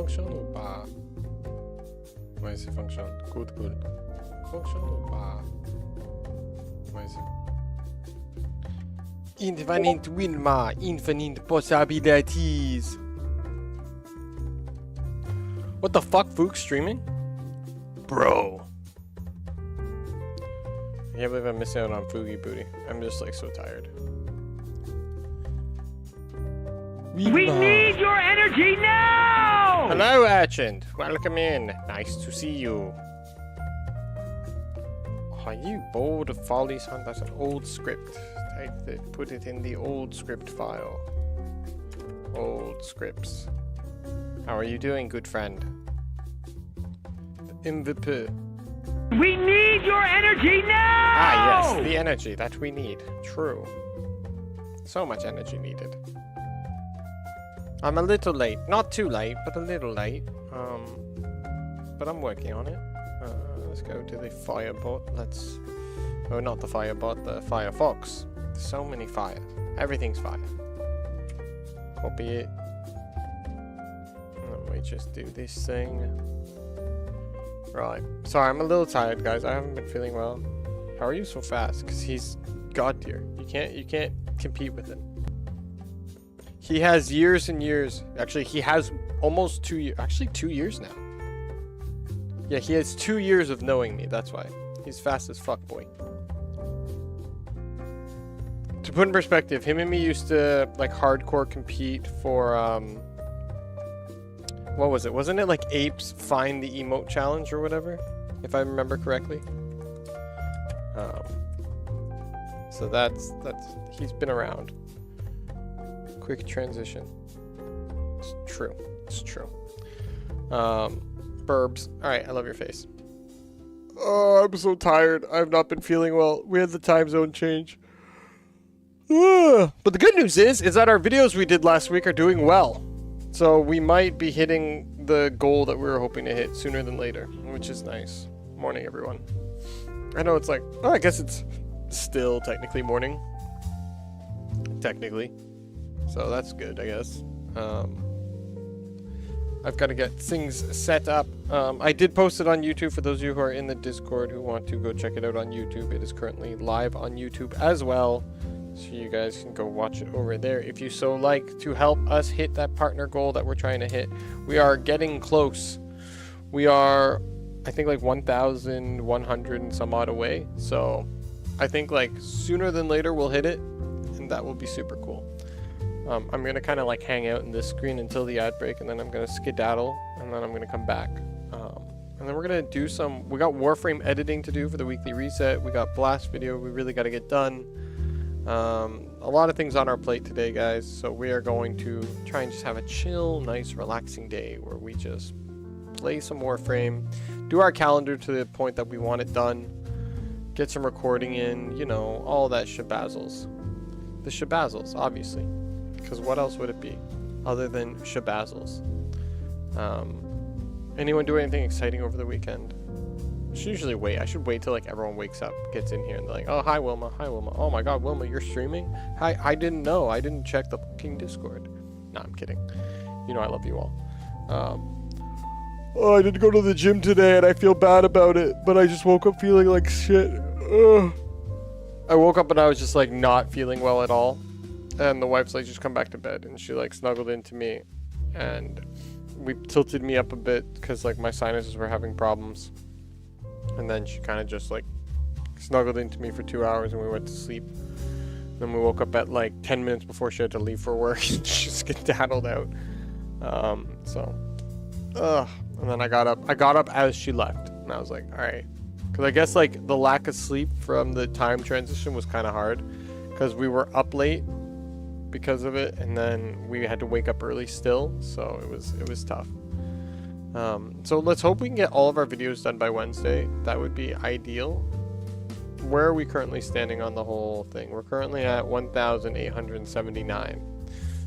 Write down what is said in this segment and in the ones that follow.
fonctionne ou pas? Ouais, ça fonctionne. Cool, cool. Fonctionne ou pas? Ouais, c'est... Infinite Wilma, infinite possibilities. What the fuck, Fook streaming? Bro. I can't believe I'm missing out on Foogie Booty. I'm just like so tired. We need your energy now! Hello, Archant. Welcome in. Nice to see you. Are you bored of Follies Hunt? That's an old script. Take it, put it in the old script file. Old scripts. How are you doing, good friend? MVP. We need your energy now! Ah, yes, the energy that we need. True. So much energy needed. I'm a little late. Not too late, but a little late. But I'm working on it. Let's go to the Firebot. Let's... Oh, not the Firebot, the Firefox. So many fires. Everything's fire. Copy it. Let me just do this thing. Right. Sorry, I'm a little tired, guys. I haven't been feeling well. How are you so fast? Because he's god tier. You can't compete with him. He has years and years. Actually, he has almost 2 years. Actually, 2 years now. Yeah, he has 2 years of knowing me. That's why. He's fast as fuck, boy. To put in perspective, him and me used to, like, hardcore compete for, what was it? Wasn't it, like, Apes Find the Emote Challenge or whatever? If I remember correctly. So that's, he's been around. Quick transition. It's true. It's true. Burbs. Alright, I love your face. Oh, I'm so tired. I've not been feeling well. We had the time zone change. But the good news is that our videos we did last week are doing well. So we might be hitting the goal that we were hoping to hit sooner than later, which is nice. Morning, everyone. I know it's like, oh, I guess it's still technically morning. Technically. So that's good, I guess. I've got to get things set up. I did post it on YouTube for those of you who are in the Discord who want to go check it out on YouTube. It is currently live on YouTube as well. So you guys can go watch it over there if you so like, to help us hit that partner goal that we're trying to hit. We are getting close. We are, I think, like 1,100 and some odd away. So I think like sooner than later we'll hit it, and that will be super cool. I'm going to kind of like hang out in this screen until the ad break, and then I'm going to skedaddle, and then I'm going to come back. And then we're going to do some, we got Warframe editing to do for the weekly reset. We got Blast video we really got to get done. A lot of things on our plate today, guys. So we are going to try and just have a chill, nice, relaxing day where we just play some Warframe, do our calendar to the point that we want it done, get some recording in, you know, all that shabazzles. The shabazzles, obviously. Because what else would it be other than shabazzles? Anyone do anything exciting over the weekend? I should usually wait. I should wait till like everyone wakes up, gets in here, and they're like, oh, hi Wilma, hi Wilma. Oh my god, Wilma, you're streaming? Hi, I didn't know. I didn't check the fucking Discord. No, I'm kidding. You know I love you all. Oh, I didn't go to the gym today and I feel bad about it, but I just woke up feeling like shit. Ugh. I woke up and I was just like not feeling well at all. And the wife's like, just come back to bed. And she like snuggled into me, and we tilted me up a bit because like my sinuses were having problems. And then she kind of just like snuggled into me for 2 hours, and we went to sleep. Then we woke up at like 10 minutes before she had to leave for work. She just skedaddled out. And then I got up as she left, and I was like, all right. Because I guess like the lack of sleep from the time transition was kind of hard, because we were up late because of it, and then we had to wake up early still, so it was tough. So let's hope we can get all of our videos done by Wednesday. That would be ideal. Where are we currently standing on the whole thing? We're currently at 1,879.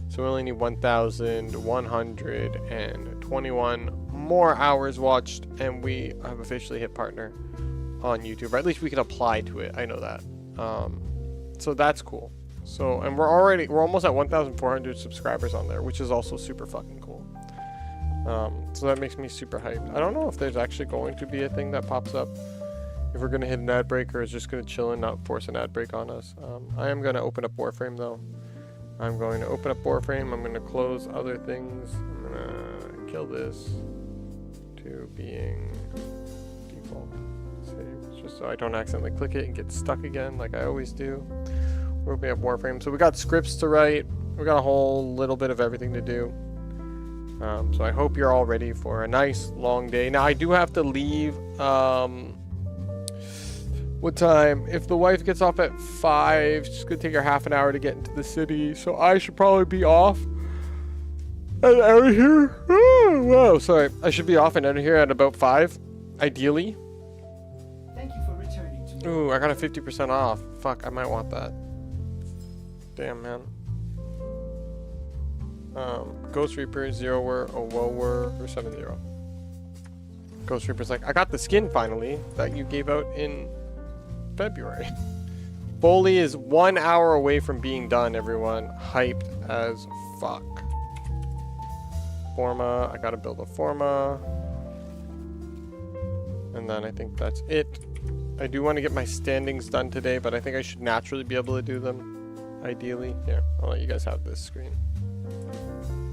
So we only need 1,121 more hours watched, and we have officially hit partner on YouTube. Or at least we can apply to it. I know that. So that's cool. So, and we're almost at 1,400 subscribers on there, which is also super fucking cool. So that makes me super hyped. I don't know if there's actually going to be a thing that pops up if we're gonna hit an ad break, or it's just gonna chill and not force an ad break on us. I am gonna open up Warframe though. I'm going to open up Warframe. I'm gonna close other things. I'm gonna kill this to being default. Save, just so I don't accidentally click it and get stuck again like I always do. We're opening up Warframe. So we got scripts to write. We got a whole little bit of everything to do. So I hope you're all ready for a nice long day. Now I do have to leave. What time? If the wife gets off at 5, it's gonna take her half an hour to get into the city. So I should probably be off and out of here. Oh, whoa, sorry. I should be off and out of here at about 5, ideally. Thank you for returning to me. Ooh, I got a 50% off. Fuck, I might want that. Damn, man. Ghost Reaper, 0-wer, a woe-wer, or 7-0. Ghost Reaper's like, I got the skin finally that you gave out in February. Foley is 1 hour away from being done, everyone. Hyped as fuck. Forma, I gotta build a Forma. And then I think that's it. I do want to get my standings done today, but I think I should naturally be able to do them. Ideally. Here, I'll let you guys have this screen.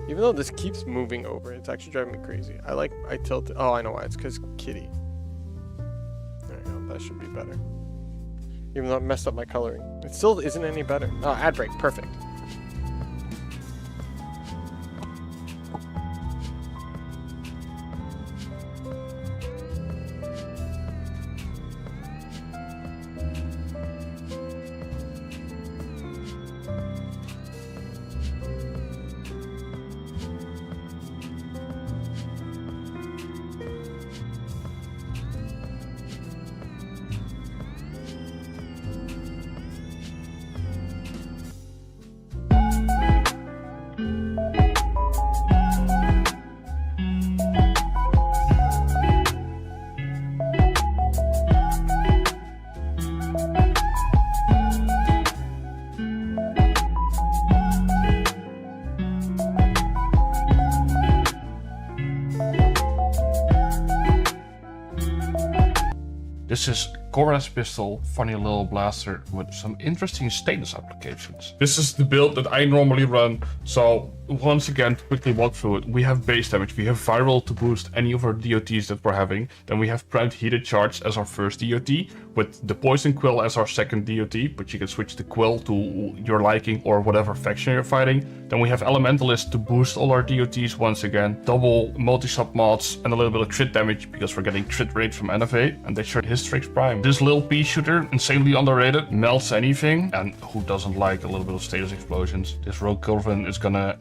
Even though this keeps moving over, it's actually driving me crazy. I tilt it. Oh, I know why. It's because Kitty. There we go. That should be better. Even though it messed up my coloring. It still isn't any better. Oh, ad break. Perfect. This is Cora's pistol, funny little blaster with some interesting status applications. This is the build that I normally run. So once again, to quickly walk through it, we have base damage, we have viral to boost any of our DOTs that we're having. Then we have primed heated charge as our first DOT, with the poison quill as our second DOT, but you can switch the quill to your liking or whatever faction you're fighting. Then we have elementalist to boost all our DOTs once again, double multi-sub mods and a little bit of crit damage because we're getting crit rate from NFA, and they share Hystrix Prime. This little pea shooter, insanely underrated, melts anything, and who doesn't like a little bit of status explosions? This rogue Culvin is gonna,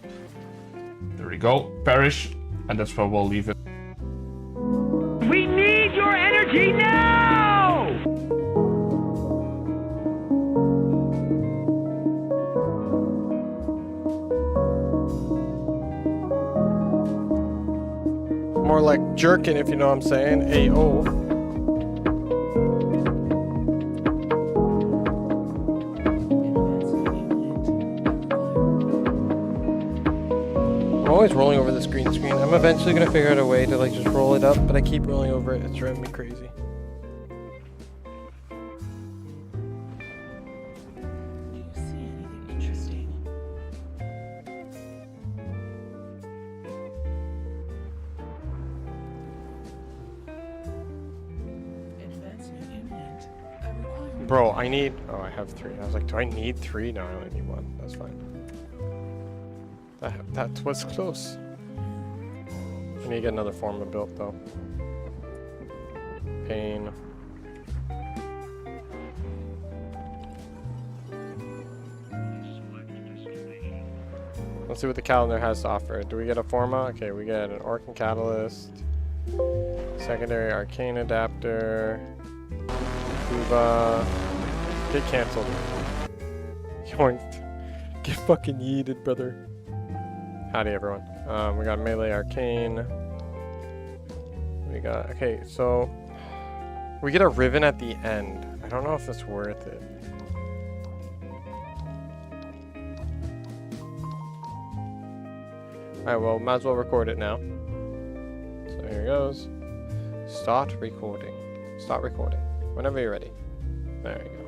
there we go, perish, and that's where we'll leave it. We need your energy now! More like jerkin, if you know what I'm saying. Ayo. I'm always rolling over this green screen. I'm eventually gonna figure out a way to like just roll it up, but I keep rolling over it. It's driving me crazy. Do you see anything interesting? Advancement imminent. I require. Bro, I need... Oh, I have 3. I was like, do I need 3? No, I only need 1. That's fine. That was close. I need to get another Forma built, though. Pain. Let's see what the calendar has to offer. Do we get a Forma? Okay, we get an Orc and Catalyst. Secondary Arcane Adapter. Kuva. Get cancelled. Yoinked. Get fucking yeeted, brother. Howdy, everyone. We got Melee Arcane. We got... Okay, so... We get a Riven at the end. I don't know if it's worth it. Alright, well, might as well record it now. There it goes. Start recording. Start recording. Whenever you're ready. There you go.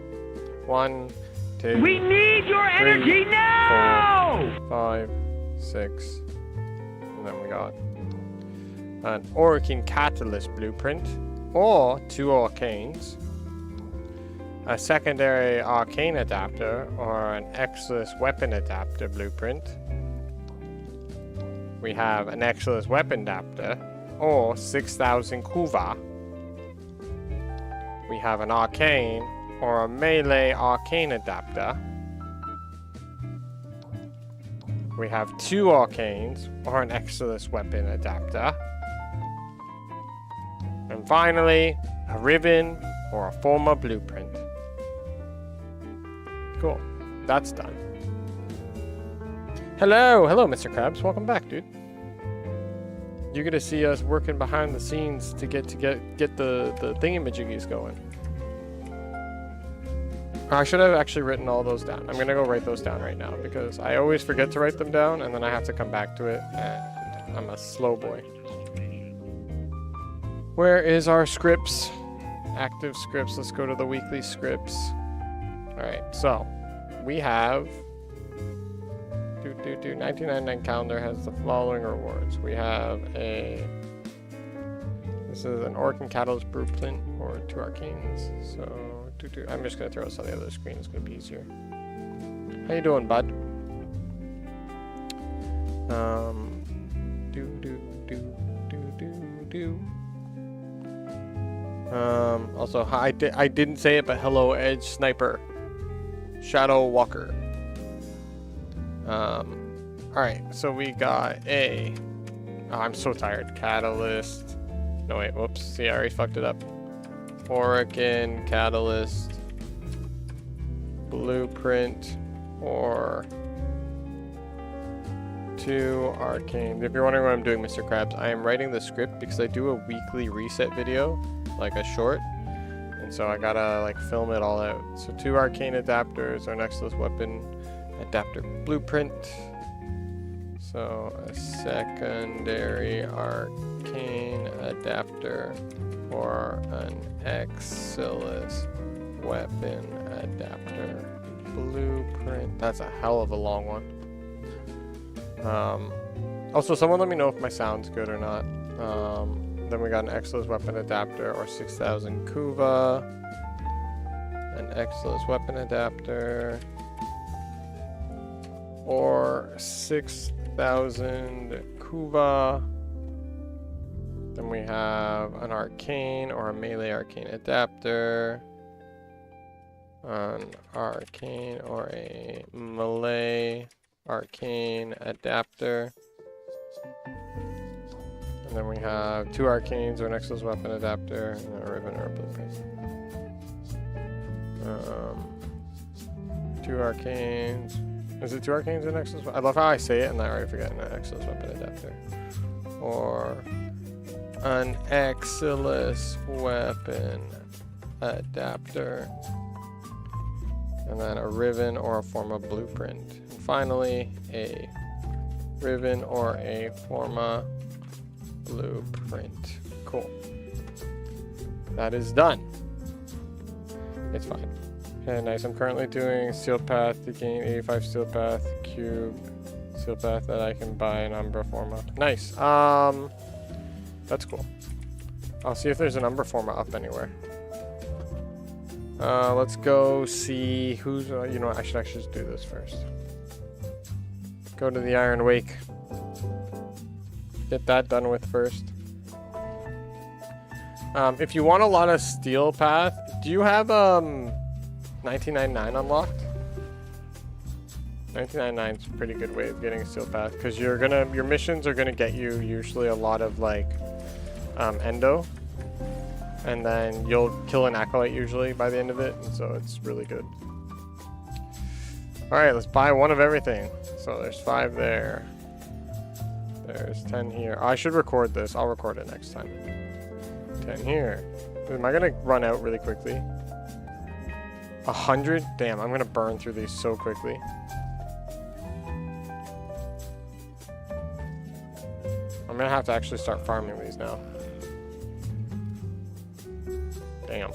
1, 2. We need your 3, energy now! 4, 5, 6. And then we got an Oricane Catalyst blueprint, or 2 Arcanes, a secondary Arcane adapter, or an Exilus weapon adapter blueprint. We have an Exilus weapon adapter, or 6,000 Kuva. We have an Arcane, or a melee Arcane adapter. We have 2 Arcanes, or an Exilus weapon adapter. And finally, a Ribbon, or a former blueprint. Cool. That's done. Hello, Mr. Krabs. Welcome back, dude. You're gonna see us working behind the scenes to get the thingamajiggies going. I should have actually written all those down. I'm gonna go write those down right now because I always forget to write them down and then I have to come back to it, and I'm a slow boy. Where is our scripts? Active scripts. Let's go to the weekly scripts. Alright, so we have 1999 calendar has the following rewards. We have this is an Oricane Catalyst blueprint or 2 Arcanes. So I'm just gonna throw this on the other screen, it's gonna be easier. How you doing, bud? Also, hi, I didn't say it, but hello, Edge Sniper. Shadow Walker. Alright, so we got a... Oh, I'm so tired. Catalyst. No, wait, whoops. See, I already fucked it up. Oricane Catalyst. Blueprint. Or... 2 Arcane. If you're wondering what I'm doing, Mr. Krabs, I am writing the script because I do a weekly reset video, like a short. And so I gotta like film it all out. So 2 Arcane adapters, our Exilus weapon adapter blueprint. So a secondary Arcane adapter or an Exilus weapon adapter blueprint. That's a hell of a long one. Also, someone let me know if my sound's good or not. Then we got an Exilus weapon adapter or 6,000 Kuva. An Exilus weapon adapter or 6,000 Kuva. Then we have an Arcane or a melee Arcane adapter. An Arcane or a melee Arcane adapter. And then we have 2 Arcanes or an Exilus weapon adapter and a ribbon or a blueprint. 2 Arcanes. Is it 2 Arcanes and Exilus? I love how I say it and I already forget an Exilus weapon adapter. Or an Exilus weapon adapter. And then a ribbon or a forma blueprint. And finally, a ribbon or a forma blueprint. Cool. That is done. It's fine. Okay, nice. I'm currently doing Steel Path to gain 85 Steel Path cube. Steel Path that I can buy an Umbra forma. Nice. That's cool. I'll see if there's an Umbra forma up anywhere. Let's go see who's, you know what, I should actually just do this first. Go to the Iron Wake. Get that done with first. If you want a lot of Steel Path, do you have 1999 unlocked? 1999 is a pretty good way of getting a Steel Path because your missions are gonna get you usually a lot of like endo. And then you'll kill an acolyte usually by the end of it, and so it's really good. Alright, let's buy one of everything. So there's 5 there. There's 10 here. Oh, I should record this. I'll record it next time. 10 here. Am I gonna run out really quickly? 100? Damn, I'm gonna burn through these so I'm gonna have to actually start farming these now. Damn.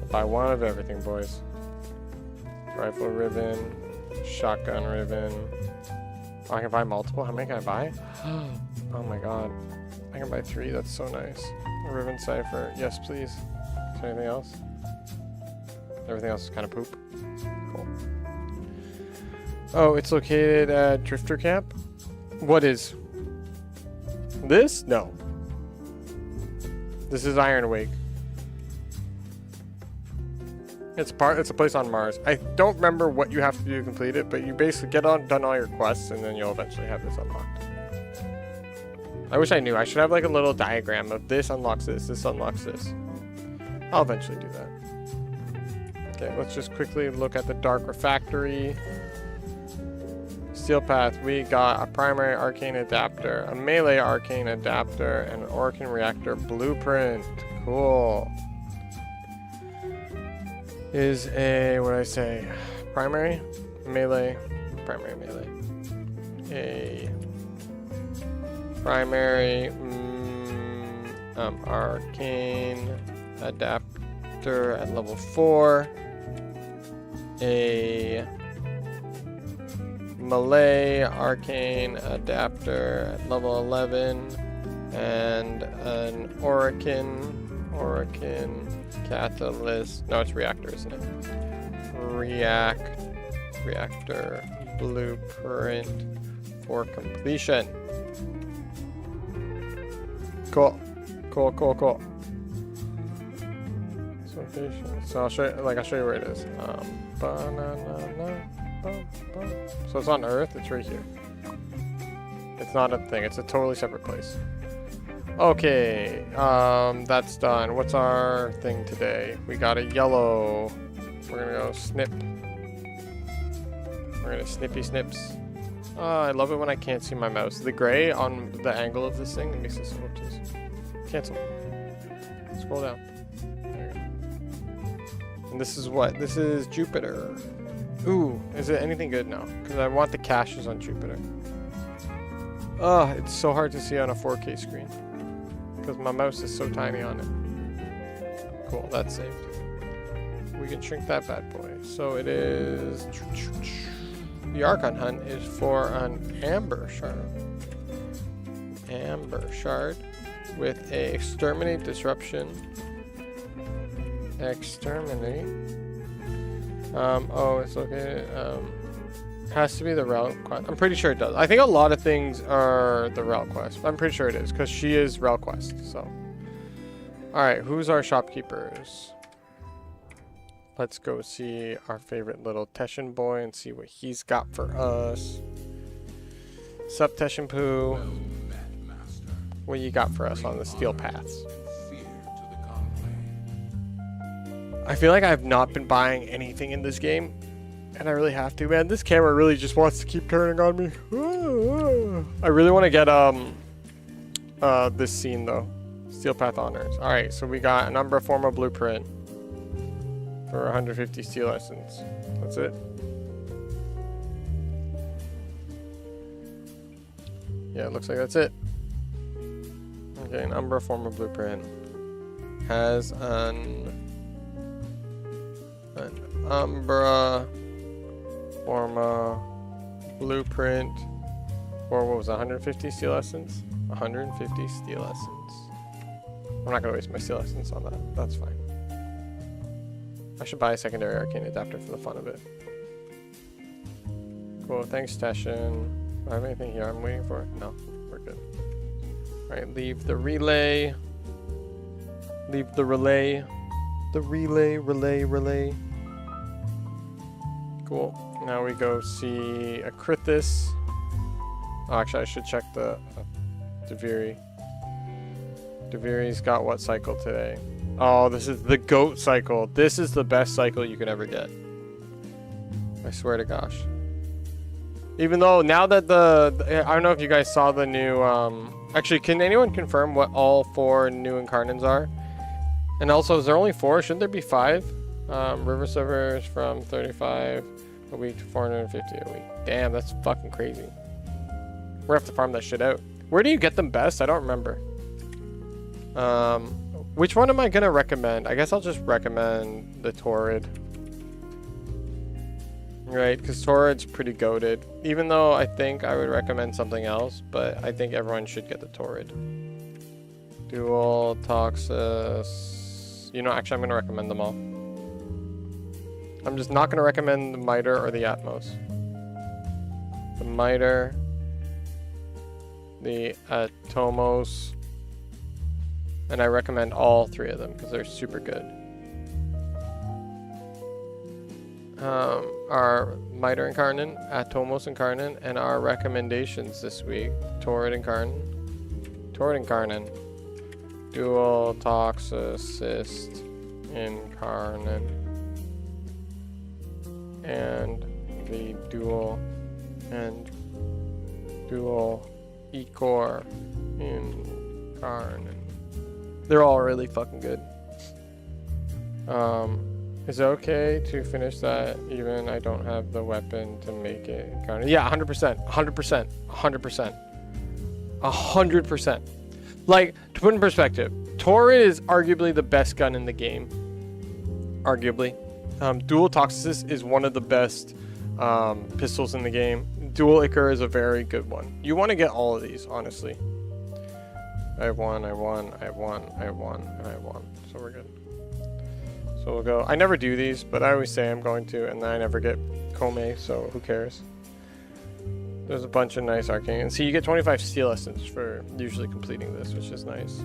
Buy one of everything, boys. Rifle ribbon, shotgun ribbon. Oh, I can buy multiple? How many can I buy? Oh my god. I can buy 3, that's so nice. A ribbon cipher, yes please. Is there anything else? Everything else is kind of poop. Cool. Oh, it's located at Drifter Camp? What is? This? No. This is Iron Wake. It's a place on Mars. I don't remember what you have to do to complete it, but you basically done all your quests, and then you'll eventually have this unlocked. I wish I knew. I should have like a little diagram of this unlocks this, this unlocks this. I'll eventually do that. Okay, let's just quickly look at the Dark Refractory. Steel Path, we got a primary arcane adapter, a melee arcane adapter, and an Orkin reactor blueprint. Cool. Is a, what did I say? Primary? Melee? Primary melee. A primary arcane adapter at level 4. A melee arcane adapter at level 11. And an Orkin catalyst. No, it's reactor, isn't it? Reactor blueprint for completion. Cool. So I'll show you, I'll show you where it is. So it's on Earth, it's right here. It's not a thing, it's a totally separate place. Okay, that's done. What's our thing today? We got a yellow. We're gonna go snip. We're gonna snippy snips. Oh, I love it when I can't see my mouse. The gray on the angle of this thing, it makes it so obtuse. Cancel. Scroll down. There you go. And this is what? This is Jupiter. Ooh, is it anything good? No, because I want the caches on Jupiter. Oh, it's so hard to see on a 4K screen. Because my mouse is so tiny on it. Cool, that's saved. We can shrink that bad boy. So it is... The Archon hunt is for an Amber Shard. Amber Shard with a Exterminate Disruption. Exterminate. Oh, it's located... has to be the route quest. I'm pretty sure it does. I think a lot of things are the route quest. I'm pretty sure it is because she is route quest. So, all right, who's our shopkeepers? Let's go see our favorite little Teshin boy and see what he's got for us. Sup, Teshin Poo? What you got for us on the steel paths? I feel like I've not been buying anything in this game. And I really have to, man. This camera really just wants to keep turning on me. I really want to get this scene though. Steel Path Honors. Alright, so we got an Umbra Forma Blueprint for 150 steel essence. That's it. Yeah, it looks like that's it. Okay, an Umbra Forma Blueprint has an Umbra Forma Blueprint for, what was it, 150 steel essence? 150 steel essence. I'm not gonna waste my steel essence on that. That's fine. I should buy a secondary arcane adapter for the fun of it. Cool, thanks Teshin. Do I have anything here I'm waiting for? No, we're good. Alright, leave the relay. Leave the relay. The relay. Cool. Now we go see a Krithis. Oh, actually, I should check the Deviri. Deviri's got what cycle today? Oh, this is the goat cycle. This is the best cycle you could ever get. I swear to gosh. Even though now that I don't know if you guys saw the new, actually, can anyone confirm what all 4 new incarnates are? And also, is there only 4? Shouldn't there be 5? River Servers from 35. a week to 450 a week. Damn, that's fucking crazy. We're gonna have to farm that shit out. Where do you get them best? I don't remember. Which one am I gonna recommend? I guess I'll just recommend the Torrid. Right, because Torrid's pretty goated. Even though I think I would recommend something else, but I think everyone should get the Torrid. Dual, Toxus. You know, actually I'm gonna recommend them all. I'm just not gonna recommend the Miter or the Atmos. The Miter, the Atomos, and I recommend all three of them because they're super good. Our Miter Incarnate, Atomos Incarnate, and our recommendations this week: Torrid Incarnate, Dual, Toxicist Incarnate, and the Dual Ecor Incarnate. They're all really fucking good. Is it okay to finish that even I don't have the weapon to make it incarnate? Yeah, 100%, 100%, 100%, 100%. Like, to put in perspective, Torrid is arguably the best gun in the game. Arguably. Dual Toxicist is one of the best pistols in the game. Dual Icar is a very good one. You want to get all of these, honestly. I won. So we're good. So we'll go. I never do these, but I always say I'm going to, and then I never get Kome, so who cares? There's a bunch of nice arcane. And see, you get 25 steel essence for usually completing this, which is nice.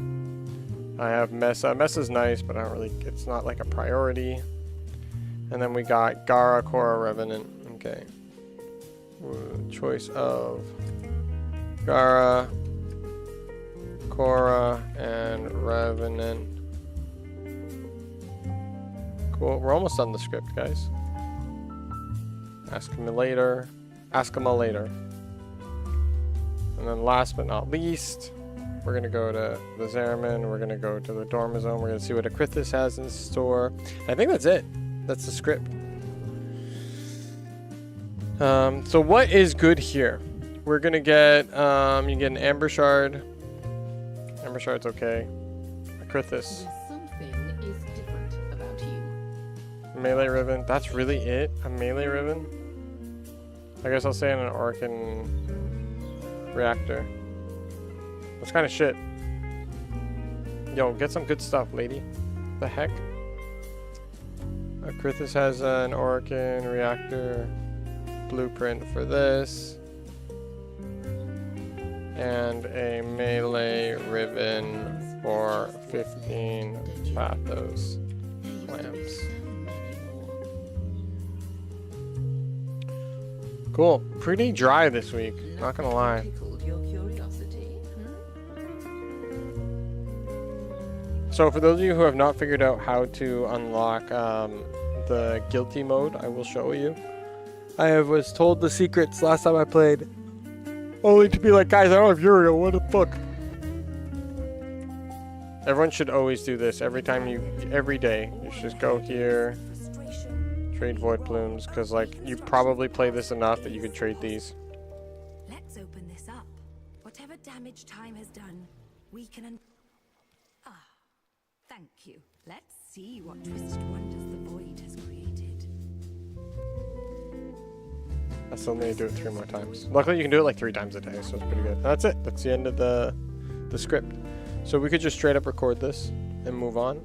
I have Mesa. Mesa's nice, but I don't really, it's not like a priority. And then we got Gara, Korra, Revenant. Okay. Choice of Gara, Korra, and Revenant. Cool. We're almost done the script, guys. Ask him later. Ask him later. And then last but not least, we're going to go to the Zeraman. We're going to go to the Dormizone. We're going to see what Akrithis has in store. I think that's it. That's the script. So what is good here? We're going to get, you get an Amber Shard. Amber Shard's okay. Akrithis. Melee Ribbon. That's really it? A melee ribbon? I guess I'll say an Orkin Reactor. That's kind of shit. Yo, get some good stuff, lady. The heck? Akrithis has an Orkin Reactor blueprint for this. And a melee ribbon for 15 Pathos lamps. Cool. Pretty dry this week, not gonna lie. So for those of you who have not figured out how to unlock the guilty mode, I will show you. I was told the secrets last time I played, only to be like, guys, I don't have Uriel, what the fuck? Everyone should always do this every day. You should just go here. Trade Void Plumes, because like you probably play this enough that you could trade these. Let's open this up. Whatever damage time has done, we can thank you. Let's see what twisted wonders the void has created. I still need to do it 3 more times. Luckily you can do it like 3 times a day, so it's pretty good. That's it. That's the end of the script. So we could just straight up record this and move on.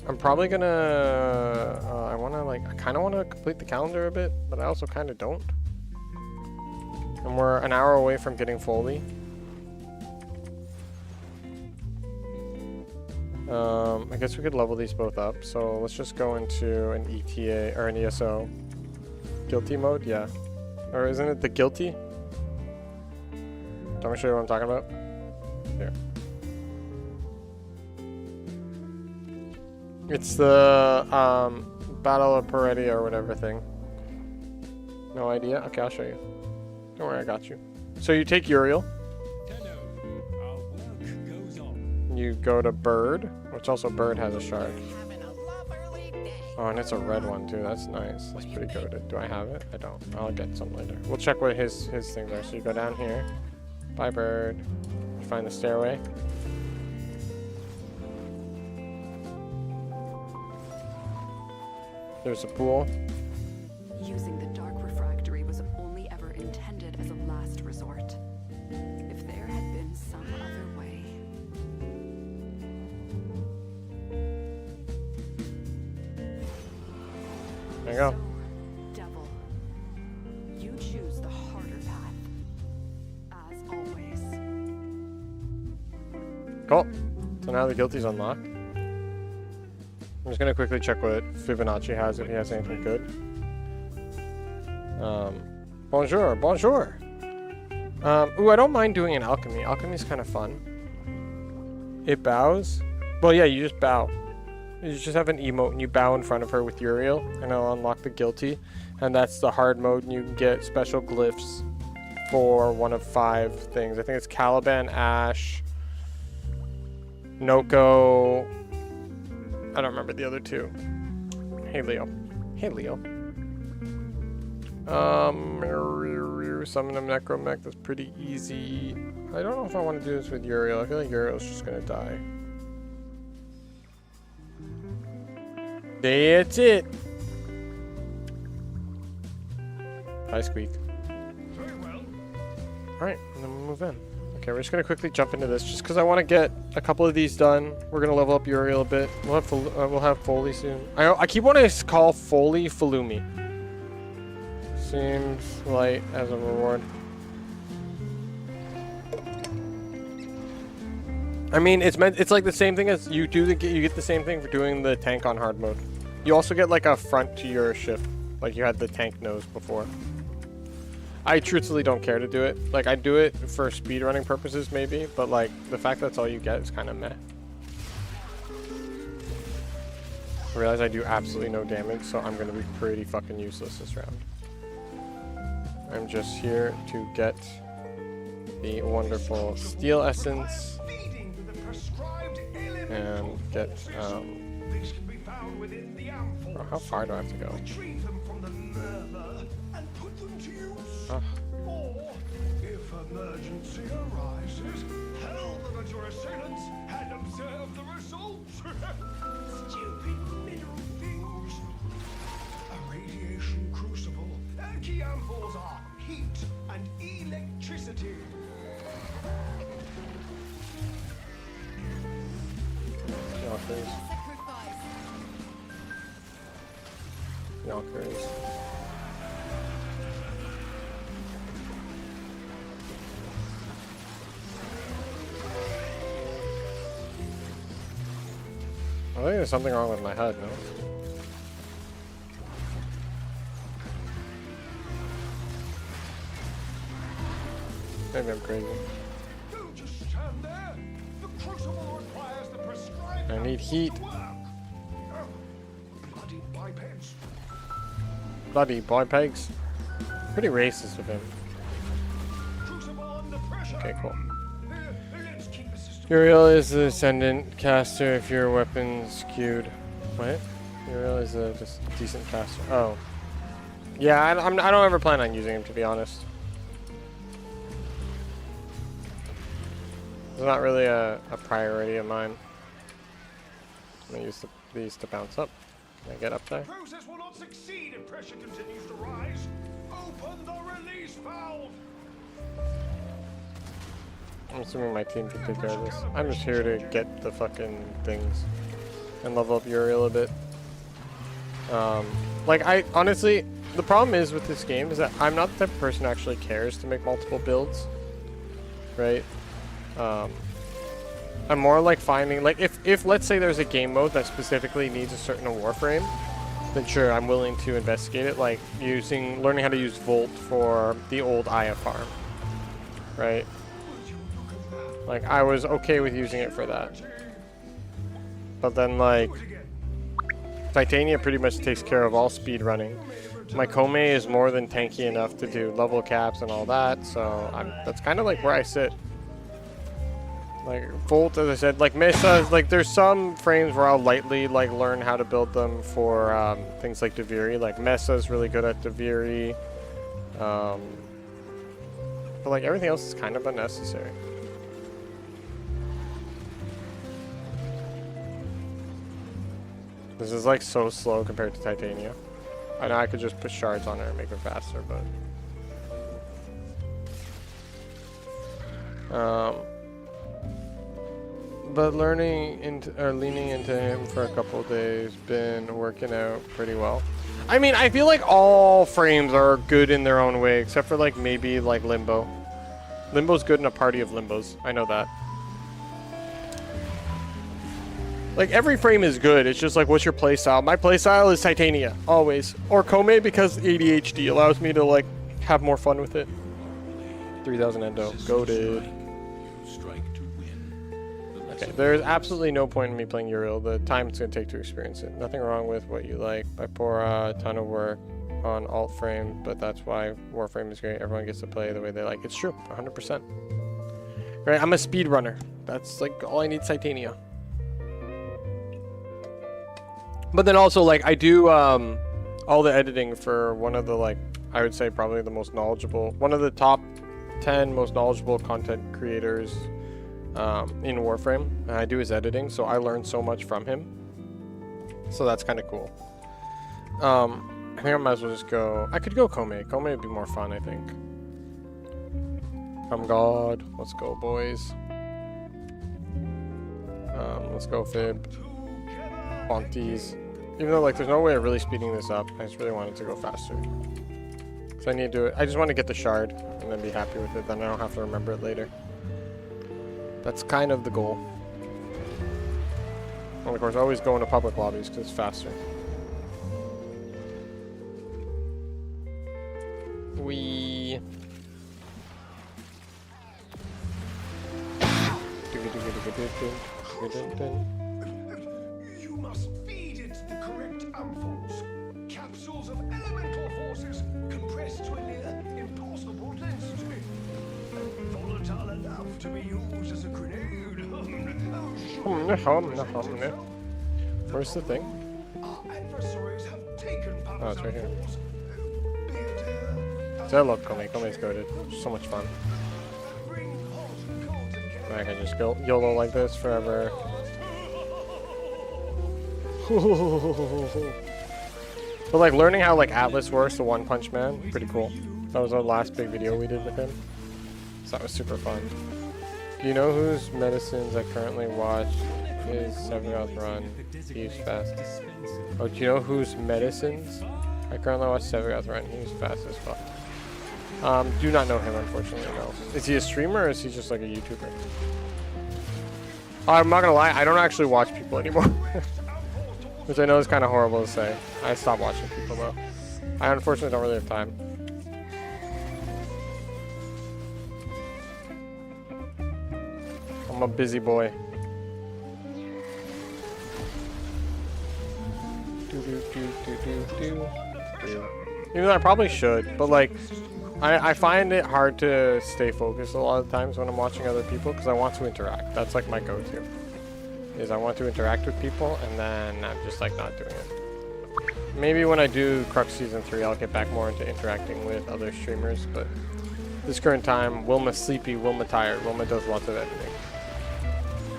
I'm probably gonna, I kind of want to complete the calendar a bit, but I also kind of don't. And we're an hour away from getting Foley. I guess we could level these both up. So let's just go into an ETA, or an ESO. Guilty mode, yeah. Or isn't it the guilty? Let me show you what I'm talking about. Here. It's the Battle of Peretti or whatever thing. No idea? Okay, I'll show you. Don't worry, I got you. So you take Uriel. Tenno, our work goes on. You go to Bird, which also Bird has a shard. Having a lovely day. Oh, and it's a red one too. That's nice. That's pretty good. Do I have it? I don't. I'll get some later. We'll check what his things are. So you go down here. Bye, bird. You find the stairway. There's a pool. Using the dark refractory was only ever intended as a last resort. If there had been some other way. There you go. So, devil, you choose the harder path, as always. Cool. So now the guilty's unlocked. I'm just gonna quickly check what Fibonacci has, if he has anything good. Bonjour, bonjour. Ooh, I don't mind doing an alchemy. Alchemy's kind of fun. It bows. Well, yeah, you just bow. You just have an emote and you bow in front of her with Uriel, and it'll unlock the guilty. And that's the hard mode, and you can get special glyphs for one of 5 things. I think it's Caliban, Ash, Noko. I don't remember the other 2. Hey, Leo. Hey, Leo. Summon a Necromech. That's pretty easy. I don't know if I want to do this with Uriel. I feel like Uriel's just gonna die. That's it. Hi, Squeak. Very well. Alright, and then we'll move in. Okay, we're just gonna quickly jump into this just because I want to get a couple of these done. We're gonna level up Uriel a bit. We'll have Foley soon. I keep wanting to call Foley Falumi. Seems light as a reward. I mean, it's like the same thing as you get the same thing for doing the tank on hard mode. You also get like a front to your ship, like you had the tank nose before. I truthfully don't care to do it. Like, I do it for speedrunning purposes maybe, but like the fact that's all you get is kind of meh. I realize I do absolutely no damage, so I'm gonna be pretty fucking useless this round. I'm just here to get the wonderful steel essence and get These can be found within the ampholes. oh, how far do I have to go? Retrieve them from the murmur and put them to use. Ugh. Or, if emergency arises, tell them that your assailants and observe the results. Stupid mineral things. A radiation crucible. Key ampholes are heat and electricity. Yonkers. Yonkers. I think there's something wrong with my HUD, no? Maybe I'm crazy. Don't just stand there. The crucible requires the prescribed I need heat. to work. Bloody bipeds. Bloody boy pegs. Pretty racist of him. Crucible under pressure. Okay, cool. Let's keep the system. Uriel is the ascendant caster if your weapon's skewed. What? Uriel is a just decent caster. Oh. Yeah, I don't ever plan on using him, to be honest. It's not really a priority of mine. I'm gonna use these to bounce up. Can I get up there? Process will not succeed if pressure continues to rise. Open the release valve. I'm assuming my team can take care of this. I'm just here to get the fucking things and level up Uriel a bit. Like, I honestly, the problem is with this game is that I'm not the type of person who actually cares to make multiple builds, right? I'm more like finding, like, if let's say there's a game mode that specifically needs a certain warframe, then sure, I'm willing to investigate it, like learning how to use Volt for the old Aya farm, right? Like, I was okay with using it for that. But then, like, Titania pretty much takes care of all speed running. My Kome is more than tanky enough to do level caps and all that, so that's kind of like where I sit. Like Volt, as I said, like Mesa, like there's some frames where I'll lightly like learn how to build them for things like Deviri. Like Mesa is really good at Deviri. But like everything else is kind of unnecessary. This is like so slow compared to Titania. I know I could just put shards on it and make it faster, but learning into or leaning into him for a couple of days been working out pretty well. I mean, I feel like all frames are good in their own way, except for like maybe like Limbo. Limbo's good in a party of Limbos. I know that. Like every frame is good. It's just like, what's your playstyle? My playstyle is Titania, always, or Kome because ADHD allows me to like have more fun with it. 3000 endo, goated. Okay, there's absolutely no point in me playing Uriel. The time it's going to take to experience it. Nothing wrong with what you like. I pour a ton of work on alt frame, but that's why warframe is great. Everyone gets to play the way they like. It's true, 100%. Right, I'm a speedrunner. That's like all I need is Titania. But then also like I do all the editing for one of the like, I would say probably the most knowledgeable, one of the top 10 most knowledgeable content creators in Warframe, and I do his editing, so I learned so much from him. So that's kind of cool. I think I might as well just go. I could go Kome. Kome would be more fun, I think. I'm God. Let's go, boys. Let's go Fib. Fonties. Even though like there's no way of really speeding this up, I just really want it to go faster. So I need to do it. I just want to get the shard and then be happy with it. Then I don't have to remember it later. That's kind of the goal. And of course, always go into public lobbies because it's faster. We. You must feed it the correct ampoules. Capsules of elemental forces compressed to a near impossible density. Volatile enough to be used as a grenade. Where's the thing? Our adversaries have taken Oh, it's right here. ampoules. So I love Kome. Kome's goated. So much fun. I can just go YOLO like this forever. But like learning how like Atlas works, the One Punch Man, pretty cool. That was our last big video we did with him. So that was super fun. Do you know whose medicines I currently watch is Sephiroth Run? He's fast. Oh, do you know whose medicines I currently watch Sephiroth Run? He's fast as fuck. Do not know him, unfortunately, no. Is he a streamer or is he just like a YouTuber? I'm not gonna lie, I don't actually watch people anymore. Which I know is kind of horrible to say. I stopped watching people though. I unfortunately don't really have time. I'm a busy boy. Even though I probably should, but like, I find it hard to stay focused a lot of times when I'm watching other people because I want to interact. That's like my go-to. Is I want to interact with people and then I'm just like not doing it. Maybe when I do Crux Season 3 I'll get back more into interacting with other streamers, but this current time, Wilma's sleepy, Wilma tired. Wilma does lots of editing.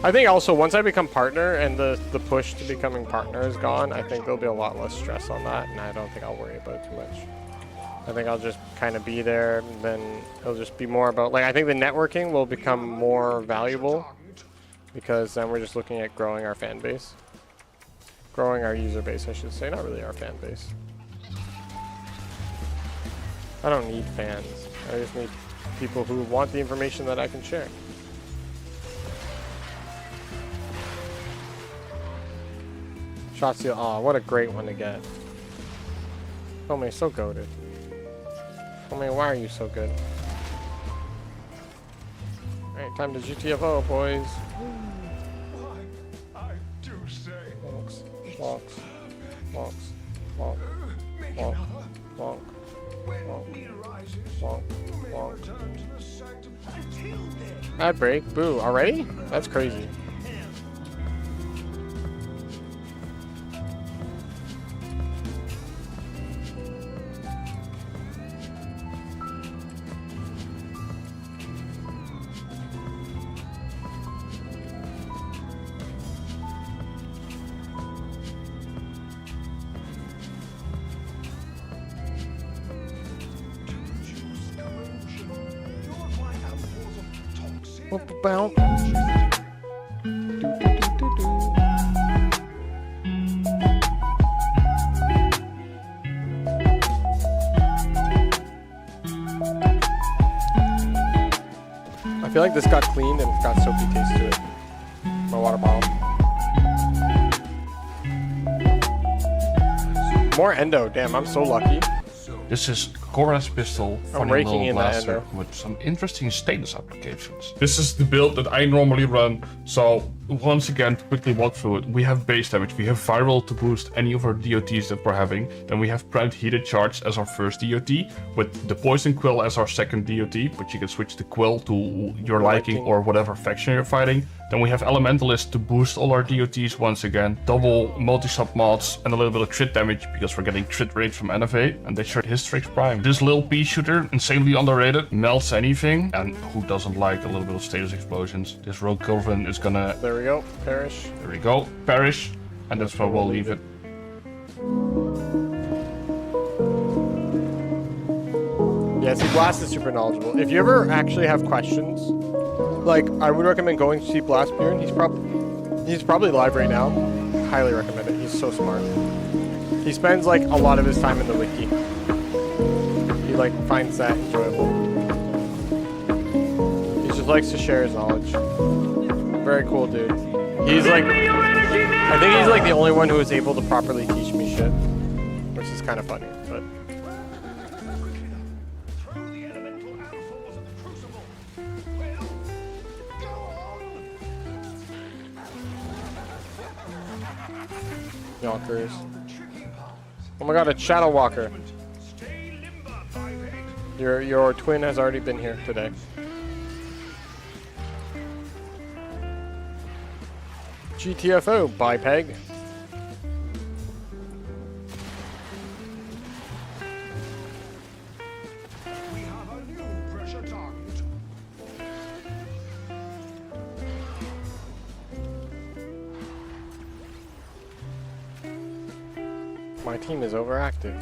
I think also once I become partner and the push to becoming partner is gone, I think there'll be a lot less stress on that and I don't think I'll worry about it too much. I think I'll just kind of be there, and then it'll just be more about, like, I think the networking will become more valuable because then we're just looking at growing our fan base. Growing our user base, I should say, not really our fan base. I don't need fans. I just need people who want the information that I can share. Shot seal, aw, what a great one to get. Oh man, so goated. I mean, why are you so good? Alright, time to GTFO, boys. I do say. Walks, walks, walks, walk, walk, walk, need arises, Bonk, you may bonk. return to the sanctum until then. Ad break. Boo. Already? That's crazy. Boop, bow. I feel like this got cleaned and got soapy taste to it. My water bottle. More endo. Damn, I'm so lucky. This is Cora's pistol, funny raking little in the blaster endo. with some interesting status applications. This is the build that I normally run, so once again, to quickly walk through it, we have base damage, we have viral to boost any of our DOTs that we're having, then we have primed heated charge as our first DOT, with the poison quill as our second DOT, but you can switch the quill to your liking or whatever faction you're fighting. Then we have Elementalist to boost all our DOTs once again, double multi-sub mods, and a little bit of crit damage because we're getting crit rate from Innovate, and that's your Hystrix Prime. This little pea shooter, insanely underrated, melts anything, and who doesn't like a little bit of status explosions? This Rogue Culverin is gonna... There we go. Perish. There we go, perish, and that's where we'll leave it. Yeah, see, Blast is super knowledgeable. If you ever actually have questions, like, I would recommend going to see Blastbeard. He's probably live right now. Highly recommend it. He's so smart. He spends, like, a lot of his time in the wiki. He, like, finds that enjoyable. He just likes to share his knowledge. Very cool, dude. He's, like... I think he's, like, the only one who is able to properly teach me shit. Which is kind of funny, but... Throw the elemental amphours at the crucible. Well, go on. Yonkers. The tricky part. Oh my god, a Shadow Walker. Stay limber, biped. Your twin has already been here today. GTFO, bipeg. We have a new pressure target. My team is overactive.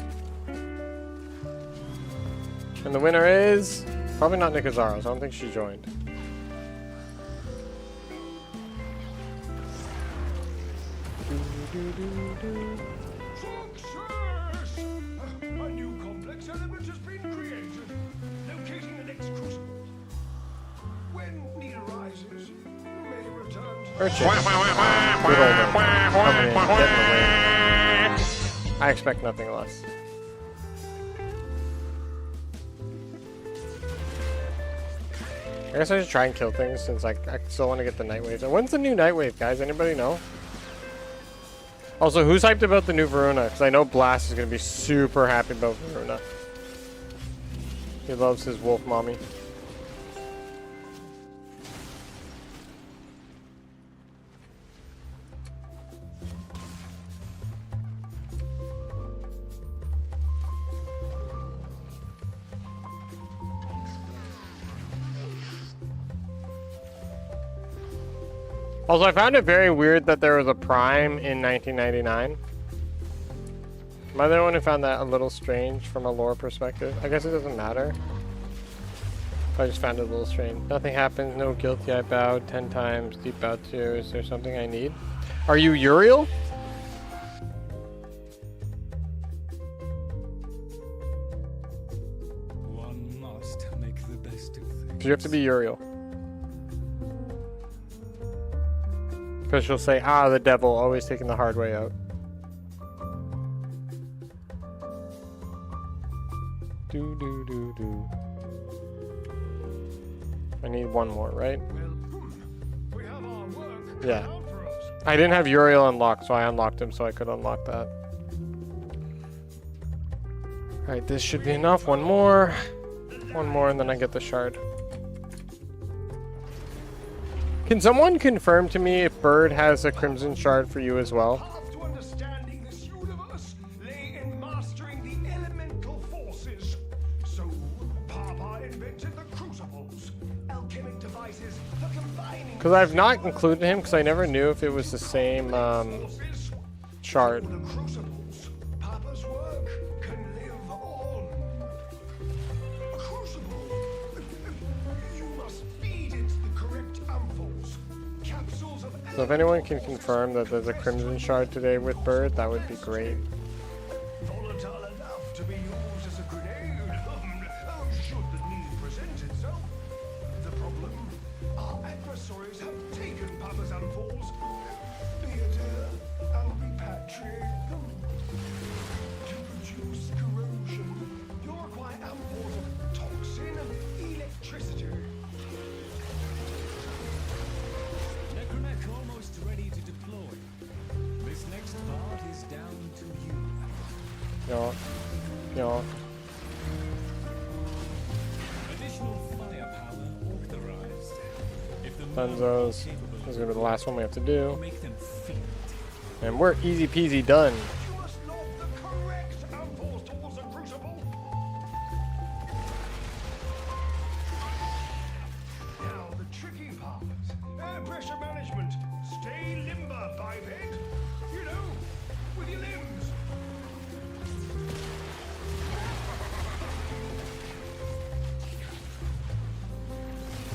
And the winner is... Probably not Nikazaros. I don't think she joined. Success! A new complex element has been created, locating the next crucible. When need arises, you may return to Urchin. Good old Urchin. Coming in, getting the win. I expect nothing less. I guess I should try and kill things since I still want to get the night waves. And when's the new night wave, guys? Anybody know? Also, who's hyped about the new Varuna? Because I know Blast is going to be super happy about Varuna. He loves his wolf mommy. Also, I found it very weird that there was a Prime in 1999. Am I the one who found that a little strange from a lore perspective? I guess it doesn't matter. I just found it a little strange. Nothing happens, no guilty, I bowed 10 times, deep bow 2. Is there something I need? Are you Uriel? One must make the best of things. You have to be Uriel. Because she'll say, ah, the devil, always taking the hard way out. Do, do, do, do. I need one more, right? we have our work Yeah. cut out for us. I didn't have Uriel unlocked, so I unlocked him so I could unlock that. Alright, this should be enough. One more. One more, and then I get the shard. Can someone confirm to me if Bird has a crimson shard for you as well? Path to understanding this universe lay in mastering the elemental forces. So, Papa invented the crucibles, alchemic devices for combining. Because I've not included him because I never knew if it was the same forces. shard. The crucibles, Papa's work can live on. A crucible. You must feed it the correct amphols. Capsules of So if anyone can confirm that there's a crimson shard today with Bird, that would be great. volatile enough to be used as a grenade. Should the need present itself. The problem, our adversaries have taken Papa's amphols. Theater, I'll repatriate them. To produce corrosion, you'll require amphols of toxin and electricity. Necroneck almost ready to deploy. This next part is down to you. Y'all. Y'all. Additional firepower authorized. If the Benzos. This is going to be the last one we have to do. make them feel it. And we're easy peasy done. You must lob the correct amphols towards the crucible. Now the tricky part. Air pressure management. Stay limber, biped. You know, with your limbs.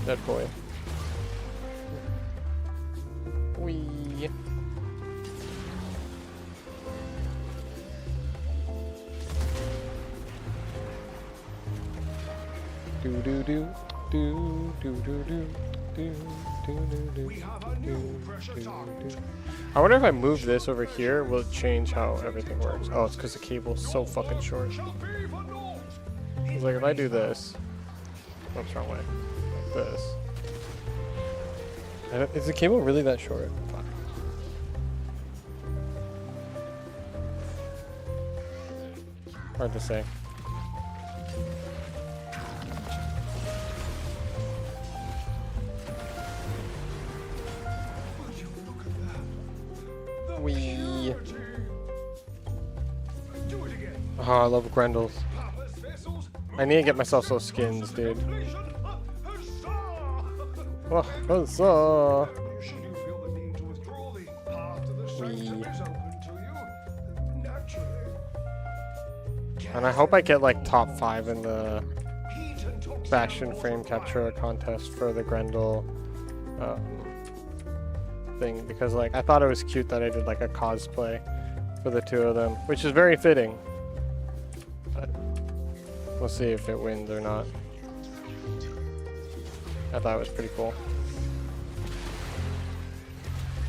Dead boy. Wee. Do do do do do do do do do do We have a new pressure target. I wonder if I move this over here, will it change how everything works? Oh, it's because the cable's so fucking short. Shall be for naught. It's like if I do this, oops, wrong way, like this. Is the cable really that short? Fuck. Hard to say. Would you look at that? The Wee. purity. Do it again. Oh, I love Grendels. Papa's vessels. I need to get myself those skins, dude. Completion. Huzzah! Oh, huzzah. Should you feel the need to withdraw, the path to the Wee. sector is open to you. Naturally. And I hope I get like top 5 in the Heat and toxin Bastion levels frame of capture contest for the Grendel thing, because like I thought it was cute that I did like a cosplay for the two of them, which is very fitting. But we'll see if it wins or not. I thought it was pretty cool.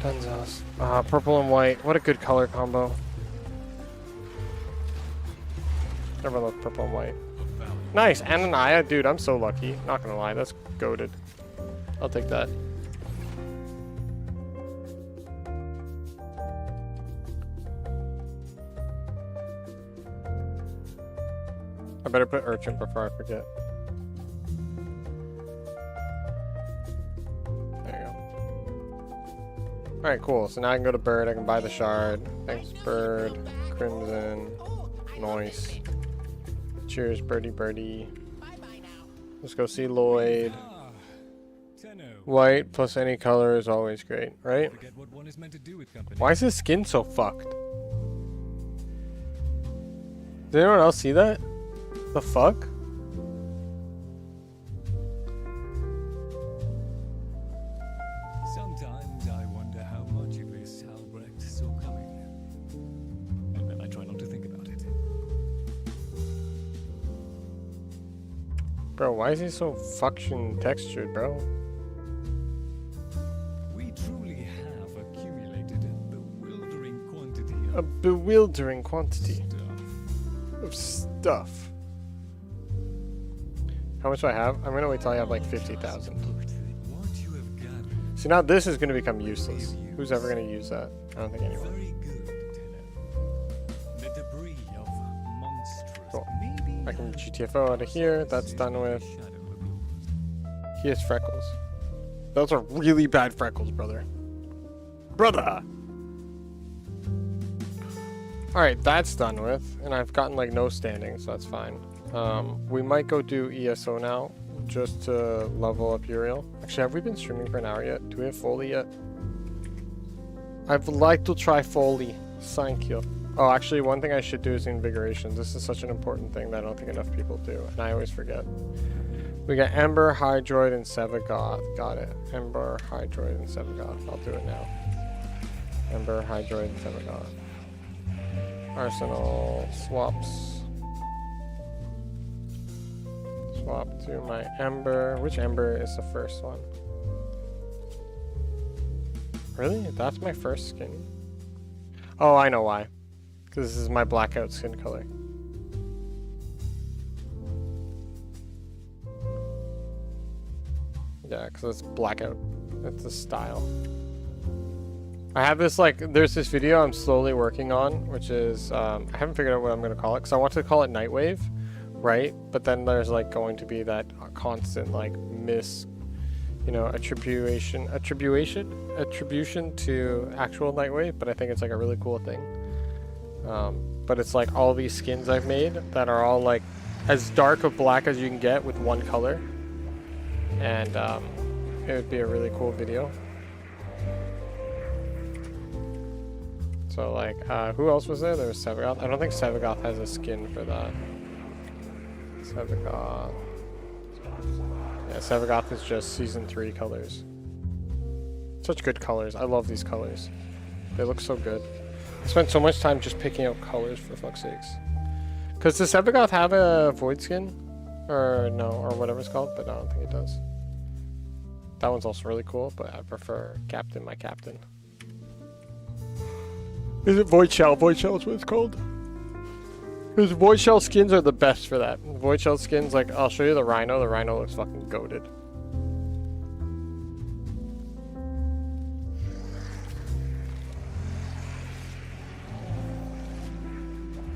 Tenzos. Ah, purple and white. What a good color combo. Never loved purple and white. Nice, Anania, dude, I'm so lucky. Not gonna lie, that's goated. I'll take that. I better put Urchin before I forget. There you go. Alright, cool. So now I can go to Bird, I can buy the shard. Thanks, Bird. Crimson. Noise. Cheers, birdie birdie. Let's go see Lloyd. Ah, Tenno. White plus any color is always great, right? Forget what one is meant to do with company. Why is his skin so fucked? Did anyone else see that? The fuck? Sometimes I wonder how much of this Albrecht saw coming. And then I try not to think about it. Bro, why is he so fucking textured, bro? We truly have accumulated a bewildering quantity A of bewildering quantity stuff. of stuff. How much do I have? I'm gonna wait till I have like 50,000. What you have gathered, See, now this is gonna become useless. Who's ever gonna use that? I don't think anyone. very good, Tenno. The debris of monstrous Cool. mean I can GTFO out of here. That's done with. He has freckles. Those are really bad freckles, brother. Brother! Alright, that's done with. And I've gotten like no standing, so that's fine. We might go do ESO now, just to level up Uriel. Actually, have we been streaming for an hour yet? Do we have Foley yet? I'd like to try Foley. Thank you. Oh, actually, one thing I should do is invigoration. This is such an important thing that I don't think enough people do, and I always forget. We got Ember, Hydroid, and Sevagoth. Got it. Ember, Hydroid, and Sevagoth. I'll do it now. Ember, Hydroid, and Sevagoth. Arsenal swaps. Swap to my Ember. Which Ember is the first one? Really? That's my first skin? Oh, I know why. Because this is my blackout skin color. Yeah, because it's blackout. That's the style. I have this, like, there's this video I'm slowly working on, which is, I haven't figured out what I'm going to call it, because I want to call it Nightwave, right? But then there's, like, going to be that constant, like, attribution to actual Nightwave, but I think it's, like, a really cool thing. But it's, like, all these skins I've made that are all, like, as dark of black as you can get with one color. And, it would be a really cool video. So, like, who else was there? There was Sevagoth. I don't think Sevagoth has a skin for that. Sevagoth. Yeah, Sevagoth is just Season 3 colors. Such good colors. I love these colors. They look so good. I spent so much time just picking out colors, for fuck's sakes. Because does Sevagoth have a Void skin? Or no, or whatever it's called, but I don't think it does. That one's also really cool, but I prefer Captain, my Captain. Is it Void Shell? Void Shell is what it's called. Because Void Shell skins are the best for that. Void Shell skins, like, I'll show you the Rhino. The Rhino looks fucking goated.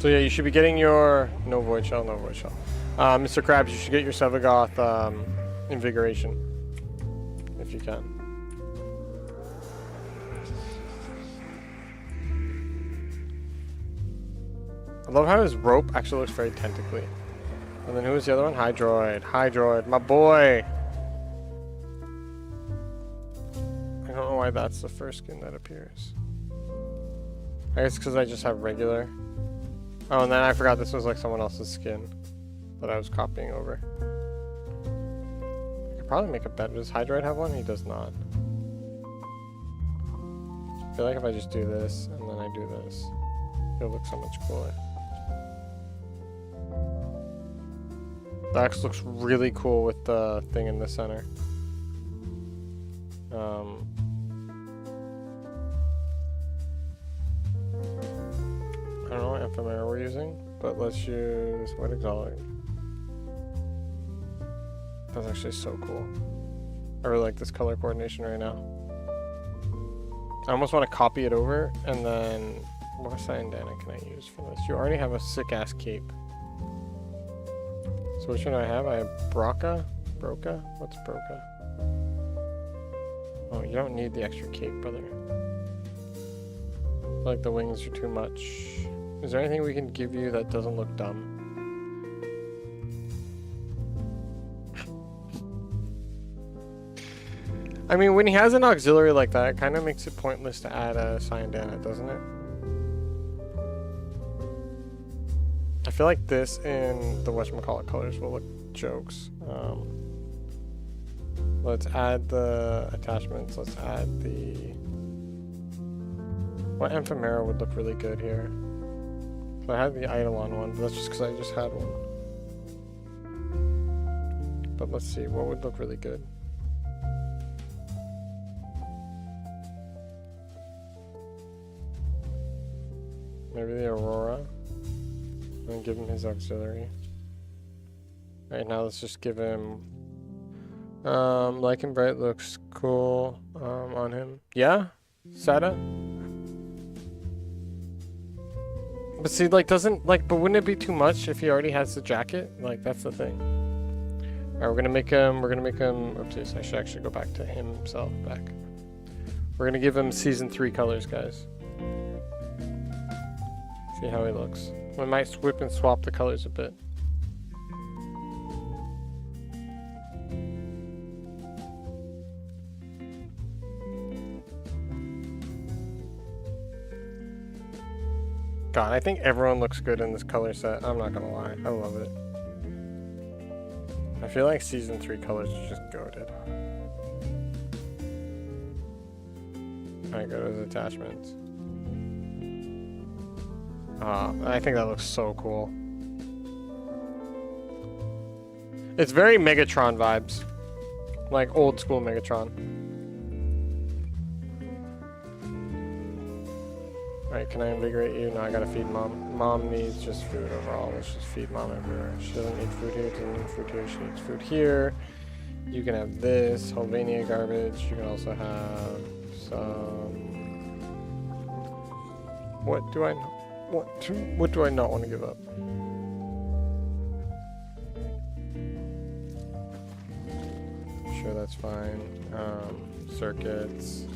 So yeah, you should be getting your... No Void Shell, no Void Shell. Mr. Krabs, you should get your Sevagoth Invigoration. If you can. I love how his rope actually looks very tentacly. And then who was the other one? Hydroid. Hydroid, my boy! I don't know why that's the first skin that appears. I guess because I just have regular. Oh, and then I forgot this was like someone else's skin that I was copying over. I could probably make a bet. Does Hydroid have one? He does not. I feel like if I just do this and then I do this, it'll look so much cooler. Dax looks really cool with the thing in the center. I don't know what ephemera we're using, but let's use White Exotic. That's actually so cool. I really like this color coordination right now. I almost want to copy it over, and then what Bandana can I use for this? You already have a sick-ass cape. So which one do I have? I have Broca? Broca? What's Broca? Oh, you don't need the extra cape, brother. I feel like the wings are too much. Is there anything we can give you that doesn't look dumb? I mean, when he has an auxiliary like that, it kind of makes it pointless to add a Bandana, doesn't it? I feel like this in the whatchamacallit colors will look jokes. Let's add the attachments. Let's add the... What ephemera would look really good here? So I had the Eidolon one, but that's just because I just had one. But let's see, what would look really good? Maybe the Aurora. And give him his auxiliary. Right now, let's just give him... Like and Bright looks cool on him. Yeah? Sada? But see, like, doesn't, like, but wouldn't it be too much if he already has the jacket? Like, that's the thing. Alright, we're gonna make him, oopsies, I should actually go back to himself back. We're gonna give him season 3 colors, guys. See how he looks. We might whip and swap the colors a bit. God, I think everyone looks good in this color set. I'm not gonna lie, I love it. I feel like season 3 colors is just goated. Alright, go to the attachments. I think that looks so cool. It's very Megatron vibes. Like old school Megatron. Alright, can I invigorate you? No, I gotta feed mom. Mom needs just food overall. Let's just feed mom everywhere. She doesn't need food here, doesn't need food here, she needs food here. You can have this, Helvania garbage. You can also have some... What do I not want to give up? Sure, that's fine. Circuits.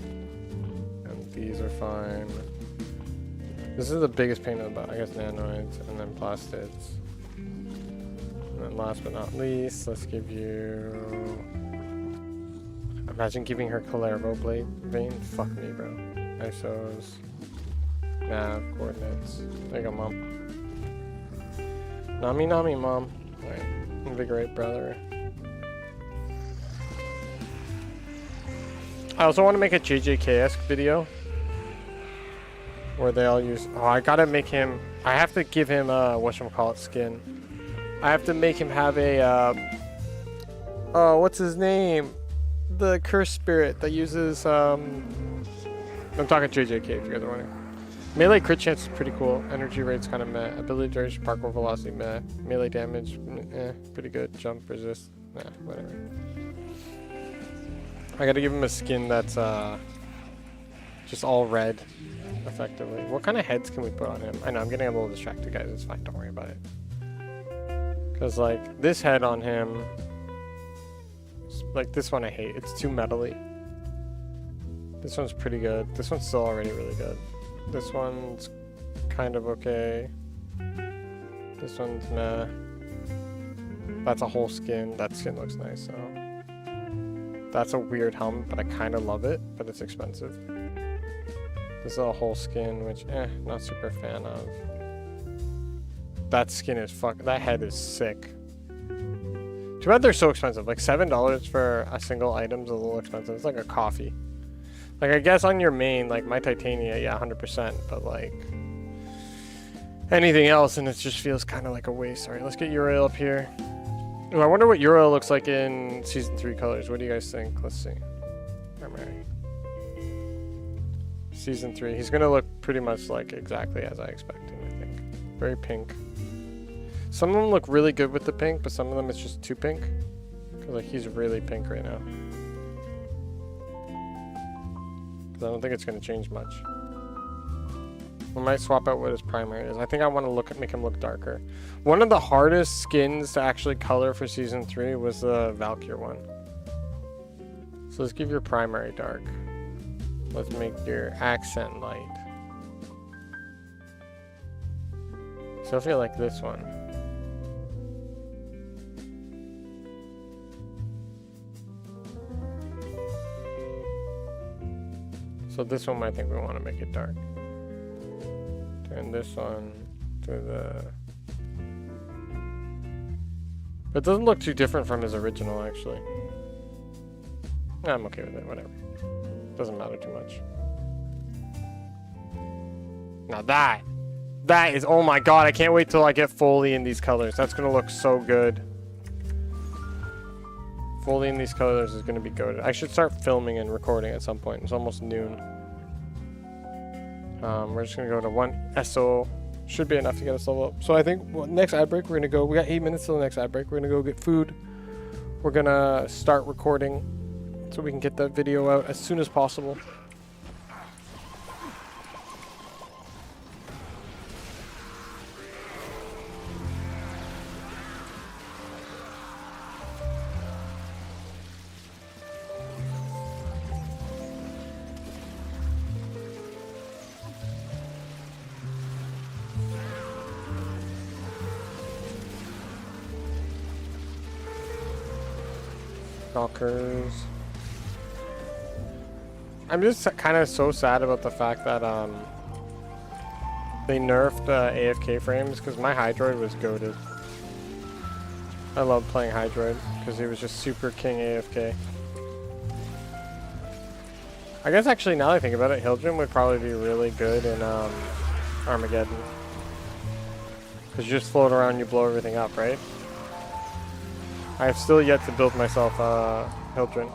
And these are fine. This is the biggest pain in the butt. I guess nanoids and then plastids. And then last but not least, let's give you... Imagine giving her Calervo blade vein. Fuck me, bro. ISOs. Nav, coordinates. There you go, mom. Nami, mom. Alright. Invigorate, brother. I also want to make a JJK-esque video. Where they all use... Oh, I gotta make him... I have to give him a... whatchamacallit skin. I have to make him have a... Oh, what's his name? The cursed spirit that uses... I'm talking JJK if you guys are wondering. Melee crit chance is pretty cool. Energy rate's kind of meh. Ability duration, parkour velocity, meh. Melee damage, pretty good. Jump, resist, nah, whatever. I gotta give him a skin that's just all red, effectively. What kind of heads can we put on him? I know, I'm getting a little distracted, guys. It's fine, don't worry about it. Because, like, this head on him... Like, this one I hate. It's too metally. This one's pretty good. This one's still already really good. This one's kind of okay. This one's meh. That's a whole skin. That skin looks nice, so... That's a weird helmet, but I kind of love it, but it's expensive. This is a whole skin, which, not super fan of. That skin is that head is sick. Too bad they're so expensive. Like, $7 for a single item is a little expensive. It's like a coffee. Like, I guess on your main, like, my Titania, yeah, 100%, but, like, anything else, and it just feels kind of like a waste. Alright, let's get Uriel up here. Ooh, I wonder what Uriel looks like in Season 3 colors. What do you guys think? Let's see. Primary. Season 3. He's gonna look pretty much like exactly as I expected, I think. Very pink. Some of them look really good with the pink, but some of them it's just too pink. Because, like, he's really pink right now. I don't think it's going to change much. We might swap out what his primary is. I think I want to make him look darker. One of the hardest skins to actually color for Season 3 was the Valkyr one. So let's give your primary dark. Let's make your accent light. So I feel like this one. So this one, I think we want to make it dark. Turn this one to the... But it doesn't look too different from his original, actually. I'm okay with it, whatever. Doesn't matter too much. Now that is, oh my god, I can't wait till I get Foley in these colors. That's going to look so good. Foley in these colors is going to be goated. I should start filming and recording at some point. It's almost noon. We're just going to go to 1 SO. Should be enough to get us level up. So I think next ad break, we're going to go. We got 8 minutes till the next ad break. We're going to go get food. We're going to start recording so we can get that video out as soon as possible. Knockers. I'm just kind of so sad about the fact that they nerfed AFK frames because my Hydroid was goated. I loved playing Hydroid because he was just super king AFK. I guess actually now that I think about it, Hildren would probably be really good in Armageddon. Because you just float around, you blow everything up, right? I have still yet to build myself Hildren.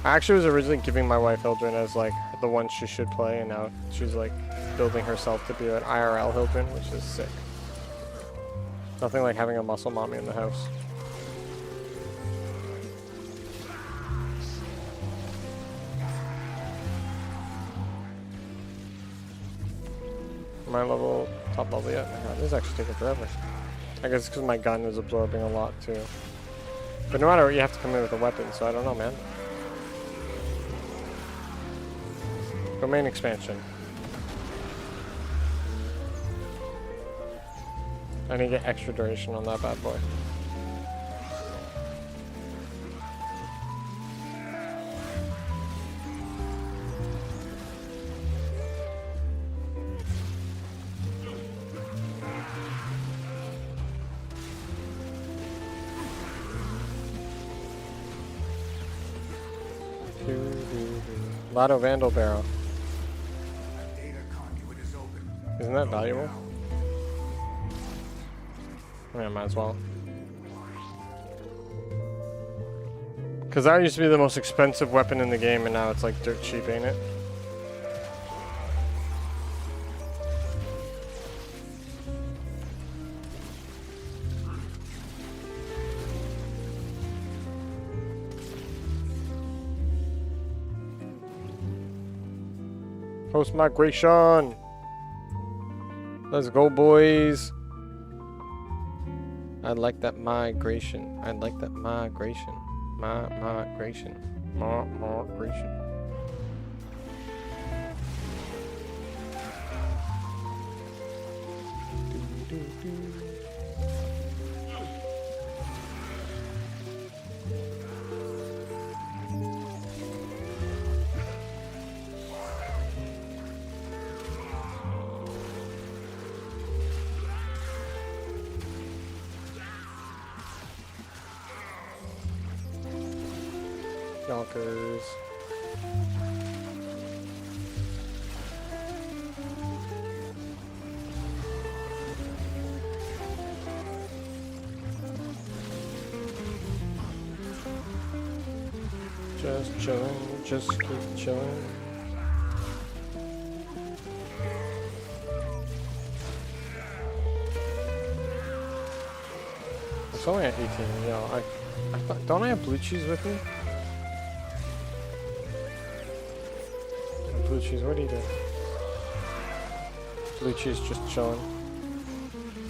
I actually was originally giving my wife Hildren as like the one she should play, and now she's like building herself to be an IRL Hildren, which is sick. Nothing like having a muscle mommy in the house. Am I top level yet? Oh, this is actually taking forever. I guess it's because my gun is absorbing a lot too. But no matter what, you have to come in with a weapon, so I don't know, man. Domain expansion. I need to get extra duration on that bad boy. Lotto Vandal Barrel. Isn't that valuable? Yeah, might as well. Because that used to be the most expensive weapon in the game, and now it's like dirt cheap, ain't it? Post migration. Let's go, boys. I like that migration. I like that migration. Migration. Migration. Yonkers. Just chillin', just keep chillin'. It's only at 18, yo. I thought, don't I have blue cheese with me? Blue cheese, what are you doing? Blue cheese just chilling.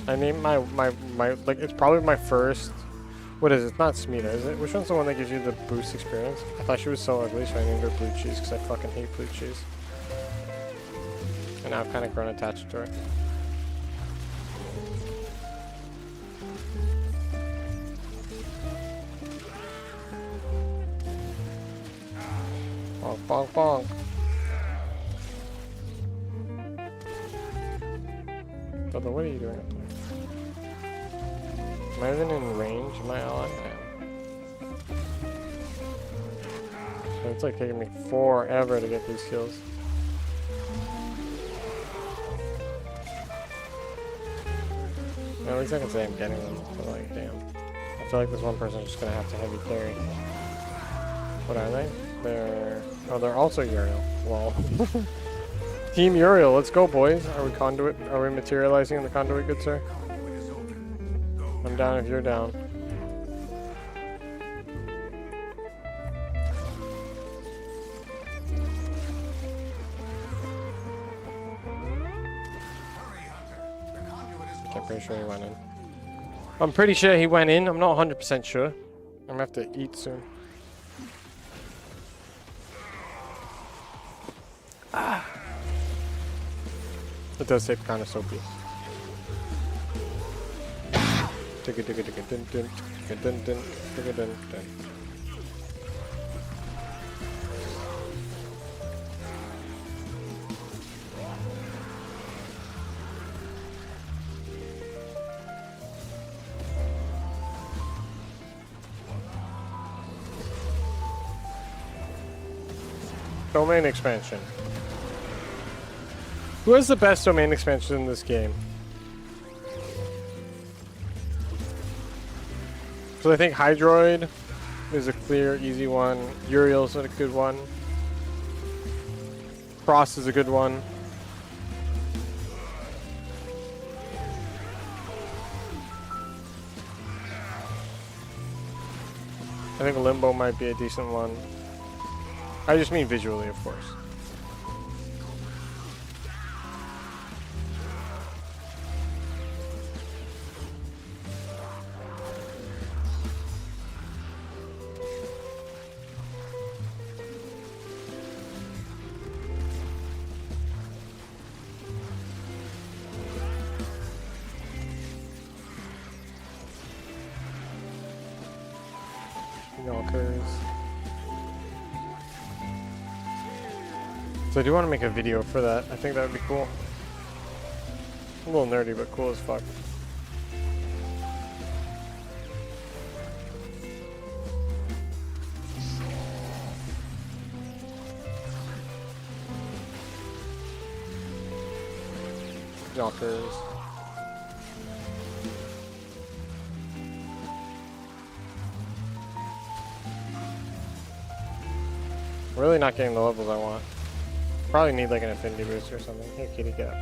I named my like, it's probably my first. What is it? It's not Smita, is it? Which one's the one that gives you the boost experience? I thought she was so ugly, so I named her Blue Cheese because I fucking hate blue cheese. And now I've kind of grown attached to her. Bonk, bonk, bonk. Brother, what are you doing up there? Am I even in range of my ally? I am. So it's like taking me forever to get these kills. Well, at least I can say I'm getting them, but like, damn. I feel like this one person's just gonna have to heavy carry. What are they? They're also Uriel. Well. Team Uriel, let's go, boys. Are we conduit? Are we materializing in the conduit, good sir? I'm down if you're down. I'm pretty sure he went in. I'm pretty sure he went in. I'm not 100% sure. I'm gonna have to eat soon. It does taste kind of soapy. Domain expansion. Who has the best domain expansion in this game? So I think Hydroid is a clear, easy one. Uriel's a good one. Frost is a good one. I think Limbo might be a decent one. I just mean visually, of course. Knockers. So I do want to make a video for that. I think that would be cool. A little nerdy, but cool as fuck. Knockers. Really not getting the levels I want. Probably need like an affinity boost or something. Here, kitty, get up.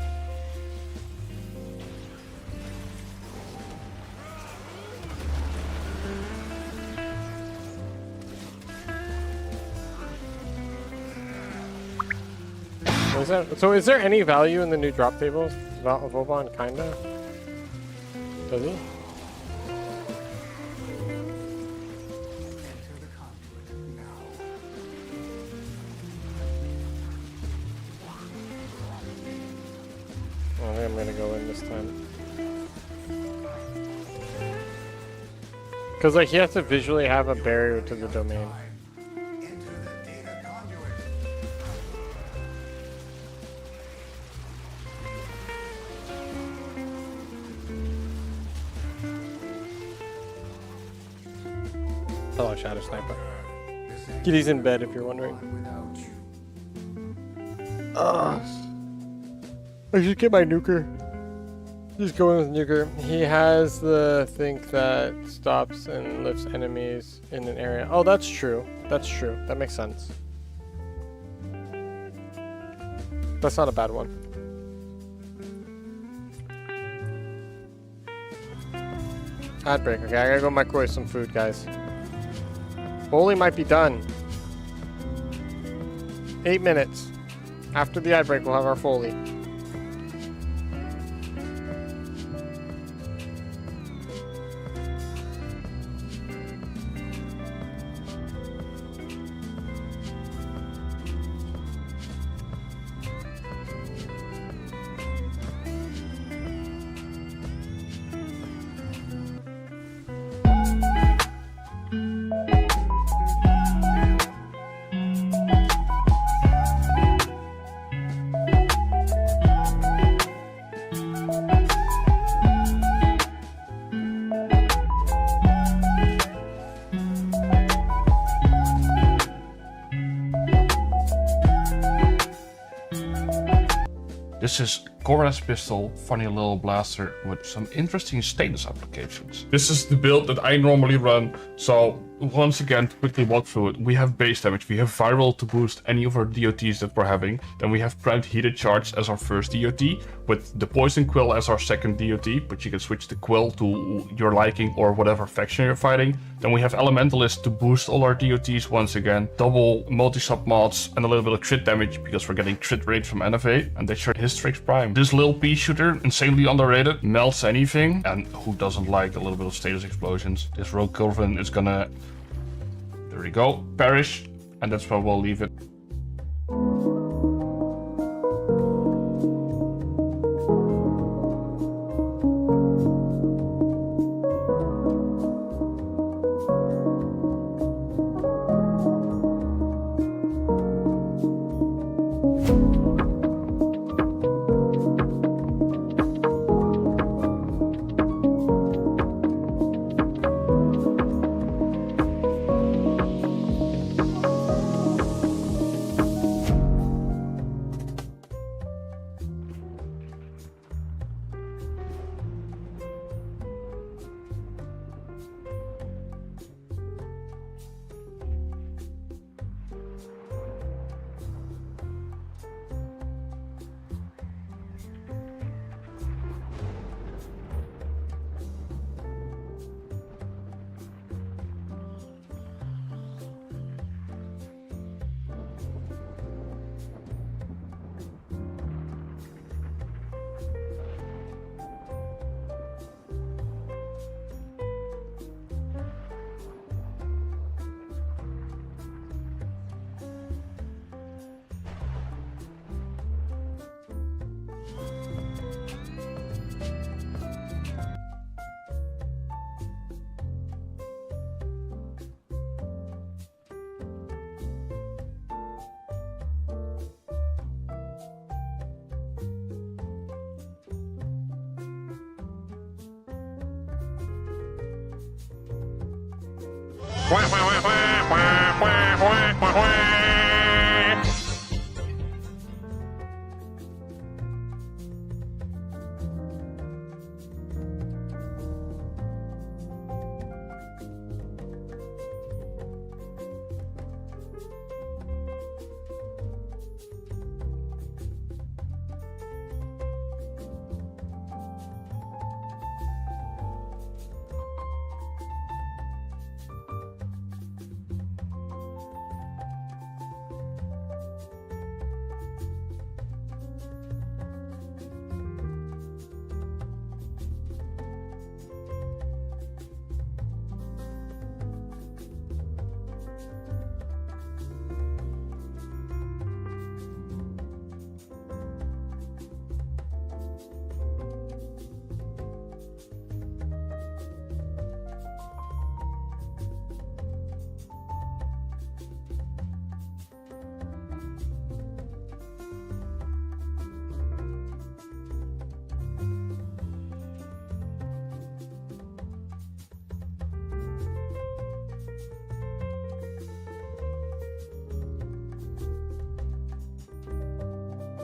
So is there any value in the new drop tables? Vauban kinda? Does he? I think I'm gonna go in this time. Cause like you have to visually have a barrier to the domain. Hello, Shadow Sniper. Kitty's in bed if you're wondering. I should get my nuker. Just go in with nuker. He has the thing that stops and lifts enemies in an area. Oh, that's true. That's true. That makes sense. That's not a bad one. Ad break. Okay, I gotta go microwave some food, guys. Bowling might be done. 8 minutes. After the ad break, we'll have our Foley. This is Cora's pistol, funny little blaster with some interesting status applications. This is the build that I normally run, so once again, to quickly walk through it, we have base damage, we have viral to boost any of our DOTs that we're having, then we have primed heated charge as our first DOT, with the poison quill as our second DOT, but you can switch the quill to your liking or whatever faction you're fighting. Then we have elementalist to boost all our DOTs once again, double multi-sub mods and a little bit of crit damage because we're getting crit rate from NFA, and that's your Hystrix Prime. This little pea shooter, insanely underrated, melts anything, and who doesn't like a little bit of status explosions? This rogue Corvin is gonna, there we go, perish, and that's where we'll leave it.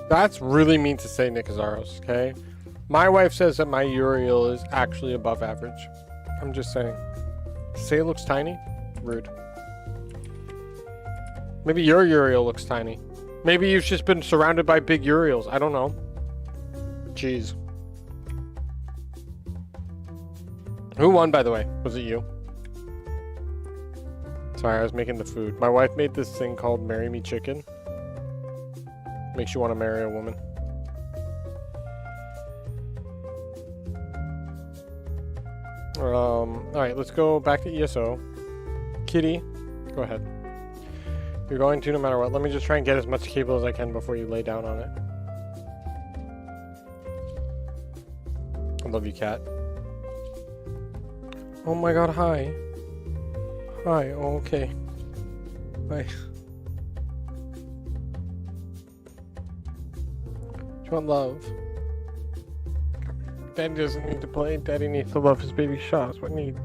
That's really mean to say, Nicazaros, okay? My wife says that my Uriel is actually above average. I'm just saying. Say it looks tiny? Rude. Maybe your Uriel looks tiny. Maybe you've just been surrounded by big Uriels. I don't know. Jeez. Who won, by the way? Was it you? Sorry, I was making the food. My wife made this thing called Marry Me Chicken. Makes you want to marry a woman. Alright, let's go back to ESO. Kitty, go ahead. You're going to no matter what. Let me just try and get as much cable as I can before you lay down on it. I love you, cat. Oh my god, hi. Hi, oh, okay. Hi. Do you want love? Daddy doesn't need to play. Daddy needs to love his baby Shaw. That's what needs.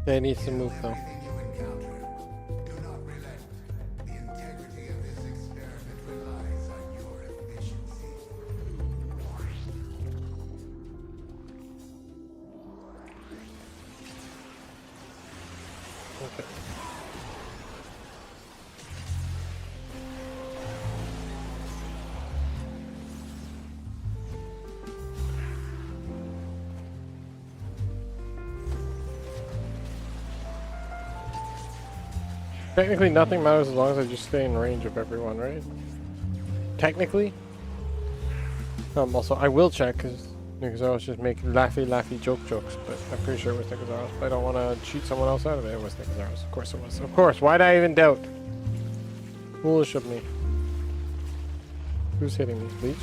Daddy needs to move though. Technically, nothing matters as long as I just stay in range of everyone, right? Technically. Also, I will check because Nicazaros just make laughy jokes, but I'm pretty sure it was Nicazaros. But I don't want to cheat someone else out of it. It was Nicazaros. Of course it was. Of course. Why'd I even doubt? Foolish of me. Who's hitting me? Bleach?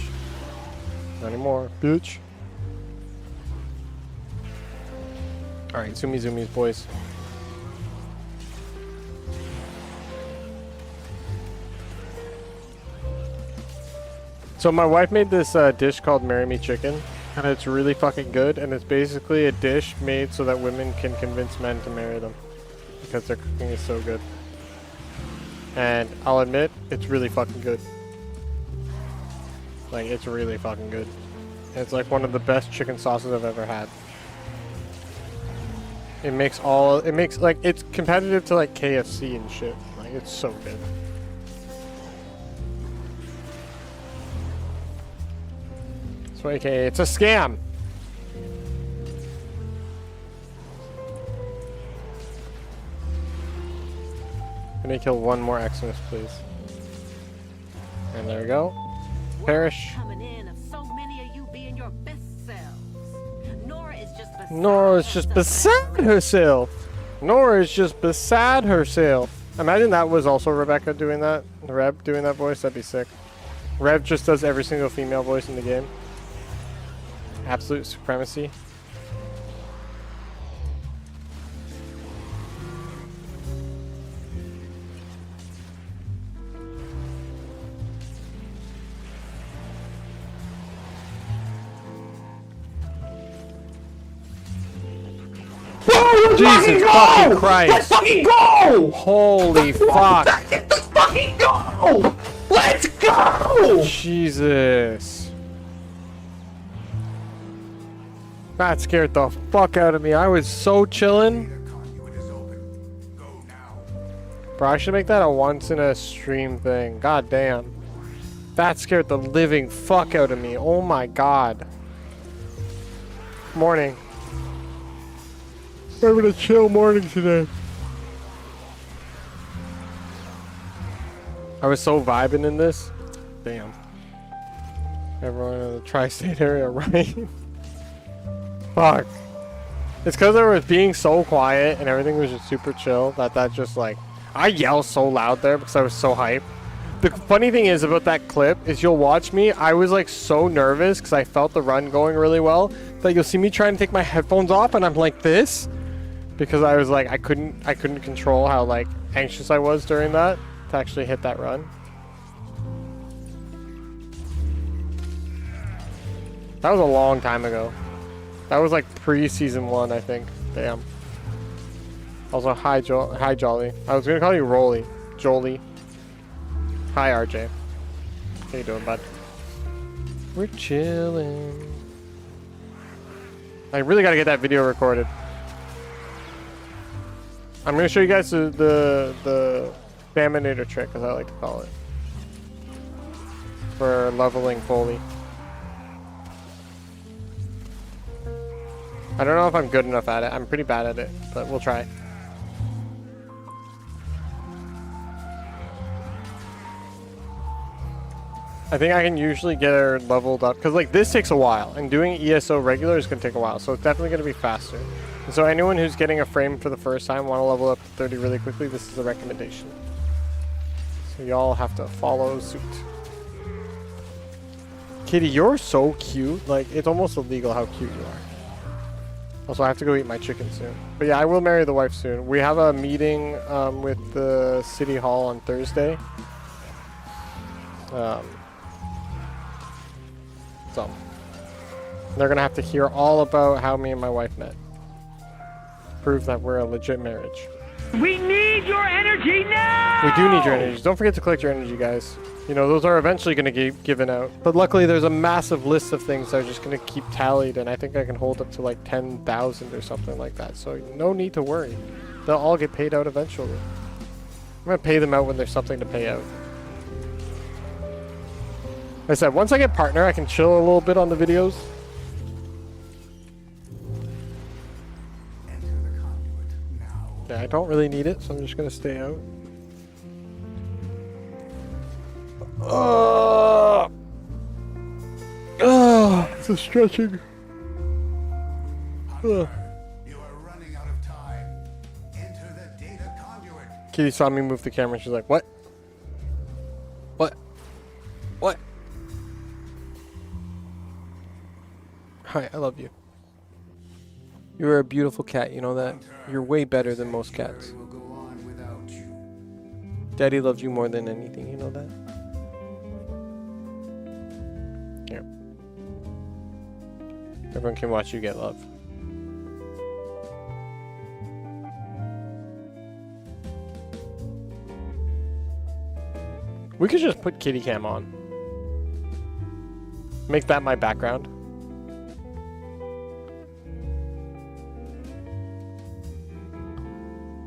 Not anymore. Bitch. Alright, zoomies, boys. So my wife made this dish called Marry Me Chicken, and it's really fucking good, and it's basically a dish made so that women can convince men to marry them, because their cooking is so good. And I'll admit, it's really fucking good. Like, it's really fucking good. It's like one of the best chicken sauces I've ever had. It makes like, it's competitive to like KFC and shit. Like, it's so good. Okay, it's a scam. Can I kill one more Eximus, please? And there we go. Perish. Coming in of so many of you being your best selves. Nora is just beside herself. Nora is just beside herself. Imagine that was also Rebecca doing that. Reb doing that voice. That'd be sick. Rev just does every single female voice in the game. Absolute supremacy. Let's Jesus fucking Christ. Let's fucking go! Holy fuck. Let's fucking go! Let's go! Jesus. That scared the fuck out of me. I was so chilling. Bro, I should make that a once in a stream thing. God damn. That scared the living fuck out of me. Oh my god. Morning. We're having a chill morning today. I was so vibing in this. Damn. Everyone in the tri-state area, right? Fuck. It's because I was being so quiet and everything was just super chill that just like... I yell so loud there because I was so hyped. The funny thing is about that clip is you'll watch me. I was like so nervous because I felt the run going really well that you'll see me trying to take my headphones off and I'm like this because I was like I couldn't control how like anxious I was during that to actually hit that run. That was a long time ago. That was like pre-season 1, I think. Damn. Also, hi Jolly. I was gonna call you Rolly. Jolie. Hi RJ. How you doing, bud? We're chilling. I really gotta get that video recorded. I'm gonna show you guys the Faminator trick, as I like to call it. For leveling Foley. I don't know if I'm good enough at it. I'm pretty bad at it, but we'll try. I think I can usually get her leveled up because like this takes a while and doing ESO regular is going to take a while, so it's definitely going to be faster. And so anyone who's getting a frame for the first time, want to level up to 30 really quickly, this is a recommendation. So y'all have to follow suit. Kitty, you're so cute. Like, it's almost illegal how cute you are. Also, I have to go eat my chicken soon. But yeah, I will marry the wife soon. We have a meeting with the city hall on Thursday. So they're gonna have to hear all about how me and my wife met. Prove that we're a legit marriage. We need your energy now! We do need your energy. Don't forget to collect your energy, guys. You know, those are eventually gonna get given out. But luckily there's a massive list of things that are just gonna keep tallied, and I think I can hold up to like 10,000 or something like that. So no need to worry. They'll all get paid out eventually. I'm gonna pay them out when there's something to pay out. Like I said, once I get partner, I can chill a little bit on the videos. Yeah, I don't really need it, so I'm just gonna stay out. It's a stretching. You are running out of time. Enter the data conduit. Kitty saw me move the camera and she's like, what? What? What? Hi, I love you. You're a beautiful cat, you know that? You're way better than most cats. Will go on without you. Daddy loves you more than anything, you know that? Here. Everyone can watch you get love. We could just put kitty cam on. Make that my background.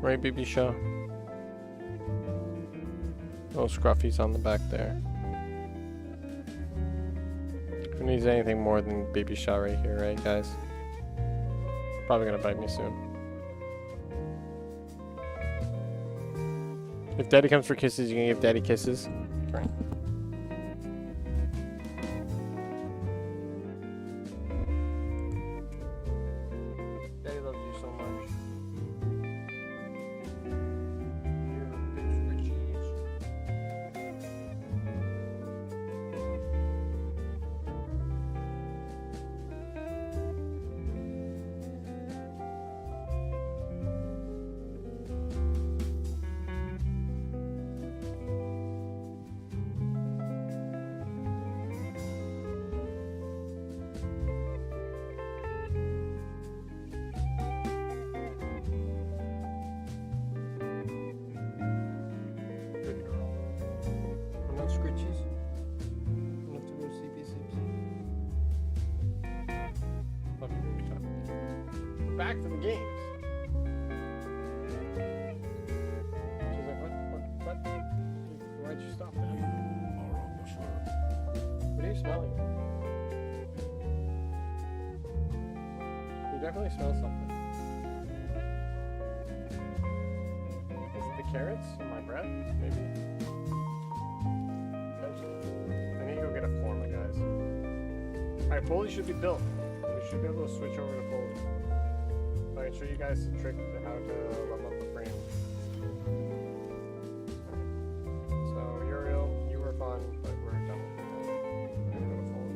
Right, baby show. Little scruffies on the back there. Who needs anything more than baby shot right here, right, guys? Probably gonna bite me soon. If daddy comes for kisses, you can give daddy kisses. Right. Daddy loves you so much. You're a bitch for cheese. back to the games. She's like, what? Why'd you stop that? What are you smelling? You definitely smell something. Is it the carrots in my breath? Maybe? I need to go get a forma, guys. Alright, Foley should be built. We should be able to switch over to Foley. So I can show you guys the trick to how to level up the frame. So, Uriel, you were fun, but we're done with that. We're gonna go to Foley.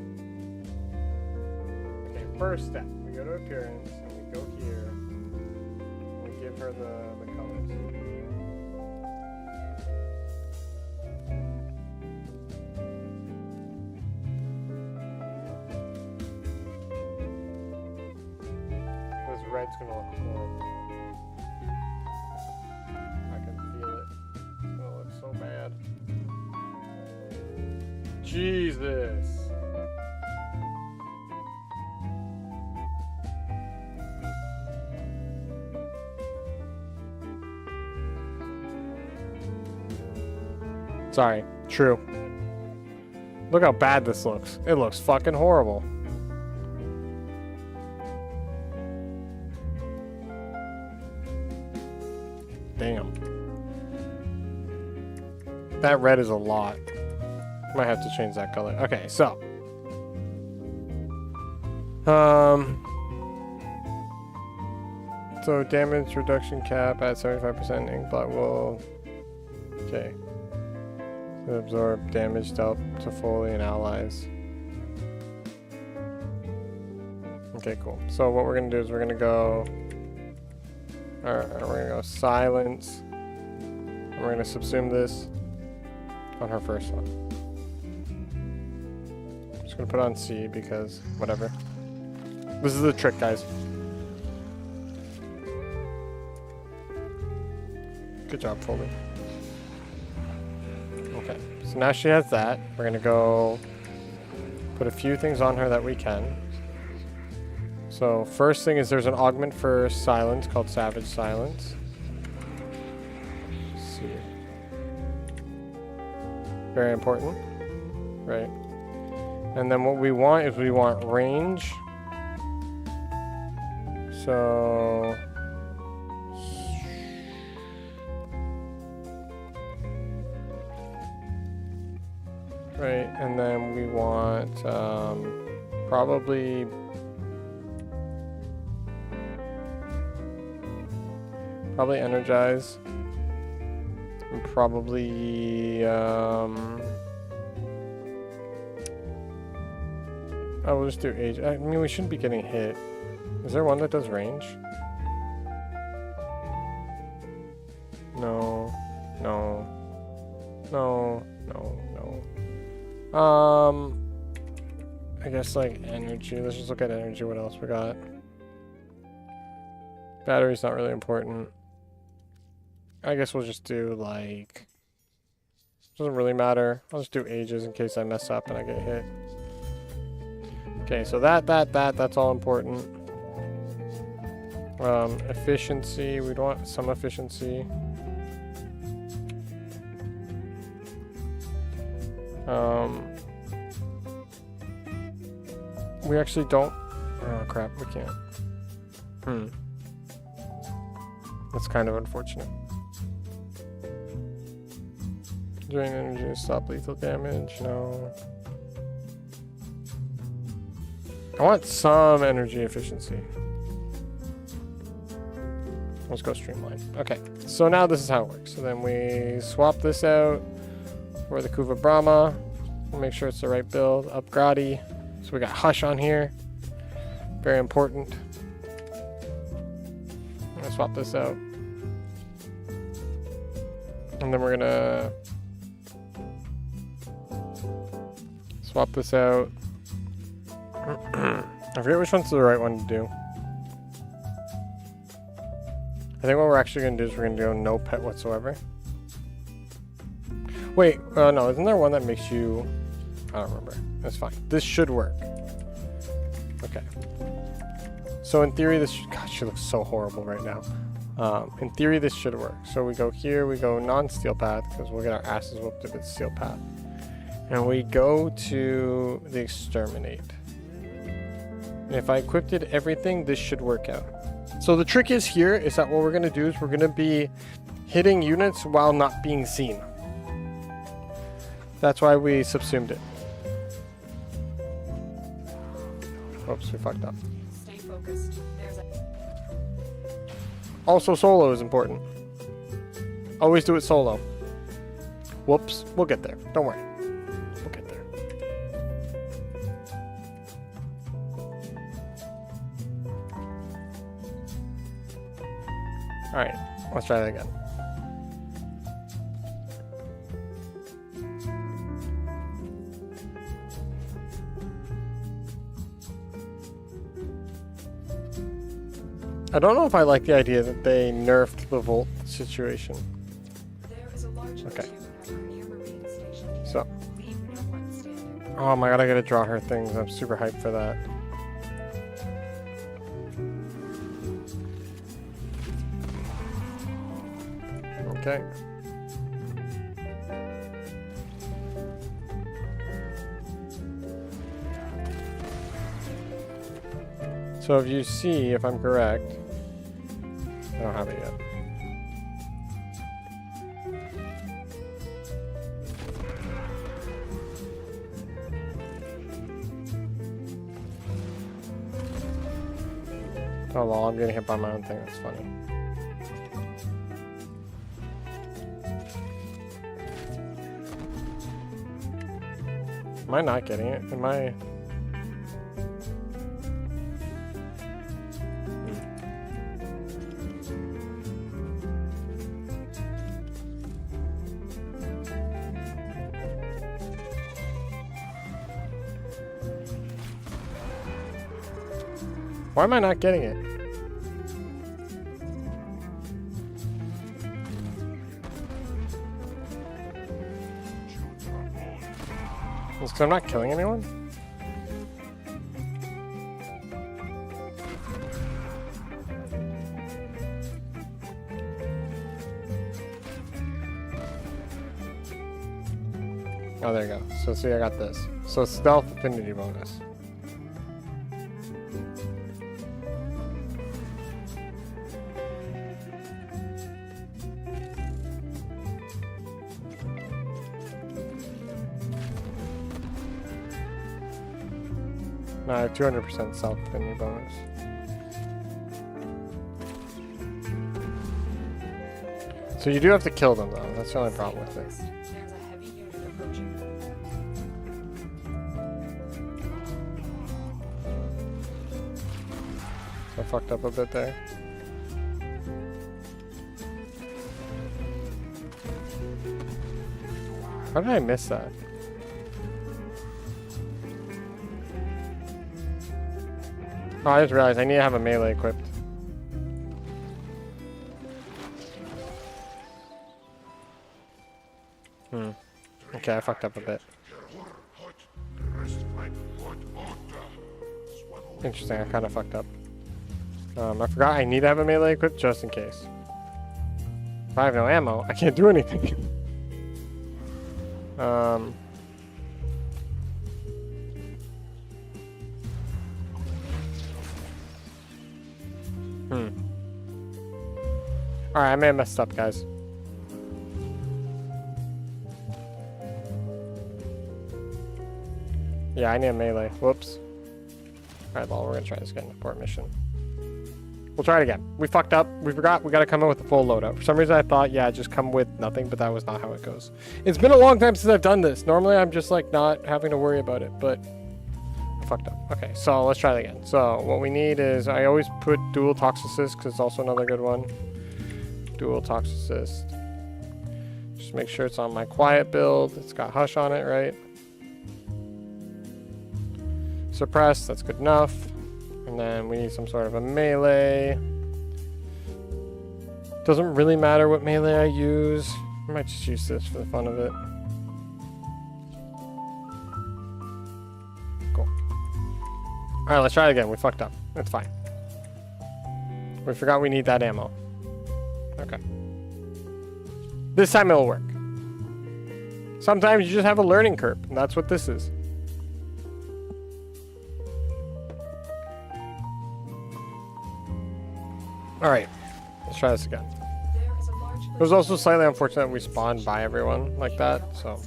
Okay, first step. We go to appearance, and we go here, and we give her the colors. This red's gonna look horrible. I can feel it. It's gonna look so bad. Jesus! Sorry, true. Look how bad this looks. It looks fucking horrible. Damn. That red is a lot. Might have to change that color. Okay, so. So damage reduction cap at 75%. Inkblot will. Okay. So absorb damage dealt to Foley and allies. Okay, cool. So what we're gonna do is we're gonna go. Alright, we're gonna go silence. And we're gonna subsume this on her first one. I'm just gonna put on C because whatever. This is the trick, guys. Good job, Foley. Okay, so now she has that. We're gonna go put a few things on her that we can. So first thing is there's an augment for silence called Savage Silence. Let's see. Very important, right? And then what we want is we want range. So right, and then we want probably energize, and probably oh, we'll just do age. I mean, we shouldn't be getting hit. Is there one that does range? No, no, no, no, no. I guess like energy. Let's just look at energy. What else we got? Battery's not really important. I guess we'll just do like. Doesn't really matter. I'll just do ages in case I mess up and I get hit. Okay, so that's all important. Efficiency. We'd want some efficiency. We actually don't. Oh crap, we can't. That's kind of unfortunate. Drain energy to stop lethal damage. No. I want some energy efficiency. Let's go streamline. Okay, so now this is how it works. So then we swap this out for the Kuva Brahma. We'll make sure it's the right build. Upgradi. So we got Hush on here. Very important. I'm gonna swap this out. And then we're gonna swap this out. I forget which one's the right one to do. I think what we're actually going to do is we're going to go no pet whatsoever. Wait, no, isn't there one that makes you... I don't remember. That's fine. This should work. Okay. So in theory, this God, she looks so horrible right now. In theory, this should work. So we go here, we go non-steel path, because we'll get our asses whooped if it's steel path. And we go to the exterminate. And if I equipped it everything, this should work out. So the trick is here is that what we're going to do is we're going to be hitting units while not being seen. That's why we subsumed it. Oops, we fucked up. Stay focused. There's a... Also, solo is important. Always do it solo. Whoops, we'll get there. Don't worry. We'll get there. Alright, let's try that again. I don't know if I like the idea that they nerfed the Volt situation. There is a large Okay. near Marine Station. So, Leave no one standing. oh my god, I gotta draw her things. I'm super hyped for that. Okay. So if you see, if I'm correct, I don't have it yet. Oh lol, I'm getting hit by my own thing, that's funny. Am I not getting it? Am I... Why am I not getting it? It's 'cause I'm not killing anyone? Oh, there you go. So see, I got this. So stealth affinity bonus. No, I have 200% self-affinity bonus. So you do have to kill them though, that's the only problem with it. There's a heavy unit approaching. So I fucked up a bit there. How did I miss that? Oh, I just realized I need to have a melee equipped. Okay, I fucked up a bit. Interesting, I kind of fucked up. I forgot I need to have a melee equipped just in case. If I have no ammo, I can't do anything. Alright, I may have messed up, guys. Yeah, I need a melee. Whoops. Alright, well, we're gonna try this again. Report mission. We'll try it again. We fucked up. We forgot. We gotta come in with the full loadout. For some reason, I thought, yeah, just come with nothing, but that was not how it goes. It's been a long time since I've done this. Normally, I'm just, like, not having to worry about it, but I fucked up. Okay, so let's try that again. So, what we need is, I always put dual toxicist, because it's also another good one. Dual toxicist. Just make sure it's on my quiet build. It's got hush on it, right? Suppress, that's good enough. And then we need some sort of a melee. Doesn't really matter what melee I use. I might just use this for the fun of it. Cool. Alright, let's try it again. We fucked up. It's fine. We forgot we need that ammo. Okay. This time it'll work. Sometimes you just have a learning curve, and that's what this is. Alright, let's try this again. It was also slightly unfortunate that we spawned by everyone like that, so.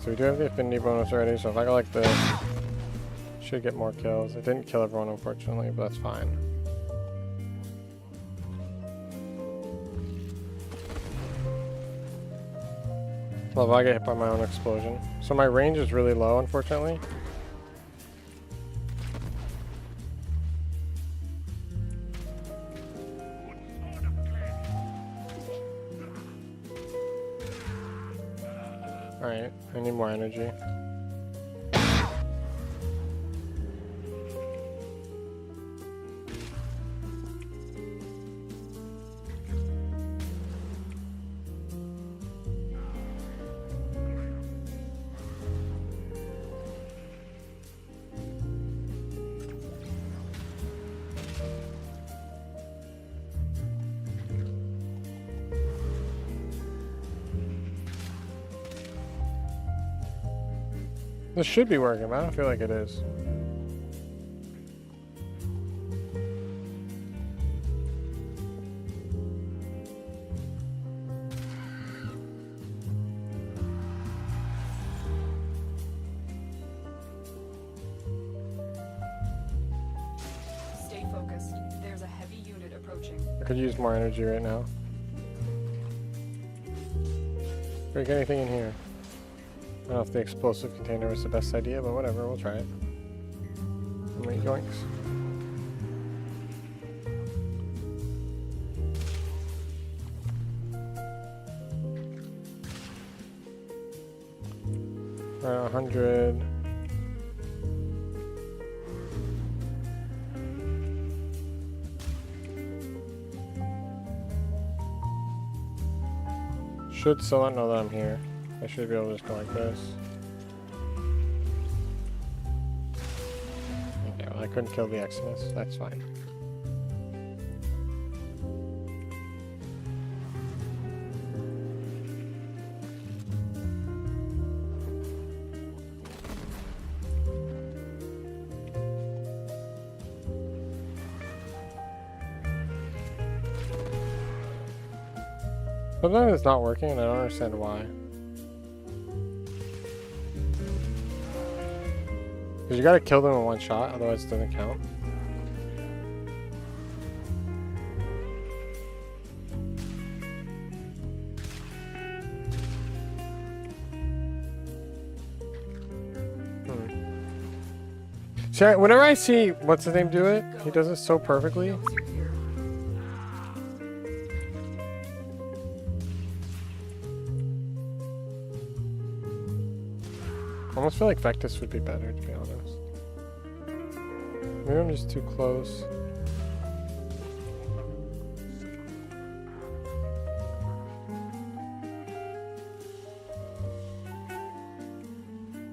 So we do have the affinity bonus already, so if I go like this, should get more kills. It didn't kill everyone, unfortunately, but that's fine. Well, if I get hit by my own explosion. So my range is really low, unfortunately. Alright, I need more energy. This should be working, but I don't feel like it is. Stay focused. There's a heavy unit approaching. I could use more energy right now. Break anything in here. I don't know if the explosive container was the best idea, but whatever, we'll try it. How many yoinks? Alright, 100. Should still not know that I'm here. I should be able to just go like this. Okay, well I couldn't kill the Eximus. That's fine. Sometimes it's not working and I don't understand why. Because you gotta kill them in one shot, otherwise it doesn't count. See, whenever I see what's his name do it, he does it so perfectly. I almost feel like Vectus would be better, to be honest. Maybe I'm just too close.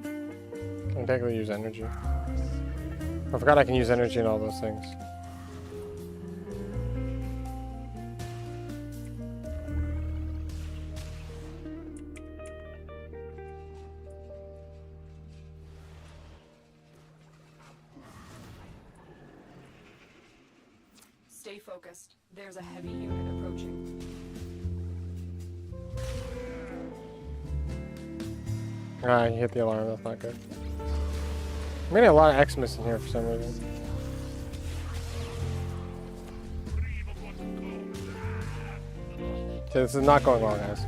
I can technically use energy. I forgot I can use energy in all those things. Stay focused. There's a heavy unit approaching. Ah, you hit the alarm, that's not good. I'm getting a lot of Eximus in here for some reason. Okay, this is not going well, guys.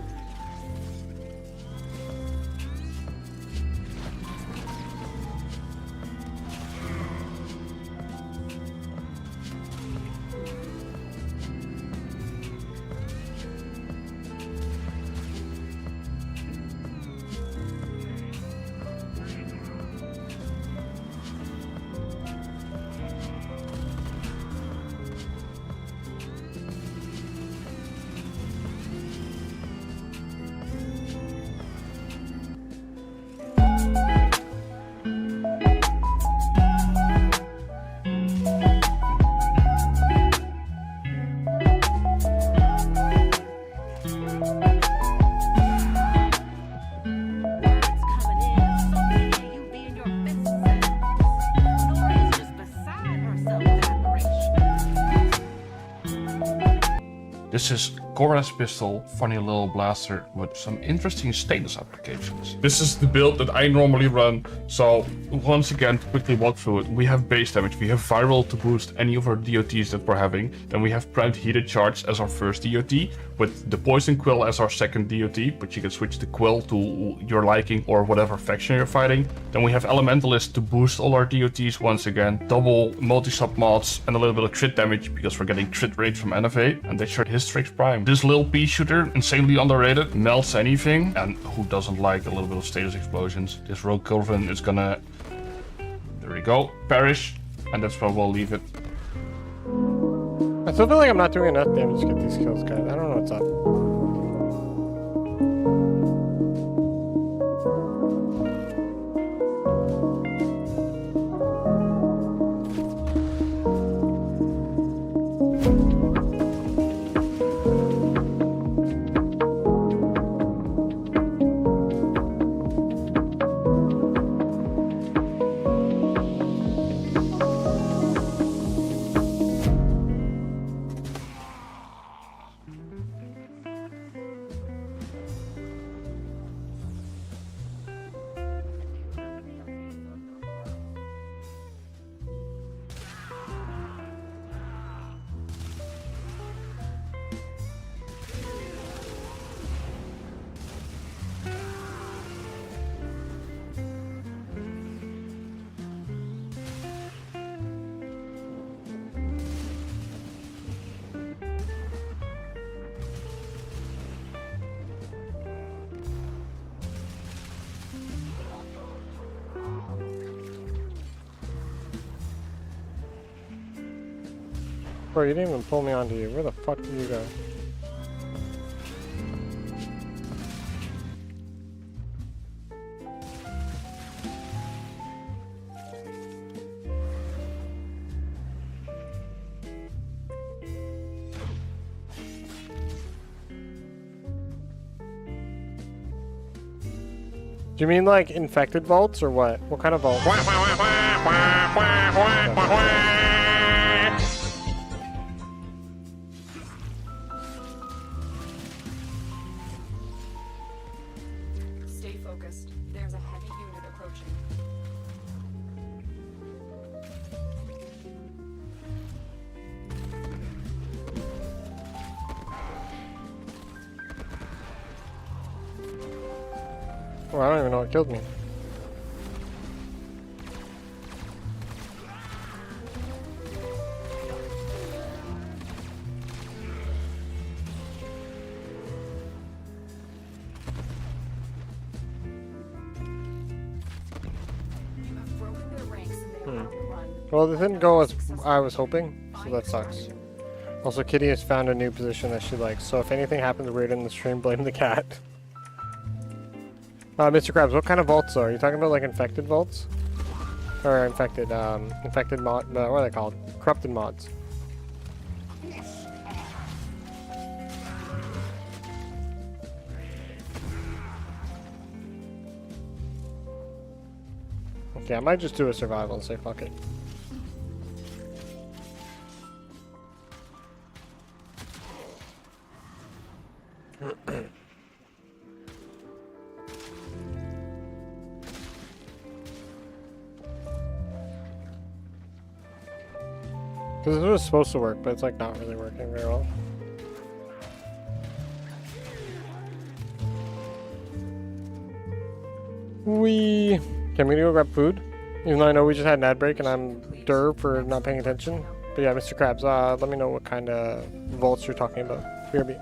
This is Cora's pistol, funny little blaster with some interesting status applications. This is the build that I normally run, so once again, to quickly walk through it, we have base damage, we have viral to boost any of our DOTs that we're having, then we have primed heated charge as our first DOT, with the poison quill as our second DOT, but you can switch the quill to your liking or whatever faction you're fighting. Then we have elementalist to boost all our DOTs once again, double multi-sub mods and a little bit of crit damage because we're getting crit rate from NFA, and they share Hystrix Prime. This little pea shooter, insanely underrated, melts anything, and who doesn't like a little bit of status explosions? This rogue Culvin is gonna, there we go, perish, and that's where we'll leave it. I still feel like I'm not doing enough damage to get these kills, guys. I don't know what's up. Bro, you didn't even pull me onto you. Where the fuck did you go? Do you mean like infected vaults or what? What kind of vault? Stay focused. There's a heavy unit approaching. Oh, I don't even know what killed me. You have broken their ranks and they are on the run. Well, this didn't go as I was hoping, so that sucks. Also, Kitty has found a new position that she likes, so if anything happens weird in the stream, blame the cat. Mr. Krabs, what kind of vaults are you talking about? Like infected vaults? Or infected mod, what are they called? Corrupted mods. Okay, I might just do a survival and say fuck it. Because this was supposed to work, but it's like not really working very well. Can we go grab food? Even though I know we just had an ad break and I'm derp for not paying attention. But yeah, Mr. Krabs, let me know what kind of vaults you're talking about. BRB.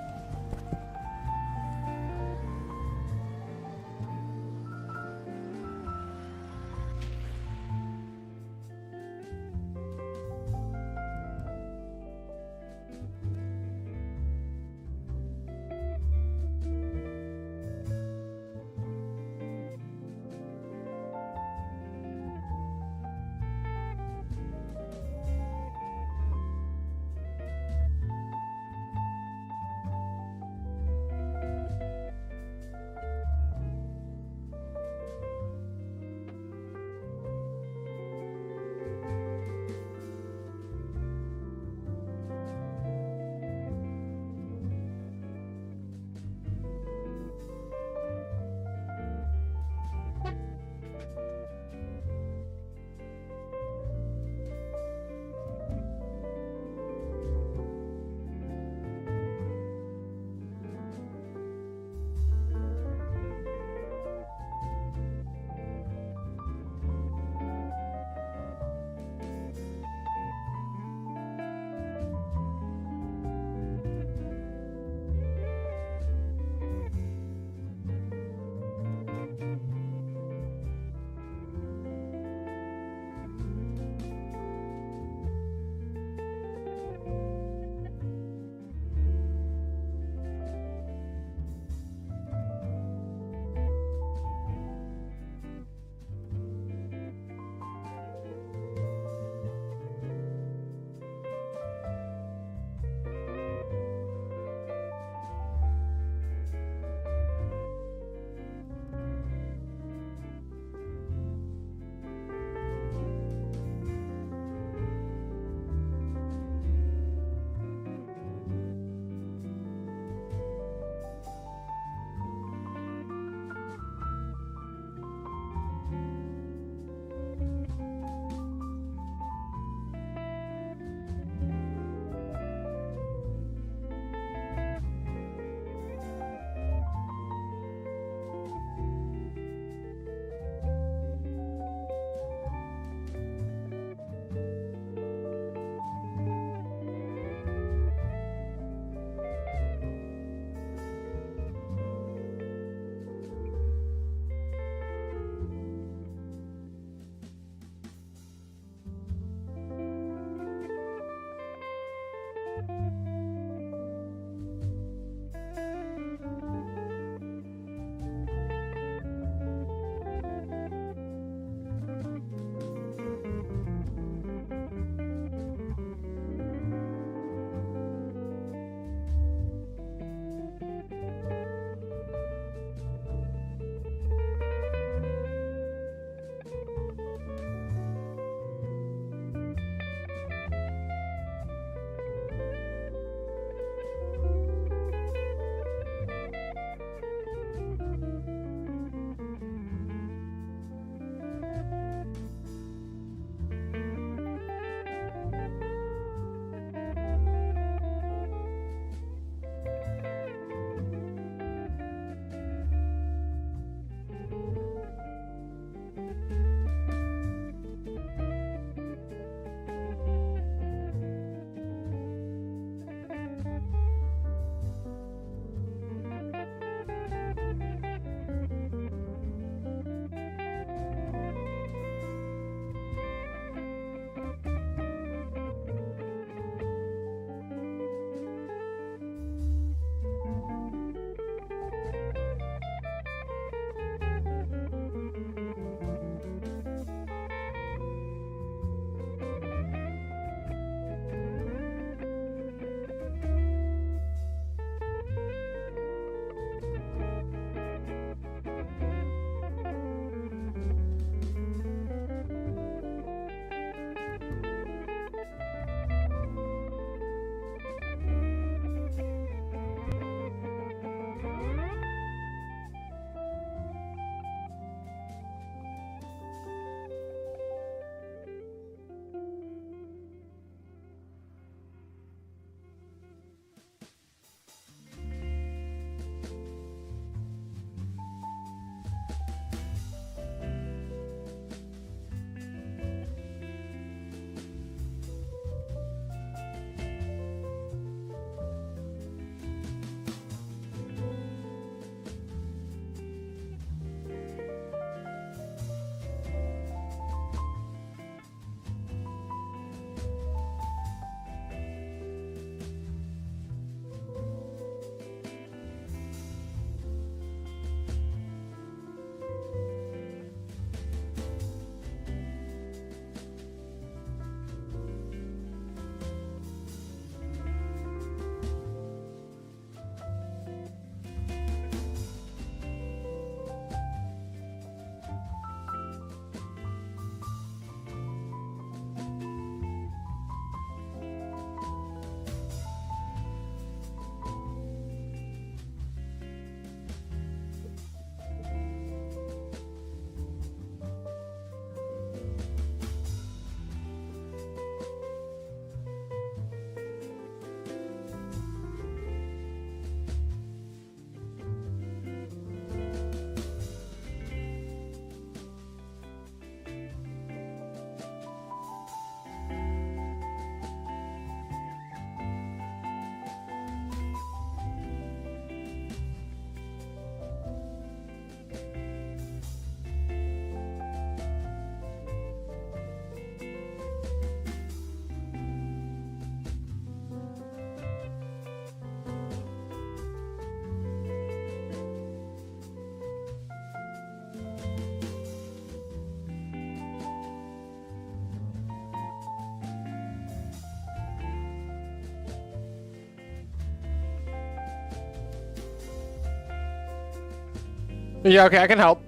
Yeah, okay, I can help.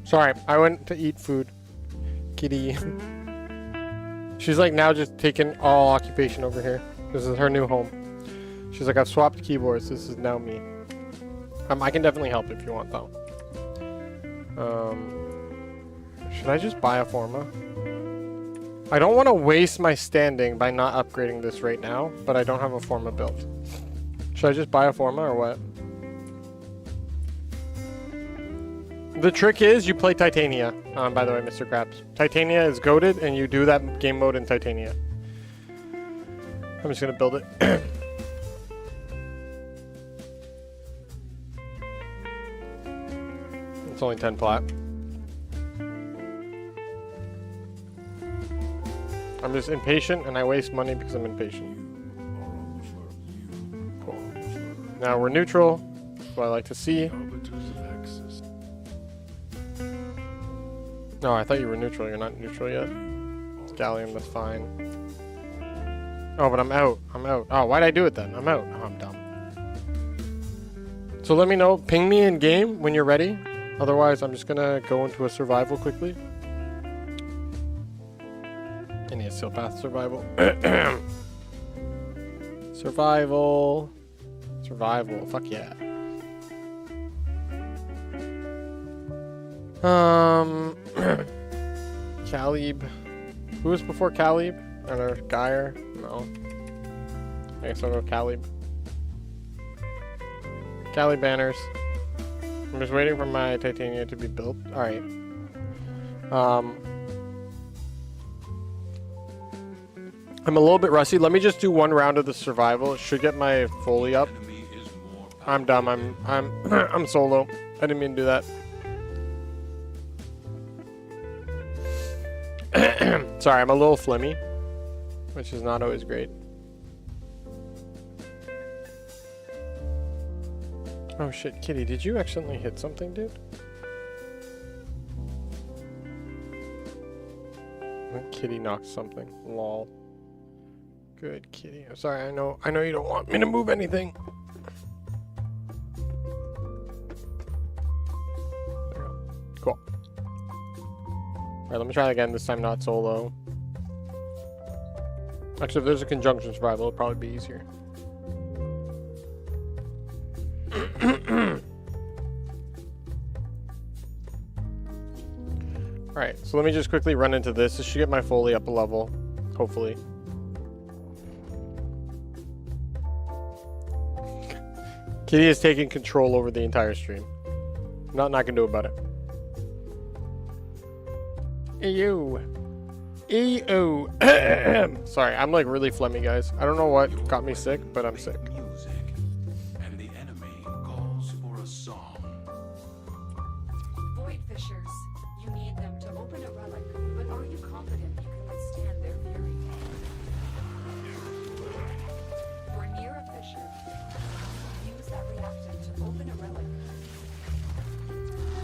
Sorry, I went to eat food. Kitty. She's like now just taking all occupation over here. This is her new home. She's like, I've swapped keyboards. This is now me. I can definitely help if you want, though. Should I just buy a Forma? I don't want to waste my standing by not upgrading this right now, but I don't have a Forma built. Should I just buy a Forma or what? The trick is you play Titania. By the way, Mr. Krabs. Titania is goated, and you do that game mode in Titania. I'm just going to build it. It's only 10 plat. I'm just impatient, and I waste money because I'm impatient. Cool. Now we're neutral. That's what I like to see. No, I thought you were neutral. You're not neutral yet. It's gallium, that's fine. Oh, but I'm out. I'm out. Oh, why'd I do it then? I'm out. Oh, I'm dumb. So let me know. Ping me in game when you're ready. Otherwise, I'm just gonna go into a survival quickly. I need a seal path survival. Survival. Survival. Fuck yeah. Calib. Who was before Calib? I don't know. Geyer? No. I guess I'll go Calib. Calib banners. I'm just waiting for my Titania to be built. Alright. I'm a little bit rusty. Let me just do one round of the survival. It should get my Foley up. I'm dumb. I'm solo. I didn't mean to do that. Sorry, I'm a little flimmy, which is not always great. Oh shit, Kitty, did you accidentally hit something, dude? Kitty knocked something. Lol. Good, Kitty. I'm sorry, I know you don't want me to move anything. There we go. Cool. Alright, let me try again, this time not solo. Actually, if there's a conjunction survival, it'll probably be easier. Alright, so let me just quickly run into this. This should get my Foley up a level, hopefully. Kitty is taking control over the entire stream. Nothing I can do about it. Ew. Ew. Sorry, I'm like really phlegmy, guys. I don't know what got me sick, but I'm sick. Music, and the enemy calls for a song. Void fissures. You need them to open a relic, but are you confident you can withstand their fury? We're near a fissure. Use that reactant to open a relic.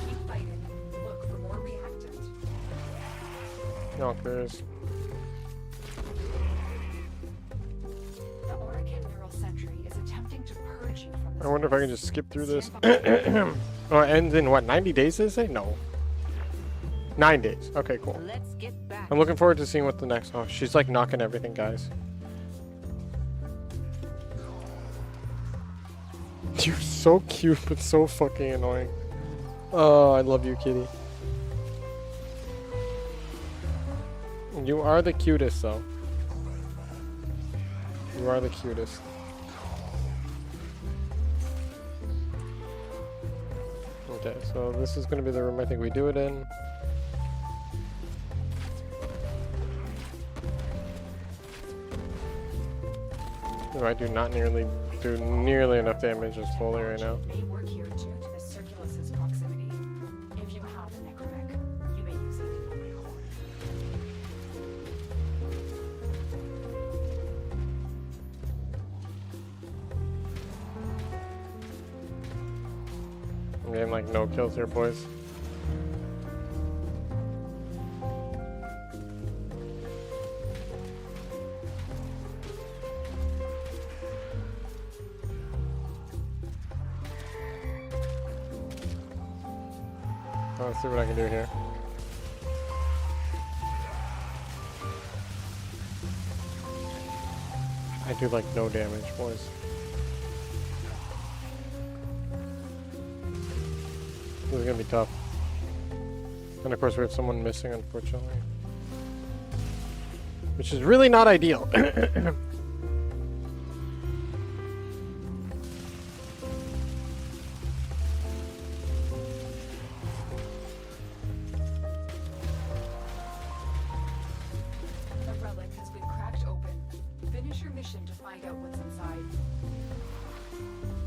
Keep fighting. Look for more reactant. No, there is. The Orican Neural Sentry is attempting to purge you from this. I wonder if I can just skip through this. Oh, it ends in what, 90 days, did it say? No. 9 days. Okay, cool. Let's get back. I'm looking forward to seeing what the next... Oh, she's like knocking everything, guys. You're so cute, but so fucking annoying. Oh, I love you, Kitty. You are the cutest, though. You are the cutest. Okay, so this is going to be the room I think we do it in. I do not do nearly enough damage as Foley right now. May work here due to the Circulus's proximity. If you have the necromech, you may use it. I'm getting like no kills here, boys. Let's see what I can do here. I do like no damage, boys. This is gonna be tough. And of course we have someone missing, unfortunately. Which is really not ideal.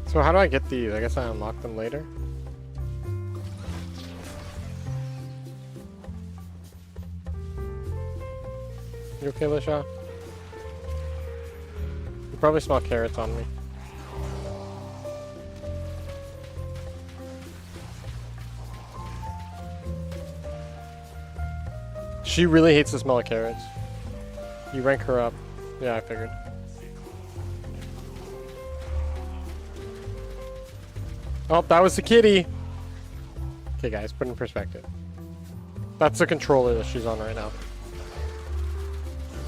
So how do I get these? I guess I unlock them later. You okay, Lisha? You probably smell carrots on me. She really hates the smell of carrots. You rank her up. Yeah, I figured. Oh, that was the kitty. Okay, guys, put in perspective. That's the controller that she's on right now.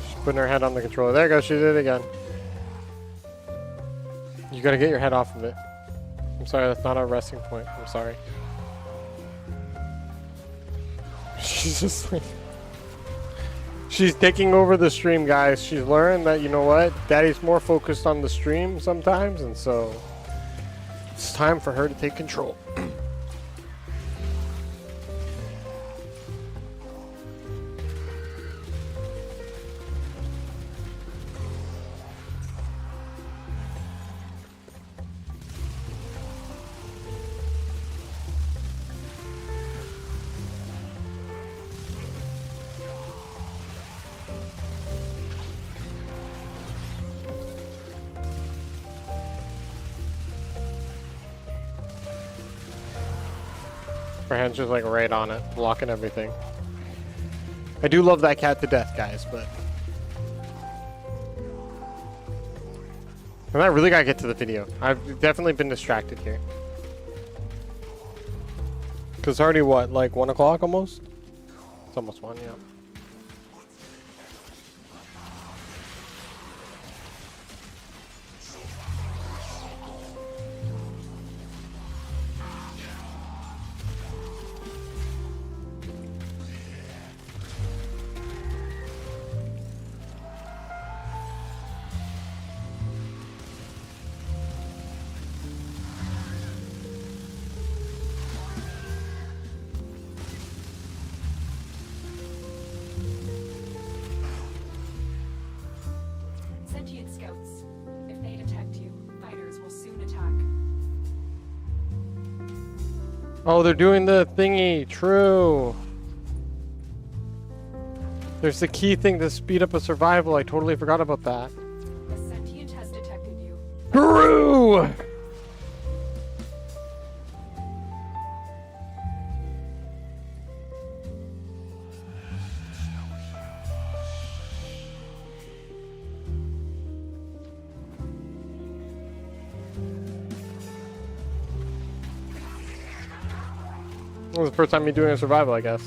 She's putting her head on the controller. There you go, she did it again. You gotta get your head off of it. I'm sorry, that's not our resting point. I'm sorry. She's just like... She's taking over the stream, guys. She's learned that, you know what? Daddy's more focused on the stream sometimes, and so... It's time for her to take control. Her hand's just like right on it, blocking everything. I do love that cat to death, guys, but... And I really gotta get to the video. I've definitely been distracted here. Cause it's already what, like 1 o'clock almost? It's almost 1, yeah. Oh, they're doing the thingy. True. There's the key thing to speed up a survival. I totally forgot about that. The sentient has detected you. True. This is the first time you're doing a survival, I guess.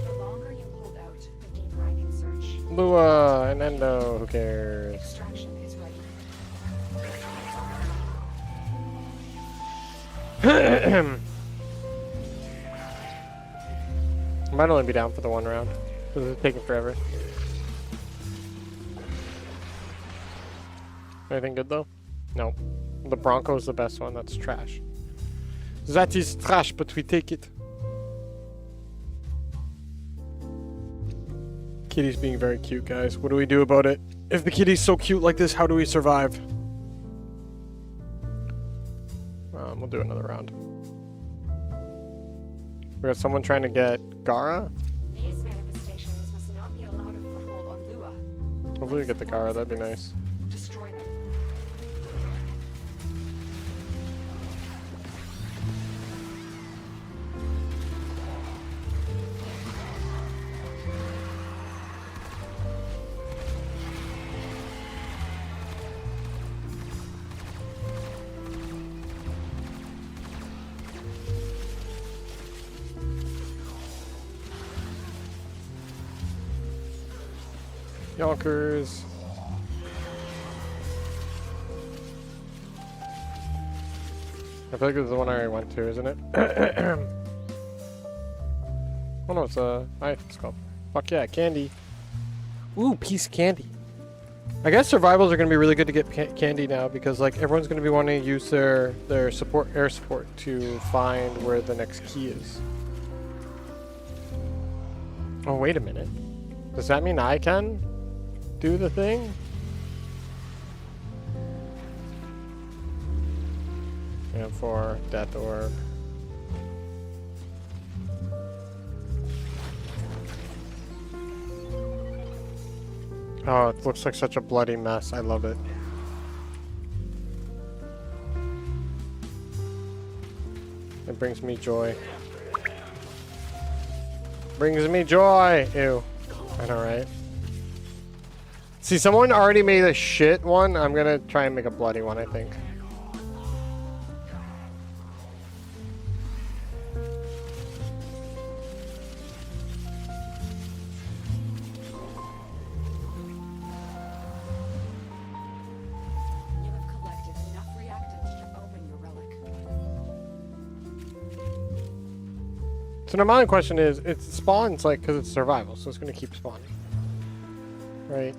The longer you hold out, the deeper I can search. Lua and Endo, who cares? Extraction is ready. Might only be down for the 1 round. This is taking forever. Anything good though? No. The Bronco's the best one. That's trash. That is trash, but we take it. Kitty's being very cute, guys. What do we do about it? If the kitty's so cute like this, how do we survive? We'll do another round. We got someone trying to get Gara. These manifestations must not be allowed a foothold on Lua. Hopefully we get the Gara, that'd be nice. Destroy them. Yonkers. I feel like this is the one I already went to, isn't it? Oh no, it's a ice sculpt. Fuck yeah, candy. Ooh, piece of candy. I guess survivals are gonna be really good to get candy now because like everyone's gonna be wanting to use their support, air support, to find where the next key is. Oh wait a minute. Does that mean I can do the thing? And for death orb. Oh, it looks like such a bloody mess. I love it. It brings me joy. Brings me joy! Ew. I know, right? See, someone already made a shit one. I'm gonna try and make a bloody one, I think. You have collected enough reactants to open your relic. So now my question is, it spawns like because it's survival, so it's gonna keep spawning, right?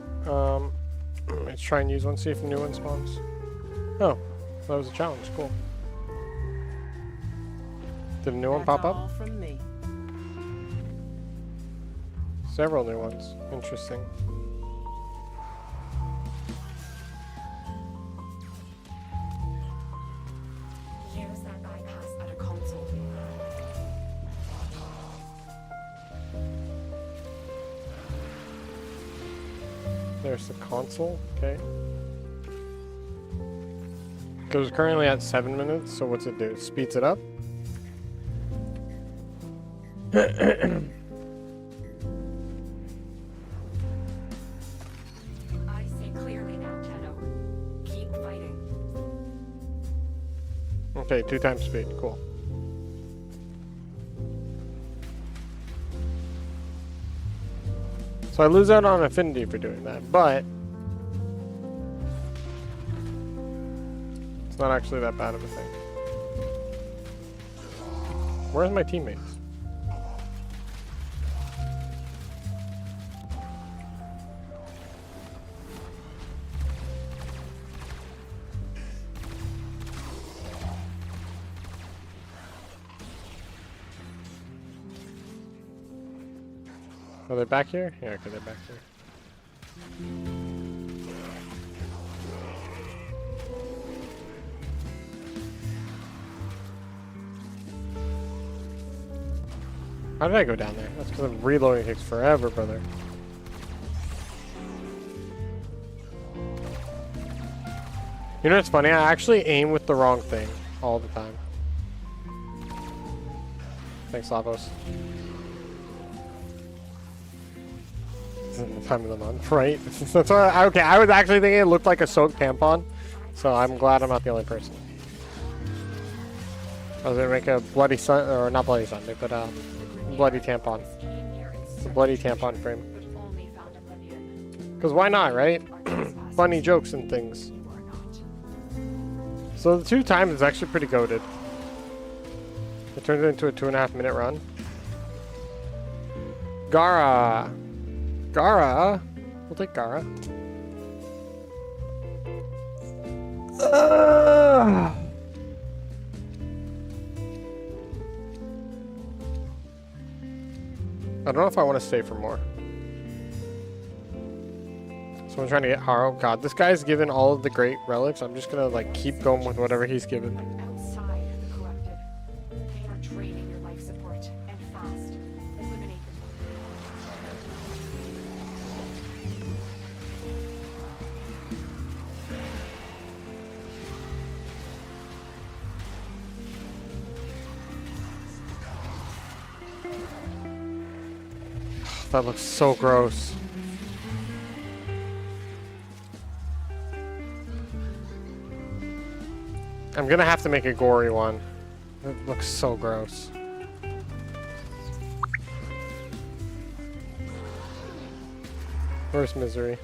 Let's try and use one, see if a new one spawns. Oh, that was a challenge. Cool. Did a new one pop up? From me. Several new ones. Interesting. Here's that bypass at a console. There's the console. Okay. Goes currently at 7 minutes. So what's it do? Speeds it up. I see clearly now, Tenno. Keep fighting. Okay, 2 times speed. Cool. So I lose out on affinity for doing that, but it's not actually that bad of a thing. Where's my teammates? Are they back here? Yeah, okay, they're back here. How did I go down there? That's because I'm reloading takes forever, brother. You know what's funny? I actually aim with the wrong thing all the time. Thanks, Lavos. This isn't the time of the month, right? That's why okay, I was actually thinking it looked like a soaked tampon, so I'm glad I'm not the only person. I was gonna make a bloody sun, or not bloody Sunday, but bloody tampon. It's a bloody tampon frame. Only found oblivion. Because why not, right? Funny jokes and things. You are not. So the 2 times is actually pretty goated. It turns it into a 2.5 minute run. Gara! Gara! We'll take Gara. I don't know if I want to stay for more. Someone's trying to get Haro. God, this guy's given all of the great relics. I'm just gonna like keep going with whatever he's given. Outside the corrupted. They are draining your life support, and fast. Eliminate them. That looks so gross. I'm gonna have to make a gory one. It looks so gross. Worst misery.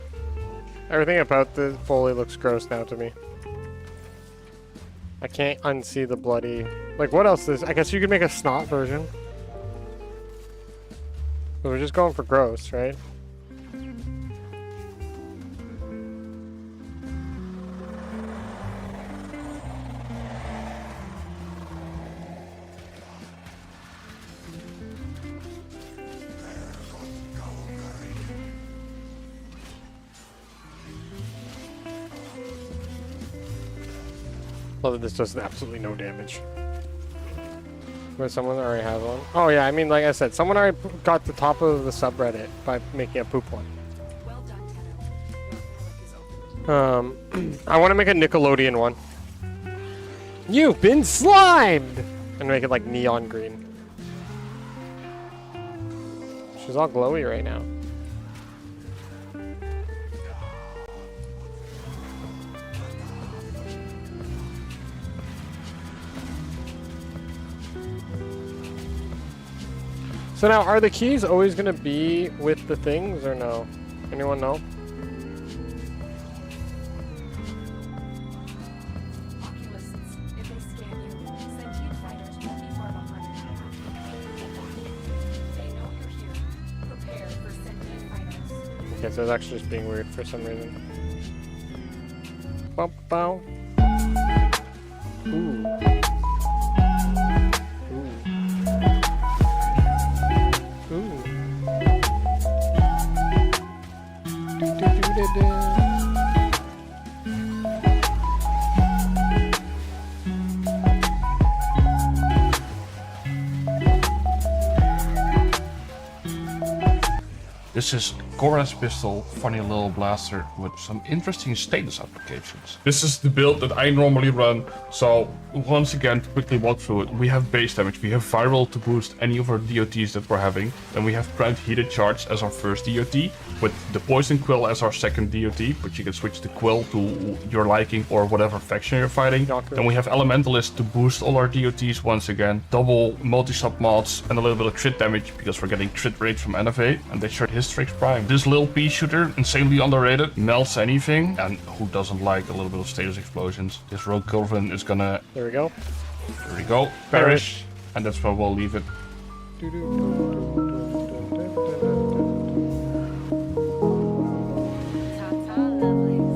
Everything about the Foley looks gross now to me. I can't unsee the bloody... Like, what else is... I guess you could make a snot version. But we're just going for gross, right? Love that this does absolutely no damage. But someone already has one. Oh yeah, I mean, like I said, someone already got the top of the subreddit by making a poop one. Well done, Tenno. Your work is over. I want to make a Nickelodeon one. You've been slimed! And make it like neon green. She's all glowy right now. So now, are the keys always going to be with the things or no? Anyone know? Oculists, if they scan you, sentient fighters won't be far behind. They know you're here. Prepare for sentient fighters. Okay, so it's actually just being weird for some reason. Bow, bow. Ooh. This is Cora's pistol, funny little blaster with some interesting status applications. This is the build that I normally run, so once again, to quickly walk through it, we have base damage, we have viral to boost any of our DOTs that we're having, then we have ground heated charge as our first DOT, with the poison quill as our second DOT, but you can switch the quill to your liking or whatever faction you're fighting. Then we have elementalist to boost all our DOTs once again, double multi-sub mods and a little bit of crit damage because we're getting crit rate from Innovate, and they share Hystrix Prime. This little pea shooter, insanely underrated, melts anything, and who doesn't like a little bit of status explosions? This rogue Gulvin is gonna... There we go. There we go. Perish. And that's where we'll leave it. Ta-ta, lovelies.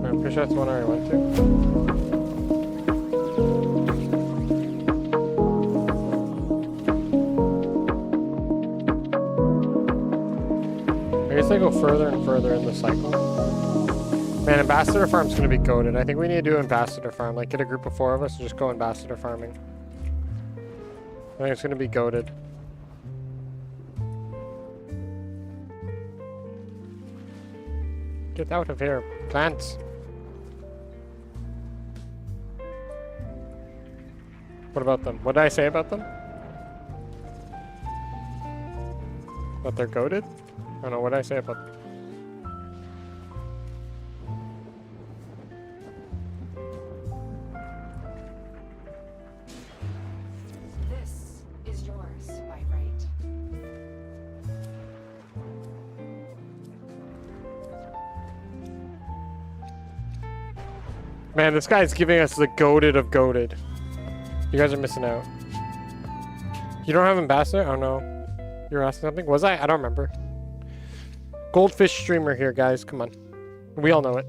I'm pretty sure that's the one I already went to. I guess I go further and further in the cycle. Man, Ambassador Farm's gonna be goated. I think we need to do Ambassador Farm. Like, get a group of 4 of us and just go Ambassador Farming. I think it's gonna be goated. Get out of here, plants. What about them? What did I say about them? That they're goated? I don't know, what did I say about them? This is yours by right. Man, this guy's giving us the goated of goated. You guys are missing out. You don't have Ambassador? Oh no. You were asking something? Was I? I don't remember. Goldfish streamer here, guys. Come on. We all know it.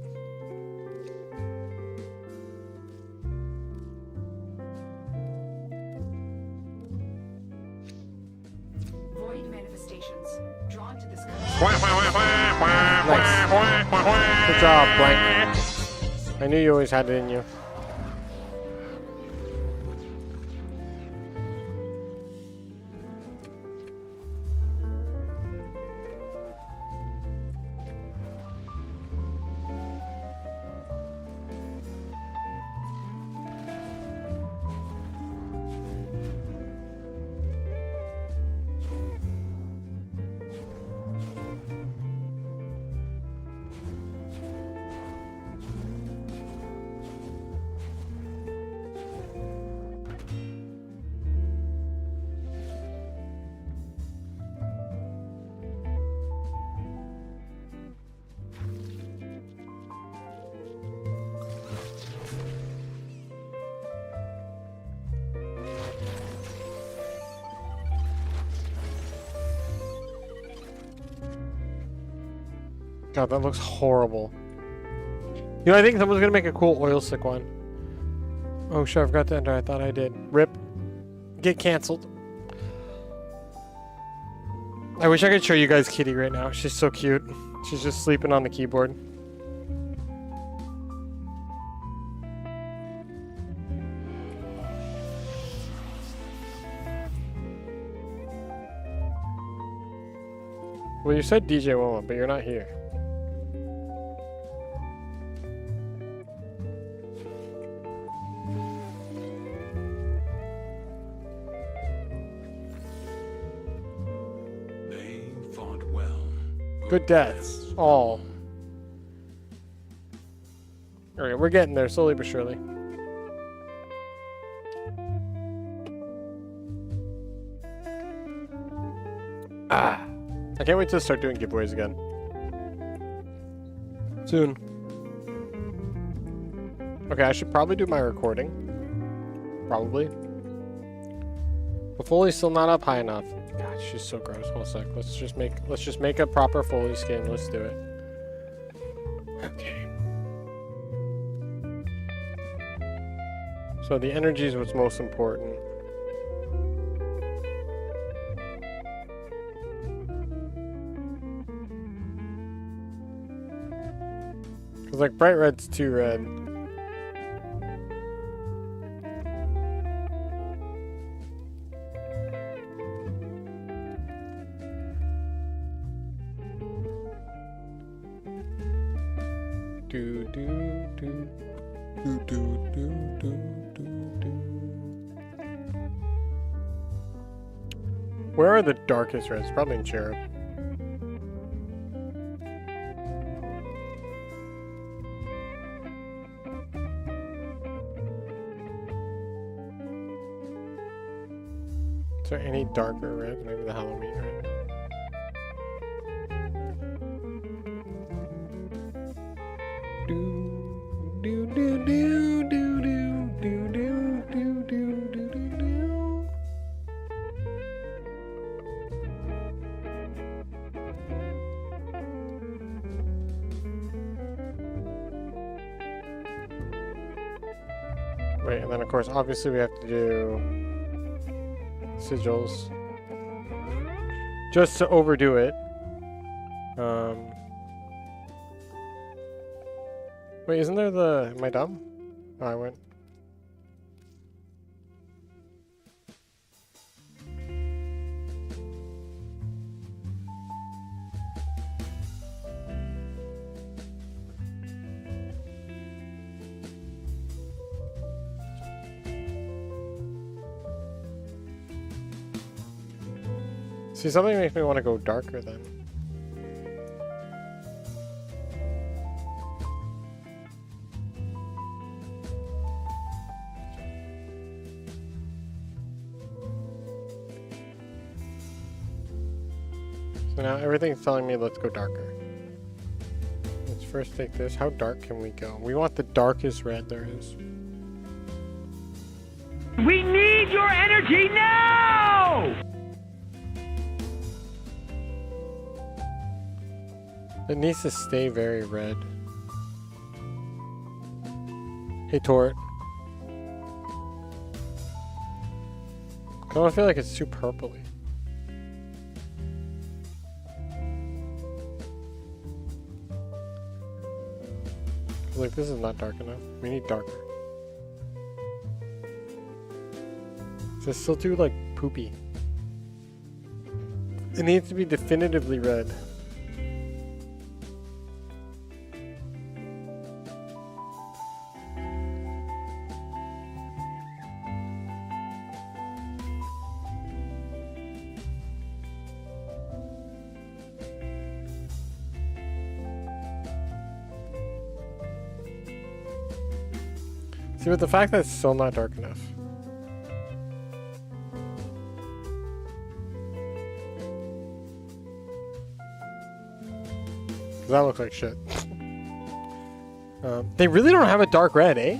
Void manifestations drawn to this Nice. Good job, Blank. I knew you always had it in you. God, that looks horrible. You know, I think someone's gonna make a cool oil slick one. Oh shit, I forgot to enter. I thought I did. Rip. Get cancelled. I wish I could show you guys Kitty right now. She's so cute. She's just sleeping on the keyboard. Well, you said DJ Woman, but you're not here. They fought well. Good deaths. All. Alright, we're getting there slowly but surely. Ah. I can't wait to start doing giveaways again. Soon. Okay, I should probably do my recording. Probably. But Foley's still not up high enough. God, she's so gross. Hold a sec. Let's just make a proper Foley skin. Let's do it. Okay. So the energy is what's most important. Cause like bright red's too red. Do do do do do do do do. Where are the darkest reds? Probably in Cherub. Is there any darker red? Maybe the Halloween red. Do do do do do do do do do do do do. Wait, and then of course, obviously we have to do sigils just to overdo it. Wait, isn't there the... Am I dumb? Oh, I went... See, something makes me want to go darker then. So now everything's telling me let's go darker. Let's first take this. How dark can we go? We want the darkest red there is. We need your energy now! It needs to stay very red. Hey, Tort. I don't feel like it's too purpley. Like, this is not dark enough. We need darker. Is this still too, like, poopy? It needs to be definitively red. See, but the fact that it's still not dark enough. Because that looks like shit. They really don't have a dark red, eh?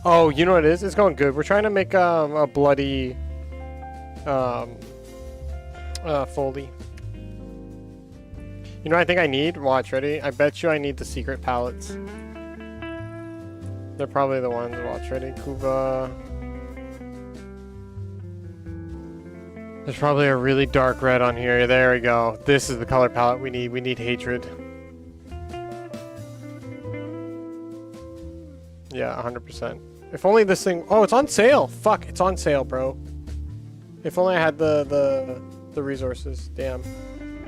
Oh, you know what it is? It's going good. We're trying to make a bloody Foley. You know what I think I need? Watch, ready? I bet you I need the secret palettes. They're probably the ones. Watch, ready? Kuva. There's probably a really dark red on here. There we go. This is the color palette we need. We need hatred. Yeah, 100%. If only this thing... Oh, it's on sale! Fuck, it's on sale, bro. If only I had the resources. Damn.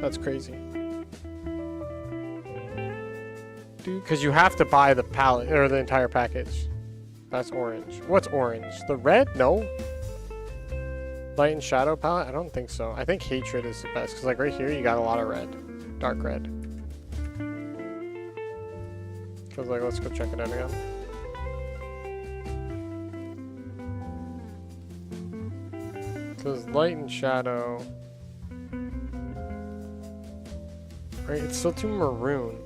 That's crazy. Dude, because you have to buy the palette, or the entire package. That's orange. What's orange? The red? No. Light and shadow palette? I don't think so. I think hatred is the best, because like right here you got a lot of red. Dark red. Because like, let's go check it out again. Because light and shadow... Right, it's still too maroon.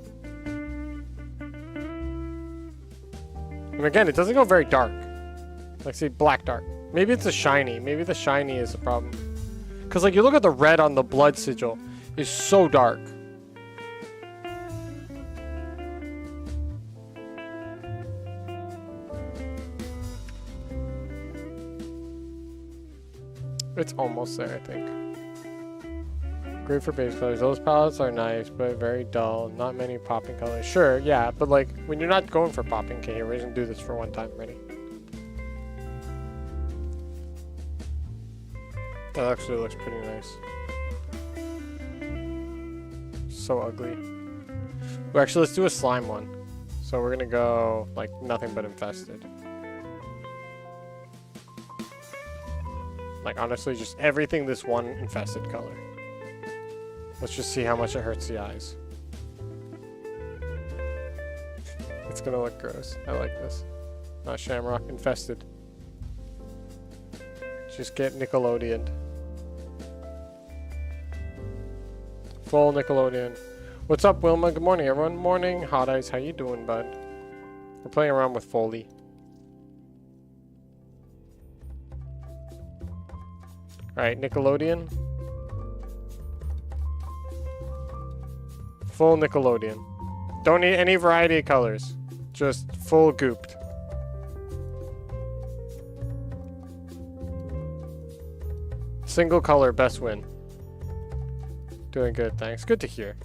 And again, it doesn't go very dark. Like say black dark. Maybe it's a shiny. Maybe the shiny is the problem. Because like you look at the red on the blood sigil. It's so dark. It's almost there, I think. Great for base colors. Those palettes are nice, but very dull. Not many popping colors. Sure, yeah, but like when you're not going for popping, okay, we're just gonna do this for one time. Ready? That actually looks pretty nice. So ugly. Well, actually, let's do a slime one. So we're gonna go like nothing but infested. Like honestly, just everything this one infested color. Let's just see how much it hurts the eyes. It's gonna look gross. I like this. Not Shamrock, infested. Just get Nickelodeon. Full Nickelodeon. What's up, Wilma? Good morning, everyone. Morning, Hot Eyes. How you doing, bud? We're playing around with Foley. Alright, Nickelodeon. Full Nickelodeon. Don't need any variety of colors. Just full gooped. Single color, best win. Doing good, thanks. Good to hear.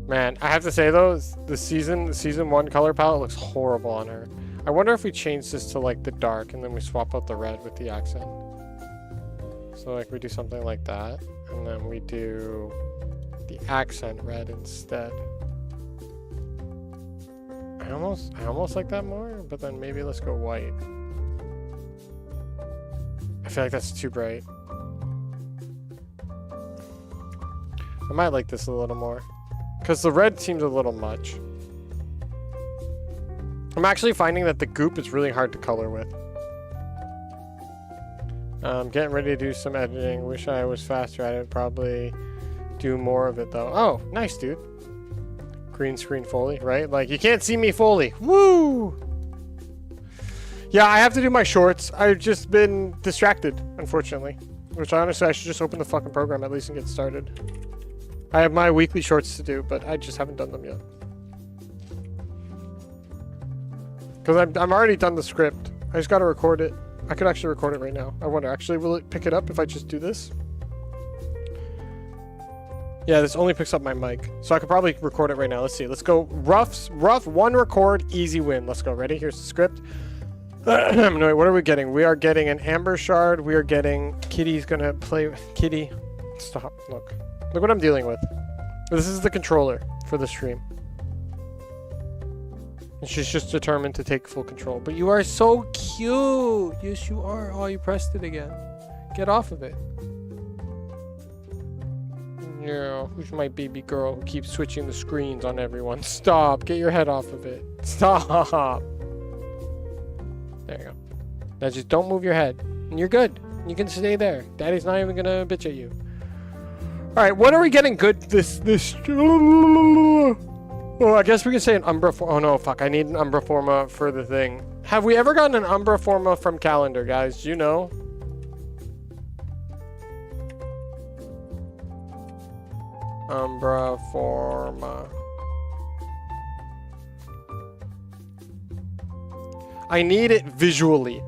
Man, I have to say though, the season 1 color palette looks horrible on her. I wonder if we change this to like the dark and then we swap out the red with the accent. So like we do something like that, and then we do the accent red instead. I almost like that more, but then maybe let's go white. I feel like that's too bright. I might like this a little more, because the red seems a little much. I'm actually finding that the goop is really hard to color with. Getting ready to do some editing. Wish I was faster at it. Probably do more of it though. Oh, nice, dude. Green screen Foley, right? Like, you can't see me Foley. Woo! Yeah, I have to do my shorts. I've just been distracted, unfortunately. Which honestly, I should just open the fucking program at least and get started. I have my weekly shorts to do, but I just haven't done them yet. Because I'm already done the script. I just gotta record it. I could actually record it right now. I wonder, actually, will it pick it up if I just do this? Yeah, this only picks up my mic. So I could probably record it right now. Let's see. Let's go rough, one record, easy win. Let's go. Ready? Here's the script. No, wait, what are we getting? We are getting an Amber Shard. We are getting... Kitty's gonna play with... Kitty. Stop. Look. Look what I'm dealing with. This is the controller for the stream. And she's just determined to take full control. But you are so cute. Yes, you are. Oh, you pressed it again. Get off of it. Yeah, who's my baby girl who keeps switching the screens on everyone? Stop. Get your head off of it. Stop. There you go. Now just don't move your head. And you're good. You can stay there. Daddy's not even going to bitch at you. Alright, when are we getting good this... Oh, I guess we can say an Umbra Forma. Oh no, fuck. I need an Umbra Forma for the thing. Have we ever gotten an Umbra Forma from Calendar, guys? Do you know? Umbra Forma. I need it visually.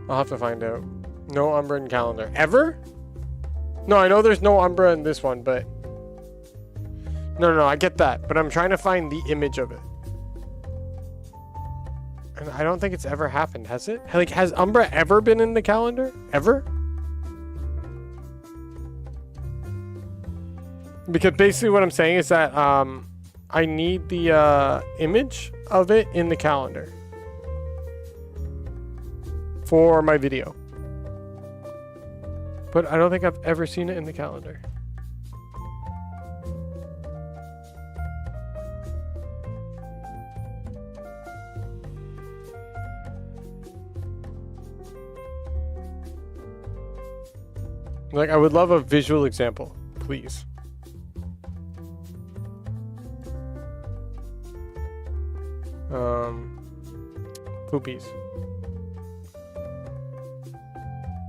I'll have to find out. No Umbra in calendar. Ever? No, I know there's no Umbra in this one, but... No, I get that. But I'm trying to find the image of it. And I don't think it's ever happened, has it? Like, has Umbra ever been in the calendar? Ever? Because basically what I'm saying is that I need the image of it in the calendar for my video. But I don't think I've ever seen it in the calendar. Like, I would love a visual example, please. Poopies.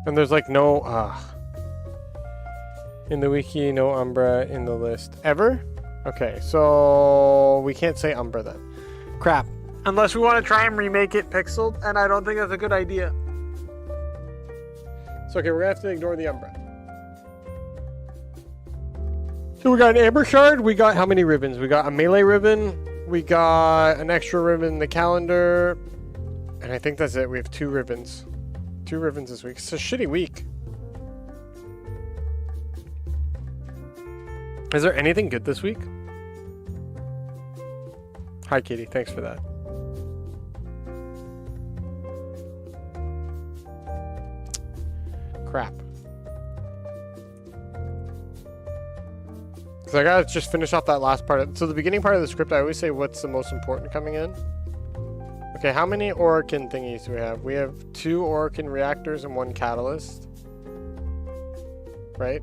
And there's like no, in the wiki, no Umbra in the list. Ever? Okay, so we can't say Umbra then. Crap. Unless we want to try and remake it pixeled, and I don't think that's a good idea. So okay, we're gonna have to ignore the Umbra. So we got an Amber Shard, we got how many ribbons? We got a melee ribbon, we got an extra ribbon in the calendar, and I think that's it. We have 2 ribbons. 2 ribbons this week. It's a shitty week. Is there anything good this week? Hi, Katie. Thanks for that. Crap. So I gotta just finish off that last part. So the beginning part of the script, I always say what's the most important coming in. Okay, how many Orokin thingies do we have? We have 2 Orokin reactors and 1 catalyst. Right?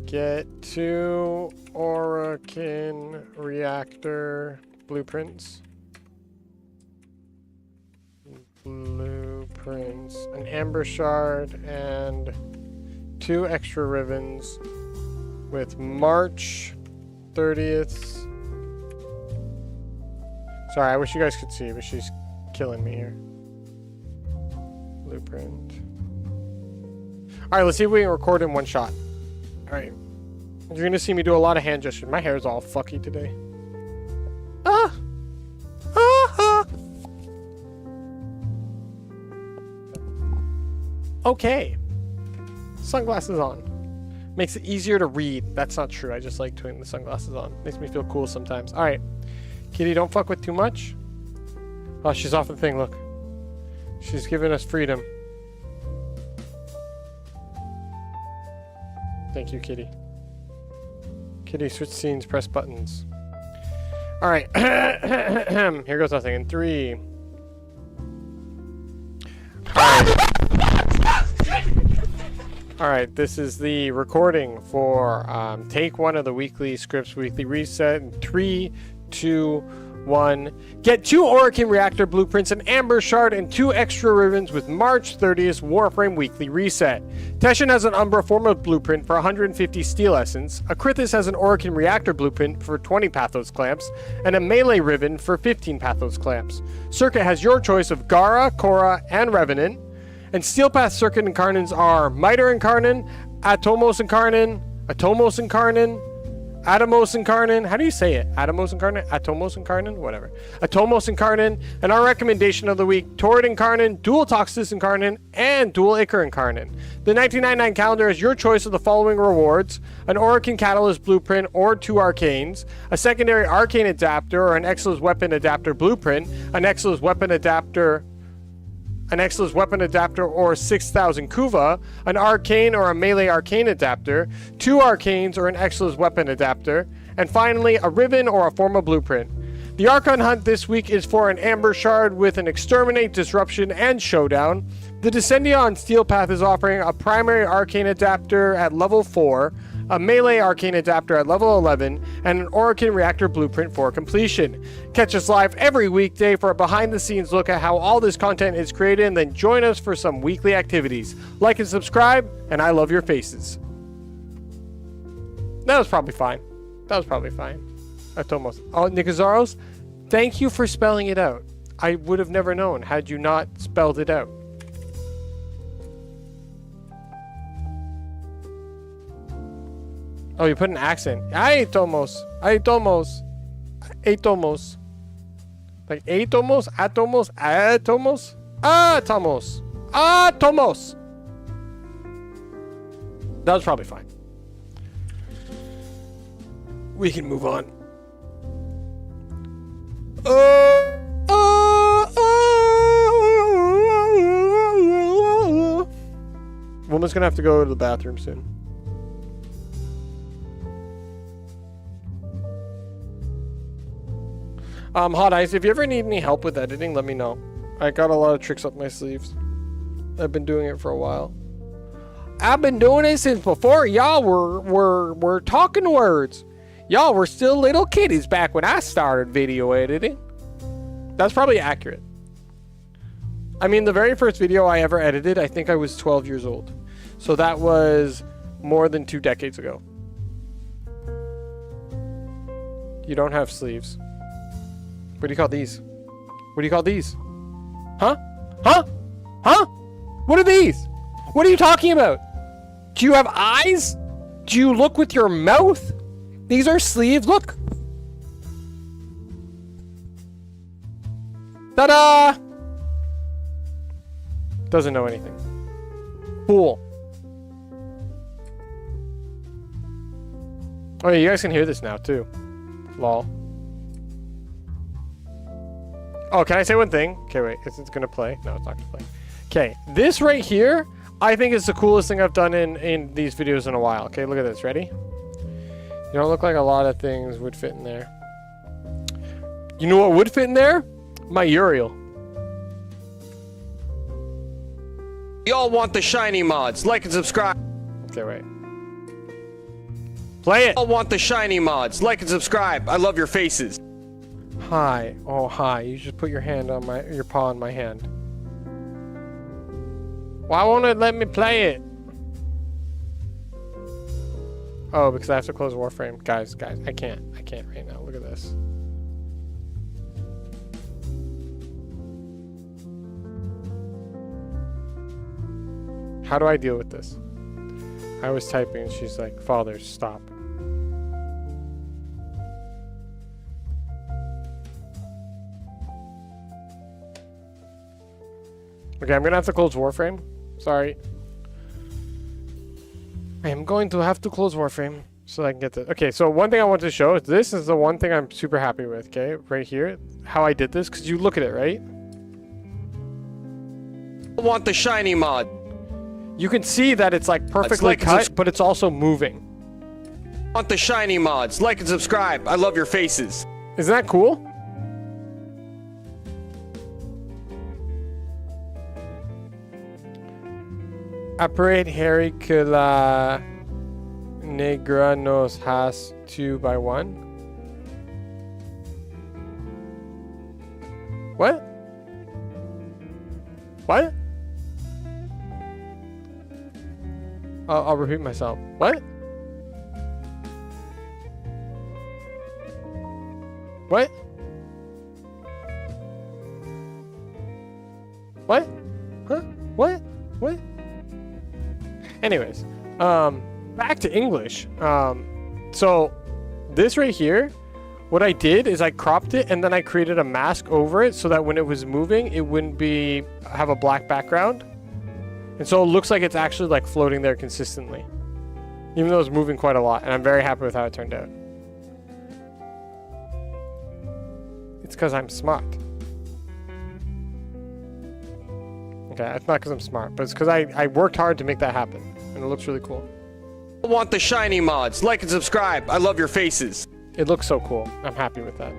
Get 2 Orokin reactor blueprints. Blueprints. An Amber Shard and 2 extra ribbons with March 30th. Sorry, I wish you guys could see, but she's killing me here. Blueprint. Alright, let's see if we can record in one shot. Alright. You're gonna see me do a lot of hand gestures. My hair is all fucky today. Ah! Ah! Okay. Sunglasses on. Makes it easier to read. That's not true. I just like putting the sunglasses on. Makes me feel cool sometimes. Alright. Kitty, don't fuck with too much. Oh, she's off the thing, look. She's giving us freedom. Thank you, Kitty. Kitty, switch scenes, press buttons. Alright. Here goes nothing. In 3. Alright, this is the recording for take 1 of the weekly scripts, weekly reset. In 3, 2, 1. Get 2 Orokin reactor blueprints, an Amber Shard, and 2 extra ribbons with March 30th Warframe weekly reset. Teshin has an Umbra Forma blueprint for 150 steel essence. Akrithis has an Orokin reactor blueprint for 20 Pathos clamps, and a melee ribbon for 15 Pathos clamps. Circuit has your choice of Gara, Korra, and Revenant. And Steel Path Circuit incarnants are Miter incarnant, Atomos incarnant, Atomos incarnant, how do you say it? Atomos incarnant? Atomos incarnant? Whatever. Atomos incarnant, and our recommendation of the week, Torrid incarnant, Dual Toxis incarnant, and Dual Ichor incarnant. The 1999 calendar is your choice of the following rewards: an Orokin Catalyst blueprint or 2 arcanes, a secondary arcane adapter or an Exil's weapon adapter blueprint, an Exil's weapon adapter or 6,000 Kuva, an arcane or a melee arcane adapter, 2 arcanes or an Exil's weapon adapter, and finally a ribbon or a Forma blueprint. The Archon hunt this week is for an Amber Shard with an Exterminate, Disruption, and Showdown. The Descendia on Steel Path is offering a primary arcane adapter at level 4, a melee arcane adapter at level 11, and an Orokin reactor blueprint for completion. Catch us live every weekday for a behind-the-scenes look at how all this content is created, and then join us for some weekly activities. Like and subscribe, and I love your faces. That was probably fine. That was probably fine. Atomos. Oh, Nikazaros, thank you for spelling it out. I would have never known had you not spelled it out. Oh, you put an accent. Aitomos. Aitomos. Aitomos. Like atomos, atomos, atomos, atomos, atomos. That was probably fine. We can move on. Woman's gonna have to go to the bathroom soon. Hot Ice, if you ever need any help with editing, let me know. I got a lot of tricks up my sleeves. I've been doing it for a while. I've been doing it since before y'all were talking words. Y'all were still little kiddies back when I started video editing. That's probably accurate. I mean, the very first video I ever edited, I think I was 12 years old. So that was more than 2 decades ago. You don't have sleeves. What do you call these? What do you call these? Huh? Huh? Huh? What are these? What are you talking about? Do you have eyes? Do you look with your mouth? These are sleeves. Look. Ta-da! Doesn't know anything. Fool. Oh, yeah, you guys can hear this now, too. Lol. Oh, can I say one thing? Okay, wait. Is it going to play? No, it's not going to play. Okay, this right here, I think is the coolest thing I've done in these videos in a while. Okay, look at this. Ready? You don't look like a lot of things would fit in there. You know what would fit in there? My Uriel. Y'all want the shiny mods. Like and subscribe. Okay, wait. Play it. Y'all want the shiny mods. Like and subscribe. I love your faces. Hi. Oh, hi. You just put your hand on your paw on my hand. Why won't it let me play it? Oh, because I have to close Warframe. Guys, I can't right now. Look at this. How do I deal with this? I was typing and she's like, Father, stop. Okay, I'm gonna have to close Warframe. Sorry. I am going to have to close Warframe so I can get this. Okay, so one thing I want to show is this is the one thing I'm super happy with, okay? Right here, how I did this, because you look at it, right? I want the shiny mod. You can see that it's like perfectly cut, but it's also moving. I want the shiny mods. Like and subscribe. I love your faces. Isn't that cool? Operate Harry que la negra nos has 2x1. What? What? I'll repeat myself. What? What? What? Huh? What? What? Anyways, back to English. So this right here, what I did is I cropped it and then I created a mask over it so that when it was moving, it wouldn't have a black background. And so it looks like it's actually like floating there consistently, even though it's moving quite a lot. And I'm very happy with how it turned out. It's because I'm smart. Okay, it's not because I'm smart, but it's because I worked hard to make that happen. And it looks really cool. I want the shiny mods. Like and subscribe. I love your faces. It looks so cool. I'm happy with that.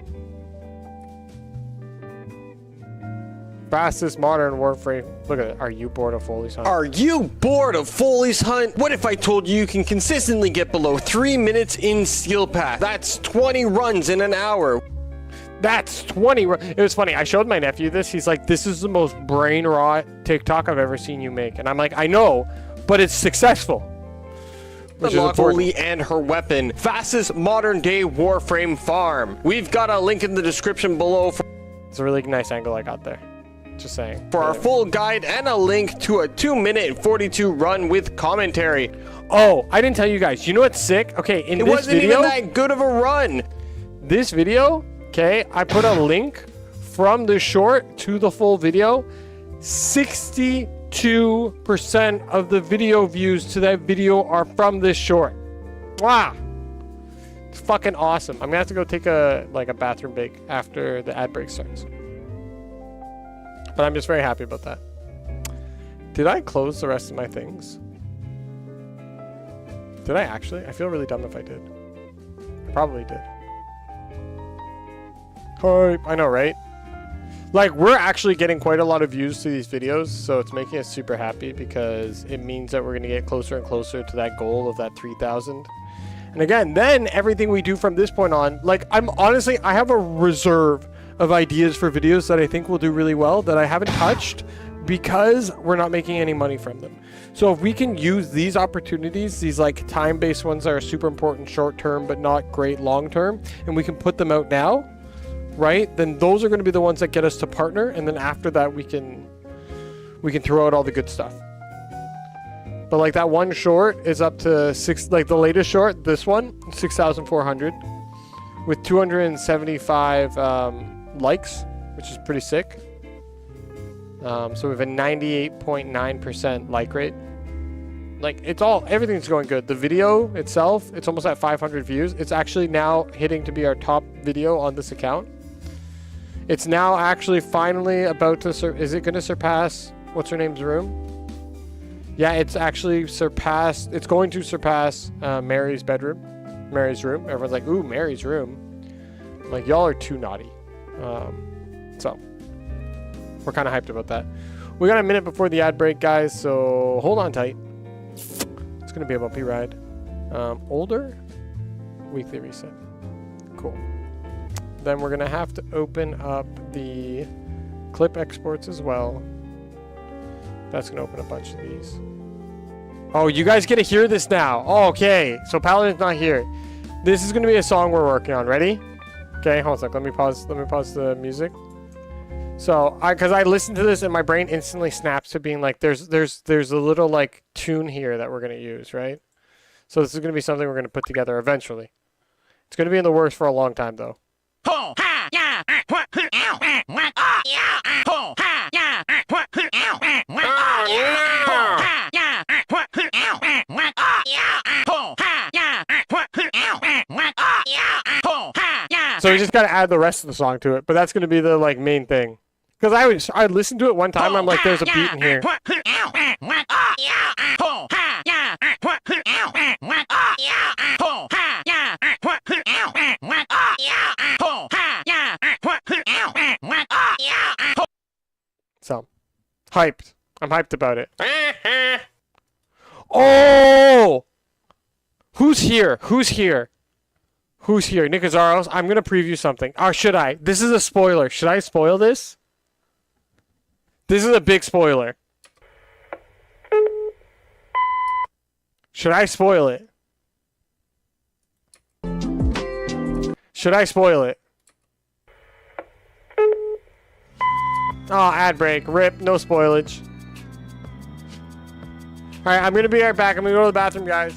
Fastest modern warframe. Look at it. Are you bored of Foley's Hunt? Are you bored of Foley's Hunt? What if I told you you can consistently get below 3 minutes in Steel Path? That's 20 runs in an hour. That's 20. It was funny. I showed my nephew this. He's like, this is the most brain rot TikTok I've ever seen you make. And I'm like, I know, but it's successful. Unlock Foley and her weapon. Fastest modern day warframe farm. We've got a link in the description below. It's a really nice angle I got there. Just saying. For our full guide and a link to a 2-minute and 42 run with commentary. Oh, I didn't tell you guys. You know what's sick? Okay, in this video. It wasn't even that good of a run. This video, okay, I put a link from the short to the full video. 62% of the video views to that video are from this short. Wow. It's fucking awesome. I'm gonna have to go take a bathroom break after the ad break starts. But I'm just very happy about that. Did I close the rest of my things? Did I actually? I feel really dumb if I did. I probably did. Hype. I know, right? Like, we're actually getting quite a lot of views to these videos, so it's making us super happy because it means that we're going to get closer and closer to that goal of that 3,000. And again, then everything we do from this point on, like, I have a reserve of ideas for videos that I think will do really well that I haven't touched because we're not making any money from them. So if we can use these opportunities, these like time-based ones that are super important short-term but not great long-term, and we can put them out now, right? Then those are going to be the ones that get us to partner, and then after that we can throw out all the good stuff. But like that one short is up to like the latest short, this one, 6,400 with 275 likes, which is pretty sick. So we have a 98.9% like rate. Like, everything's going good. The video itself, it's almost at 500 views. It's actually now hitting to be our top video on this account. It's now actually finally about to is it going to surpass what's her name's room? Yeah, it's actually surpassed. It's going to surpass Mary's room. Everyone's like, ooh, Mary's room. I'm like, y'all are too naughty. So we're kind of hyped about that. We got a minute before the ad break, guys, so hold on tight. It's gonna be a bumpy ride. Older weekly reset. Cool. Then we're gonna have to open up the clip exports as well. That's gonna open a bunch of these. Oh, you guys get to hear this now. Oh, okay, so Paladin's not here. This is gonna be a song we're working on. Ready? Okay, hold on a sec. Let me pause the music. So, because I listened to this and my brain instantly snaps to being like, there's a little like tune here that we're gonna use, right? So this is gonna be something we're gonna put together eventually. It's gonna be in the works for a long time though. So we just gotta add the rest of the song to it, but that's gonna be the like main thing. Because I listened to it one time, I'm like, there's a beat in here. So, hyped. I'm hyped about it. Oh! Who's here? Who's here? Who's here? Nick Azaros? I'm going to preview something. Or should I? This is a spoiler. Should I spoil this? This is a big spoiler. Should I spoil it? Should I spoil it? Oh, ad break. Rip. No spoilage. Alright, I'm going to be right back. I'm going to go to the bathroom, guys.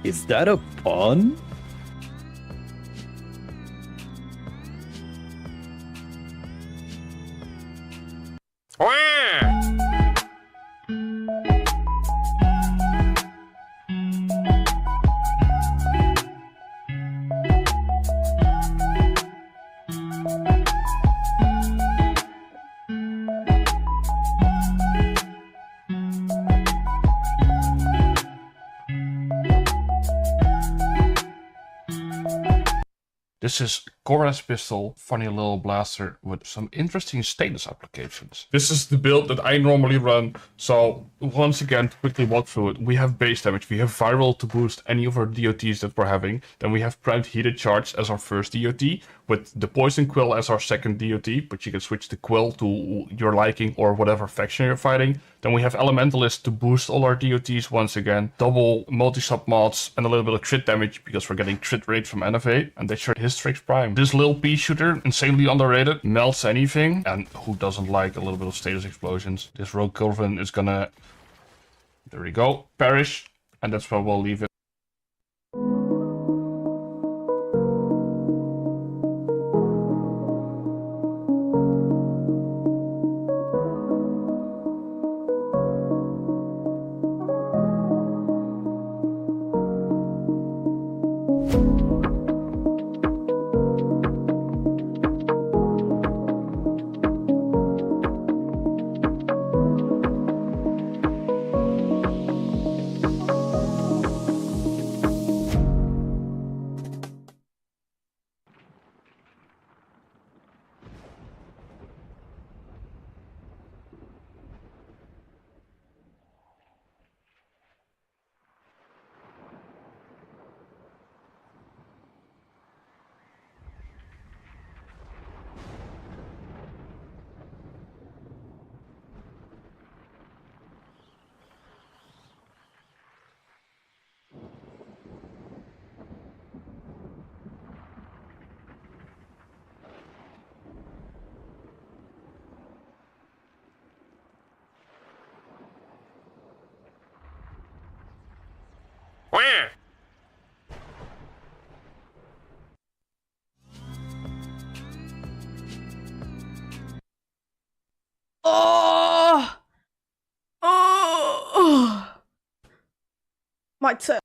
Is that a pun? This is Cora's pistol, funny little blaster with some interesting status applications. This is the build that I normally run, so once again, to quickly walk through it, we have base damage, we have viral to boost any of our DOTs that we're having, then we have primed heated charge as our first DOT, with the poison quill as our second DOT, but you can switch the quill to your liking or whatever faction you're fighting. Then we have elementalist to boost all our DOTs once again, double multi-sub mods and a little bit of crit damage because we're getting crit rate from NFA, and they share Hystrix Prime. This little pea shooter, insanely underrated, melts anything, and who doesn't like a little bit of status explosions? This rogue Culvin is gonna, there we go, perish, and that's where we'll leave it. Oh! Oh! My turn.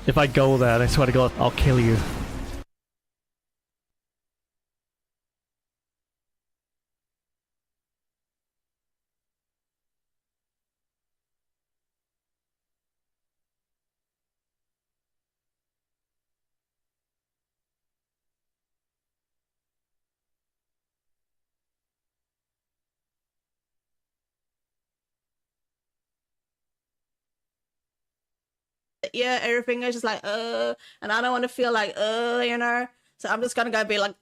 If I go that, I swear to God, I'll kill you. Yeah, everything is just like, and I don't want to feel like, you know? So I'm just gonna go be like,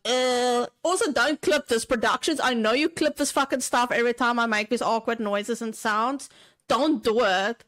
Also, don't clip this, productions. I know you clip this fucking stuff every time I make these awkward noises and sounds. Don't do it.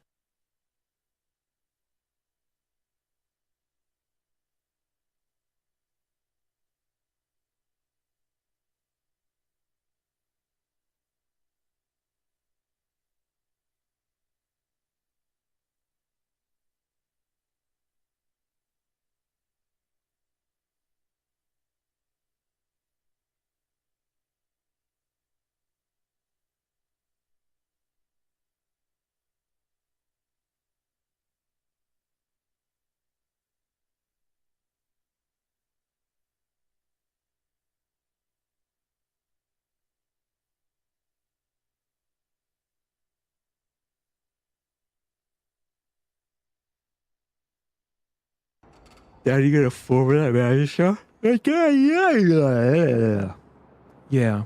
Dad, you gonna forward that man, sure? Yeah.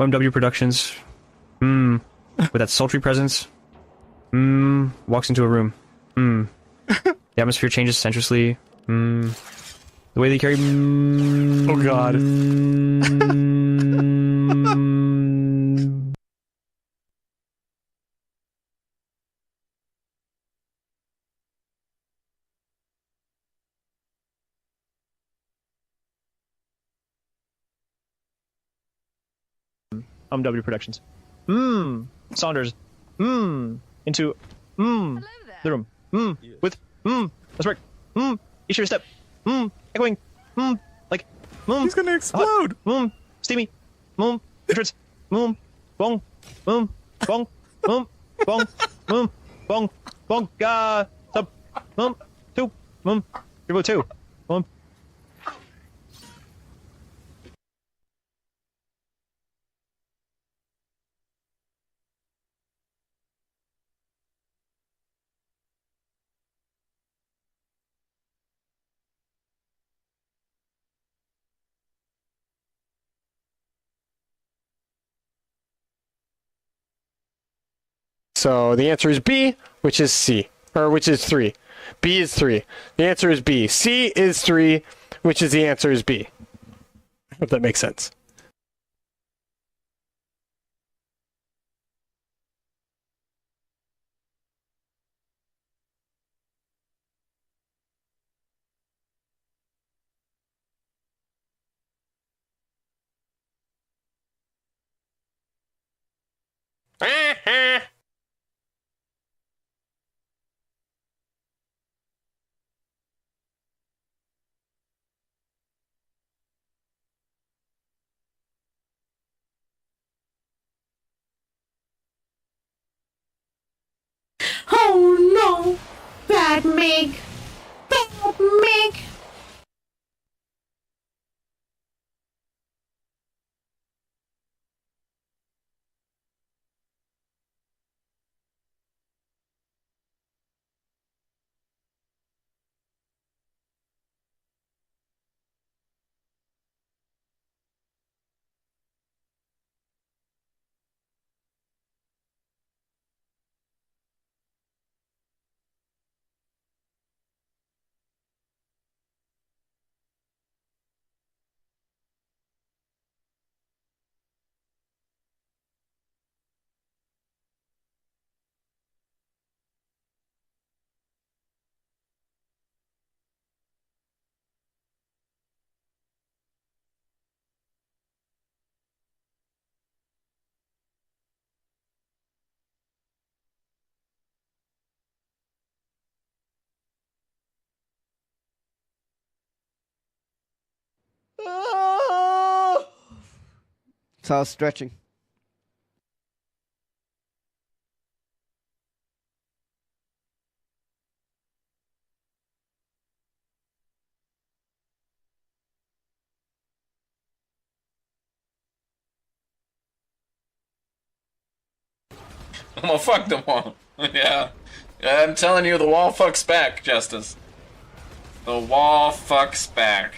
OMW Productions. With that sultry presence. Walks into a room. The atmosphere changes sensuously. The way they carry. Oh God. W Productions. Saunders. Into the room. With let's work. Each your step. Echoing. Like. He's gonna explode. Steamy. Entrance. Bong. Bong. Bong. Bong. Bong. Bong. Sub. 2. Turbo 2. So the answer is B, which is C, or which is 3. B is 3. The answer is B. C is 3, which is the answer is B. I hope that makes sense. Oh no! Bad Meg! Bad Meg! So I was stretching. I'm gonna fuck them all. Yeah. I'm telling you, the wall fucks back, Justice. The wall fucks back.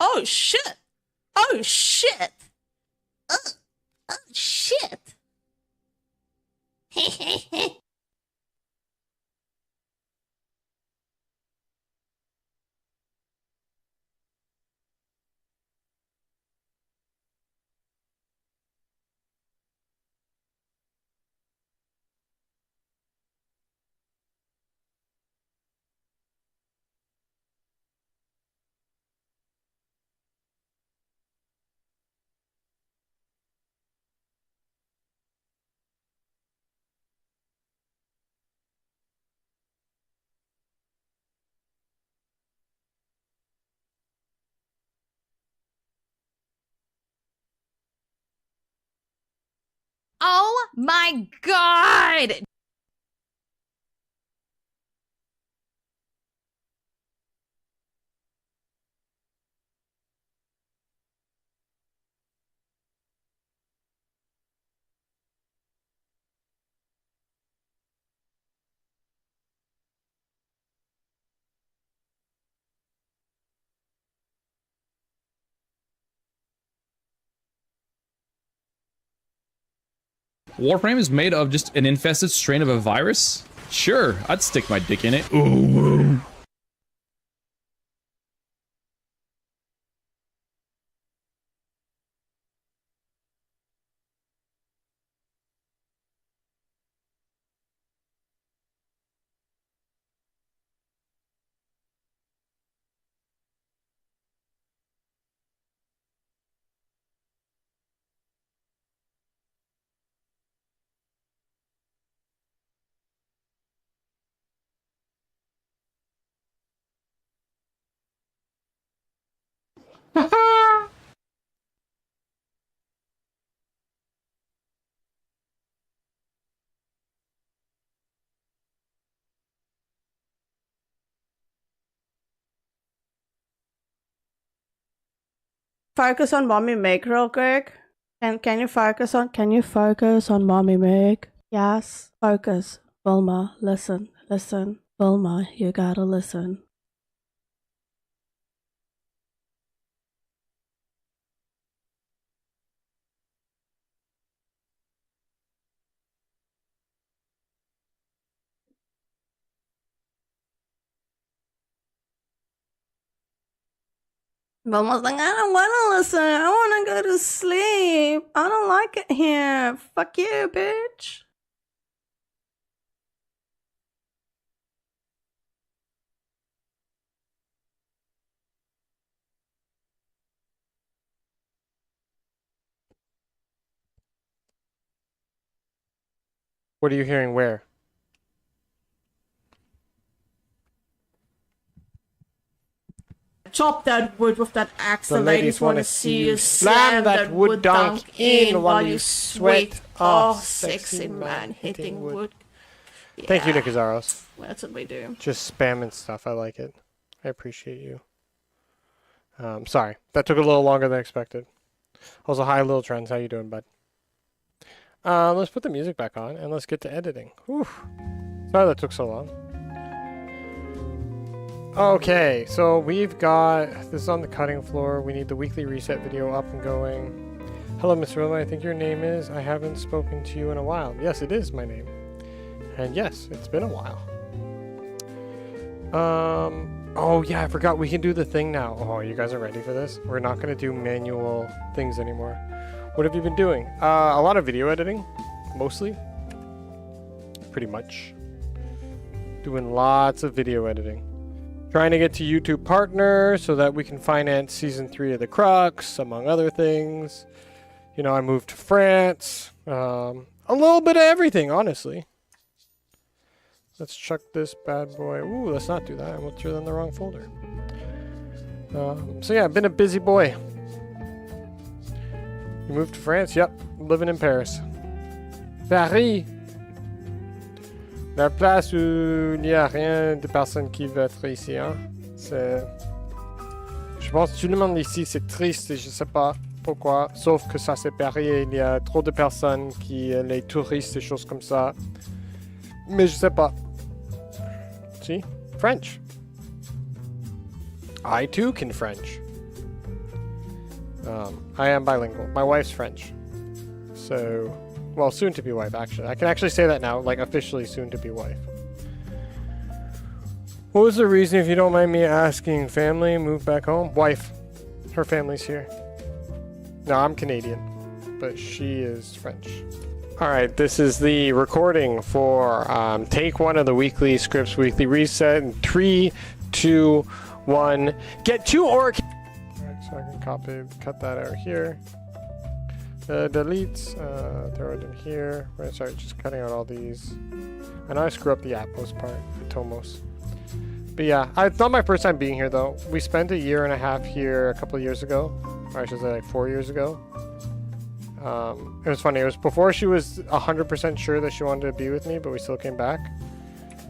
Oh shit! Oh shit! Oh shit! Oh my god! Warframe is made of just an infested strain of a virus? Sure, I'd stick my dick in it. Ooh. Focus on Mommy Meg real quick. And can you focus on Mommy Meg? Yes, focus. Wilma, listen. Wilma, you gotta listen. Wilma's like, I don't want to listen. I want to go to sleep. I don't like it here. Fuck you, bitch. What are you hearing where? Chop that wood with that axe. The ladies want to see you slam that wood dunk in while you sweat. Oh, sexy man hitting wood. Yeah. Thank you, Nikazaros. That's what we do. Just spamming stuff. I like it. I appreciate you. Sorry. That took a little longer than expected. Also, hi, Lil Trends. How you doing, bud? Let's put the music back on, and let's get to editing. Whew. Sorry that took so long. Okay, so we've got... This is on the cutting floor. We need the weekly reset video up and going. Hello, Miss Wilma. I think your name is... I haven't spoken to you in a while. Yes, it is my name. And yes, it's been a while. Oh yeah, I forgot we can do the thing now. Oh, you guys are ready for this? We're not going to do manual things anymore. What have you been doing? A lot of video editing, mostly. Pretty much. Doing lots of video editing. Trying to get to YouTube Partner so that we can finance Season 3 of The Crux, among other things. You know, I moved to France. A little bit of everything, honestly. Let's chuck this bad boy. Ooh, let's not do that. I went through in the wrong folder. So yeah, I've been a busy boy. You moved to France? Yep. Living in Paris. Paris. La place où il n'y a rien de personne qui veut être ici, hein. C'est... Je pense que tout le monde ici, c'est triste et je sais pas pourquoi. Sauf que ça, c'est Paris et il y a trop de personnes qui... les touristes et choses comme ça. Mais je sais pas. See? French. I too can French. I am bilingual. My wife's French. So, well, soon to be wife, actually. I can actually say that now, like officially soon to be wife. What was the reason, if you don't mind me asking? Family, moved back home? Wife. Her family's here. No, I'm Canadian, but she is French. Alright, this is the recording for take one of the weekly scripts, weekly reset, in 3, 2, 1. Get 2 orc. So I can cut that out here. Delete, throw it in here. We're gonna start just cutting out all these. I know I screw up the Atmos part, the Tomos. But yeah, it's not my first time being here though. We spent a year and a half here a couple of years ago. Or I should say like 4 years ago. It was funny, it was before she was 100% sure that she wanted to be with me, but we still came back.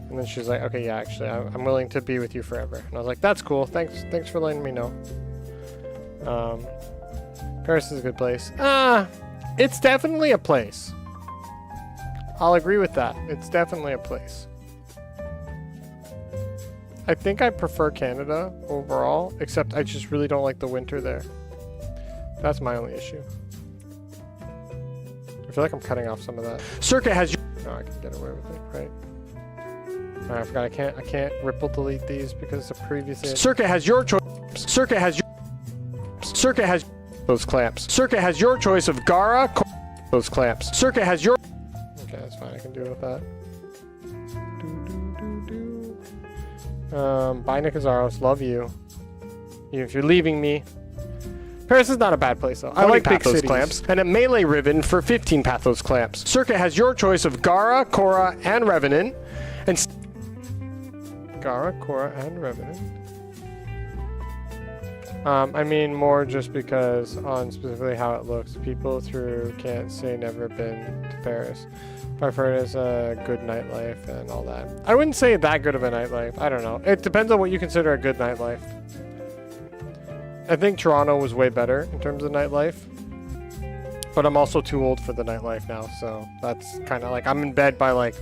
And then she was like, okay, yeah, actually, I'm willing to be with you forever. And I was like, that's cool, thanks for letting me know. Paris is a good place. It's definitely a place. I'll agree with that. It's definitely a place. I think I prefer Canada overall, except I just really don't like the winter there. That's my only issue. feel like I'm cutting off some of that. Circuit has. No, I can get away with it, right? Alright, I forgot I can't ripple delete these because the previous. Circuit has your choice. Circuit has those clamps. Circuit has your choice of Gara. Those clamps. Circuit has your. Okay, that's fine. I can deal with that. Bye, Nikazaros. Love you. Even if you're leaving me. Paris is not a bad place though. I like big cities. Clamps and a melee ribbon for 15 Pathos clamps. Circuit has your choice of Gara, Korra, and Revenant. And Gara, Korra, and Revenant. I mean more just because on specifically how it looks. People through can't say never been to Paris. But I've heard it's a good nightlife and all that. I wouldn't say that good of a nightlife. I don't know. It depends on what you consider a good nightlife. I think Toronto was way better in terms of nightlife. But I'm also too old for the nightlife now, so that's kind of like I'm in bed by like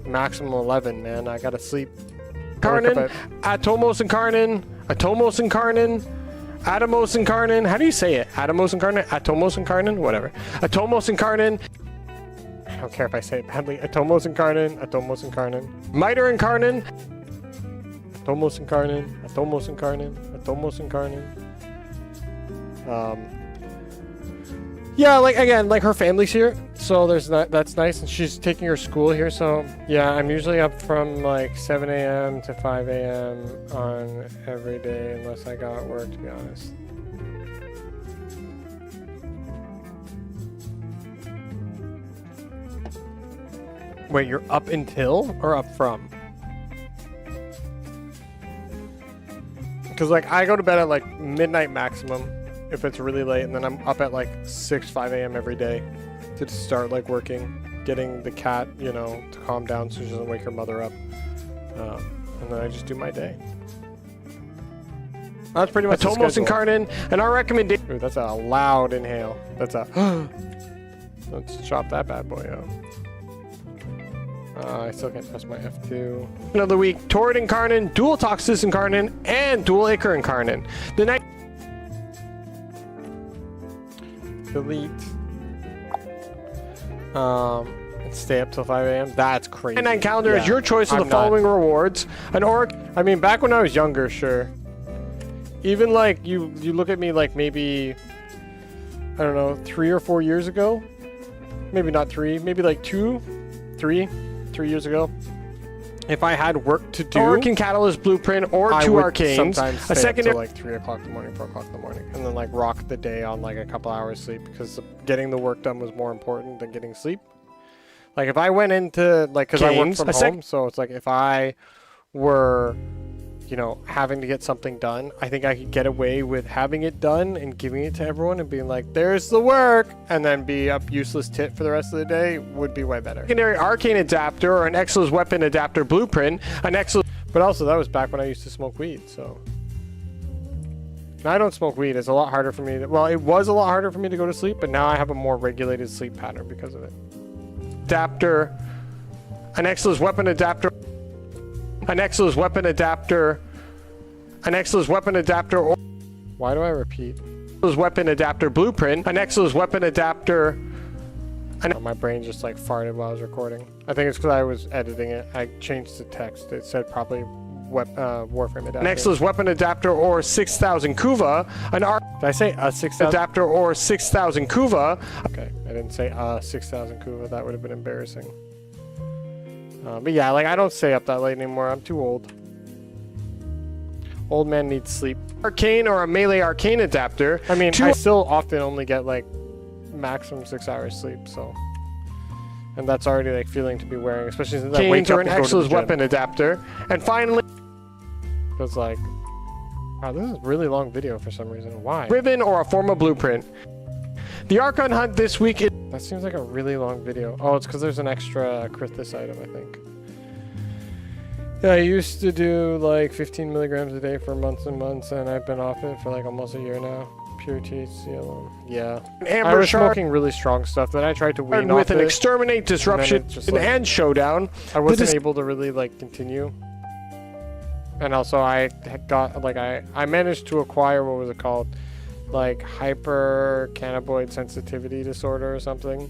maximum 11, man. I gotta sleep. Karnan, Atomos and Karnan, Atomos and Karnan, Atomos and Karnan. How do you say it? Atomos and Karnan, Atomos and Karnan, whatever. Atomos and Karnan. I don't care if I say it badly. Atomos and Karnan, Atomos and Karnan. Miter and Karnan. Atomos and Karnan, Atomos and Karnan, Atomos and Karnan. Yeah, like again, like her family's here, so that's nice, and she's taking her school here. So yeah, I'm usually up from like 7 a.m. to 5 a.m. on every day, unless I got work, to be honest. Wait, you're up until or up from? Because like I go to bed at like midnight maximum if it's really late, and then I'm up at like 5 a.m. every day to start like working, getting the cat, you know, to calm down so she doesn't wake her mother up, and then I just do my day. That's pretty much Atomos and Karnan, and our recommendation. Ooh, that's a loud inhale. That's a. Let's chop that bad boy out. I still can't press my F2. Another week, Torrid and Karnan, dual Toxis and Karnan, and dual Icar and Karnan. The night. Delete. And stay up till 5 a.m. That's crazy. 9 calendar is your choice of the following rewards. An orc. I mean, back when I was younger, sure. Even like you look at me like maybe I don't know 3 or 4 years ago. Maybe not 3. Maybe like 3 years ago. If I had work to do, Orc and Catalyst Blueprint or 2 Arcanes, a second to like 3 o'clock in the morning, 4 o'clock in the morning, and then like rock the day on like a couple hours sleep because getting the work done was more important than getting sleep. Like if I went into like because I work from home, so it's like if I were, you know, having to get something done, I think I could get away with having it done and giving it to everyone and being like, there's the work, and then be a useless tit for the rest of the day would be way better. Secondary Arcane Adapter or an Exil's Weapon Adapter Blueprint, an Exil, but also that was back when I used to smoke weed, so. Now I don't smoke weed, it's a lot harder for me to, well, it was a lot harder for me to go to sleep, but now I have a more regulated sleep pattern because of it. Adapter, an Exil's Weapon Adapter, an Exil's Weapon Adapter, an Exil's Weapon Adapter, or why do I repeat? Exil's Weapon Adapter Blueprint, an Exil's Weapon Adapter, my brain just like farted while I was recording. I think it's because I was editing it. I changed the text. It said probably warframe adapter. An Exil's Weapon Adapter or 6,000 Kuva, an did I say a 6,000 adapter or 6,000 Kuva? Okay, I didn't say 6,000 Kuva. That would have been embarrassing. But yeah, like I don't stay up that late anymore. I'm too old. Old man needs sleep. Arcane or a melee arcane adapter. I mean, I still often only get like maximum 6 hours sleep, so. And that's already like feeling to be wearing, especially since I wake up and go to the gym. Or an Exil's Weapon Adapter. And finally, it's like, wow, this is a really long video for some reason. Why? Ribbon or a form of blueprint. The Archon Hunt this week is... That seems like a really long video. Oh, it's because there's an extra Krithis item, I think. Yeah, I used to do like 15 milligrams a day for months and months, and I've been off it for like almost a year now. Pure THC alone. Yeah. I was smoking really strong stuff, then I tried to wean off with an Exterminate, Disruption, and Showdown. I wasn't able to really like continue. And also I got like I managed to acquire, what was it called? Like hyper cannabinoid sensitivity disorder or something,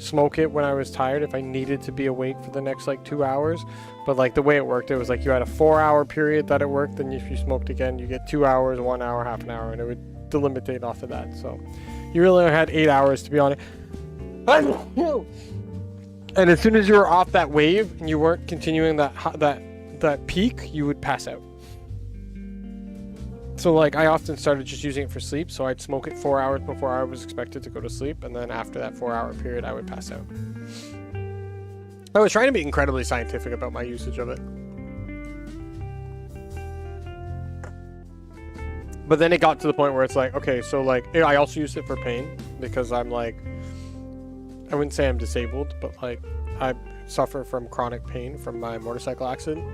smoke it when I was tired if I needed to be awake for the next like 2 hours. But like the way it worked, it was like you had a 4-hour period that it worked, then if you smoked again, you get 2 hours, 1 hour, half an hour, and it would delimitate off of that. So you really only had 8 hours to be on it. And as soon as you were off that wave and you weren't continuing that peak, you would pass out. So like I often started just using it for sleep, so I'd smoke it 4 hours before I was expected to go to sleep, and then after that 4-hour period I would pass out. I was trying to be incredibly scientific about my usage of it. But then it got to the point where it's like, okay, so like I also use it for pain because I'm like, I wouldn't say I'm disabled, but like I suffer from chronic pain from my motorcycle accident.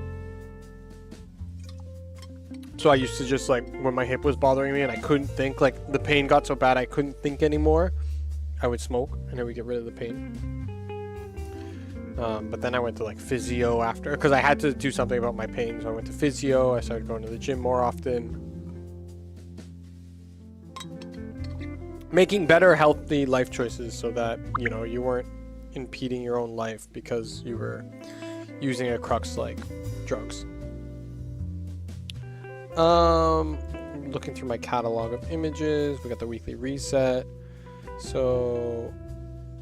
So I used to just like, when my hip was bothering me and I couldn't think, like the pain got so bad I couldn't think anymore, I would smoke and it would get rid of the pain. But then I went to like physio after, because I had to do something about my pain. So I went to physio, I started going to the gym more often. Making better healthy life choices so that, you know, you weren't impeding your own life because you were using a crux like drugs. Looking through my catalog of images, we got the weekly reset. So,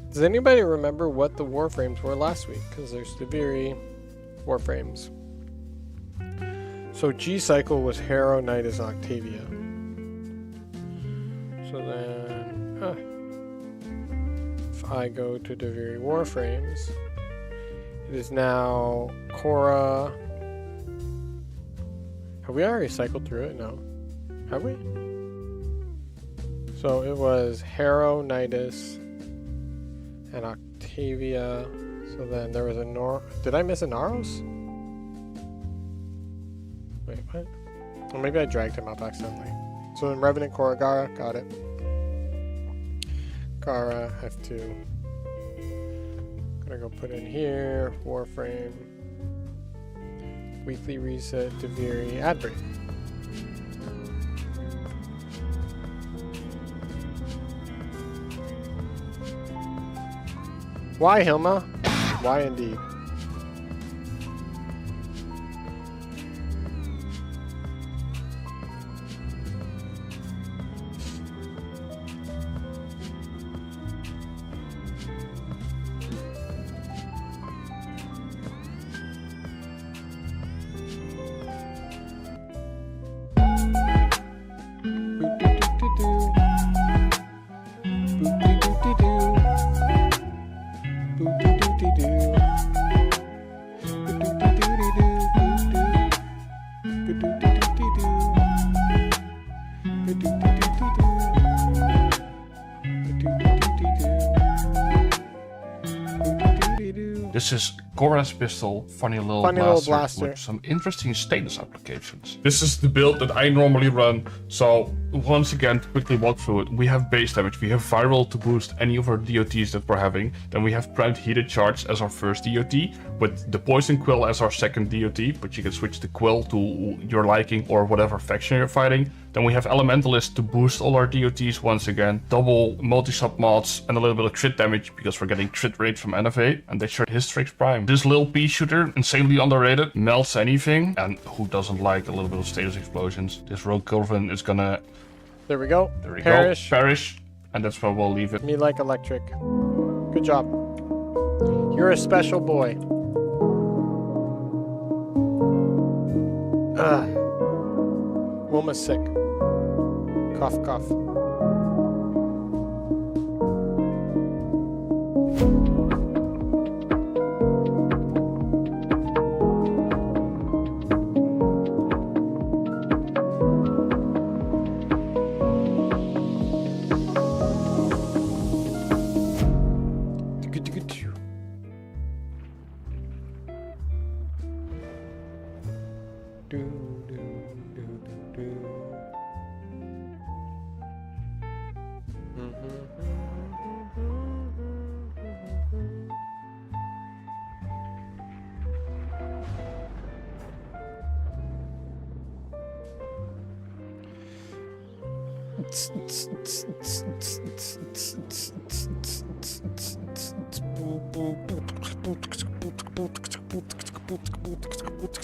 does anybody remember what the warframes were last week? Because there's the very warframes. So G cycle was Harrow, Nidus, Octavia. So then, if I go to the very warframes, it is now Korra. Have we already cycled through it? No. Have we? So it was Harrow, Nidus, and Octavia. So then there was a Did I miss a Naros? Wait, what? Or maybe I dragged him up accidentally. So then Revenant, Korra, Gara. Got it. Gara, F2. Gonna go put in here. Warframe. Weekly reset, Deviri, ad break. Why, Hilma? Why indeed? This is Korra's pistol, funny little blaster with some interesting status applications. This is the build that I normally run, so once again, to quickly walk through it, we have base damage, we have viral to boost any of our DOTs that we're having, then we have Prime Heated Charge as our first DOT, with the Poison Quill as our second DOT, but you can switch the Quill to your liking or whatever faction you're fighting. Then we have Elementalist to boost all our DOTs once again, double multi-sub mods, and a little bit of crit damage because we're getting crit rate from NFA, and they share Hystrix Prime. This little pea shooter, insanely underrated, melts anything, and who doesn't like a little bit of status explosions? This Rogue Culvin is gonna... There we go. There we go. Perish, and that's where we'll leave it. Me like electric. Good job. You're a special boy. Wilma's sick. Cough, cough.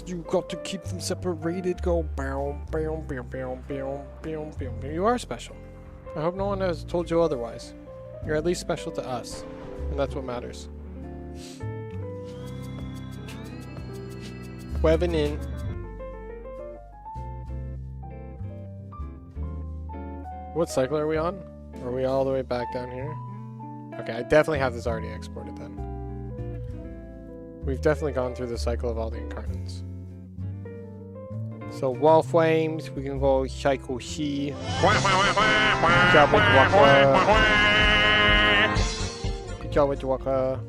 You got to keep them separated. Go bow, bow, bow, bow, bow, bow, bow. You are special. I hope no one has told you otherwise. You're at least special to us, and that's what matters. Webbing in. What cycle are we on? Are we all the way back down here? Okay, I definitely have this already exported then. We've definitely gone through the cycle of all the incarnates. So warframes, we can go cycle C. Good job with Waka.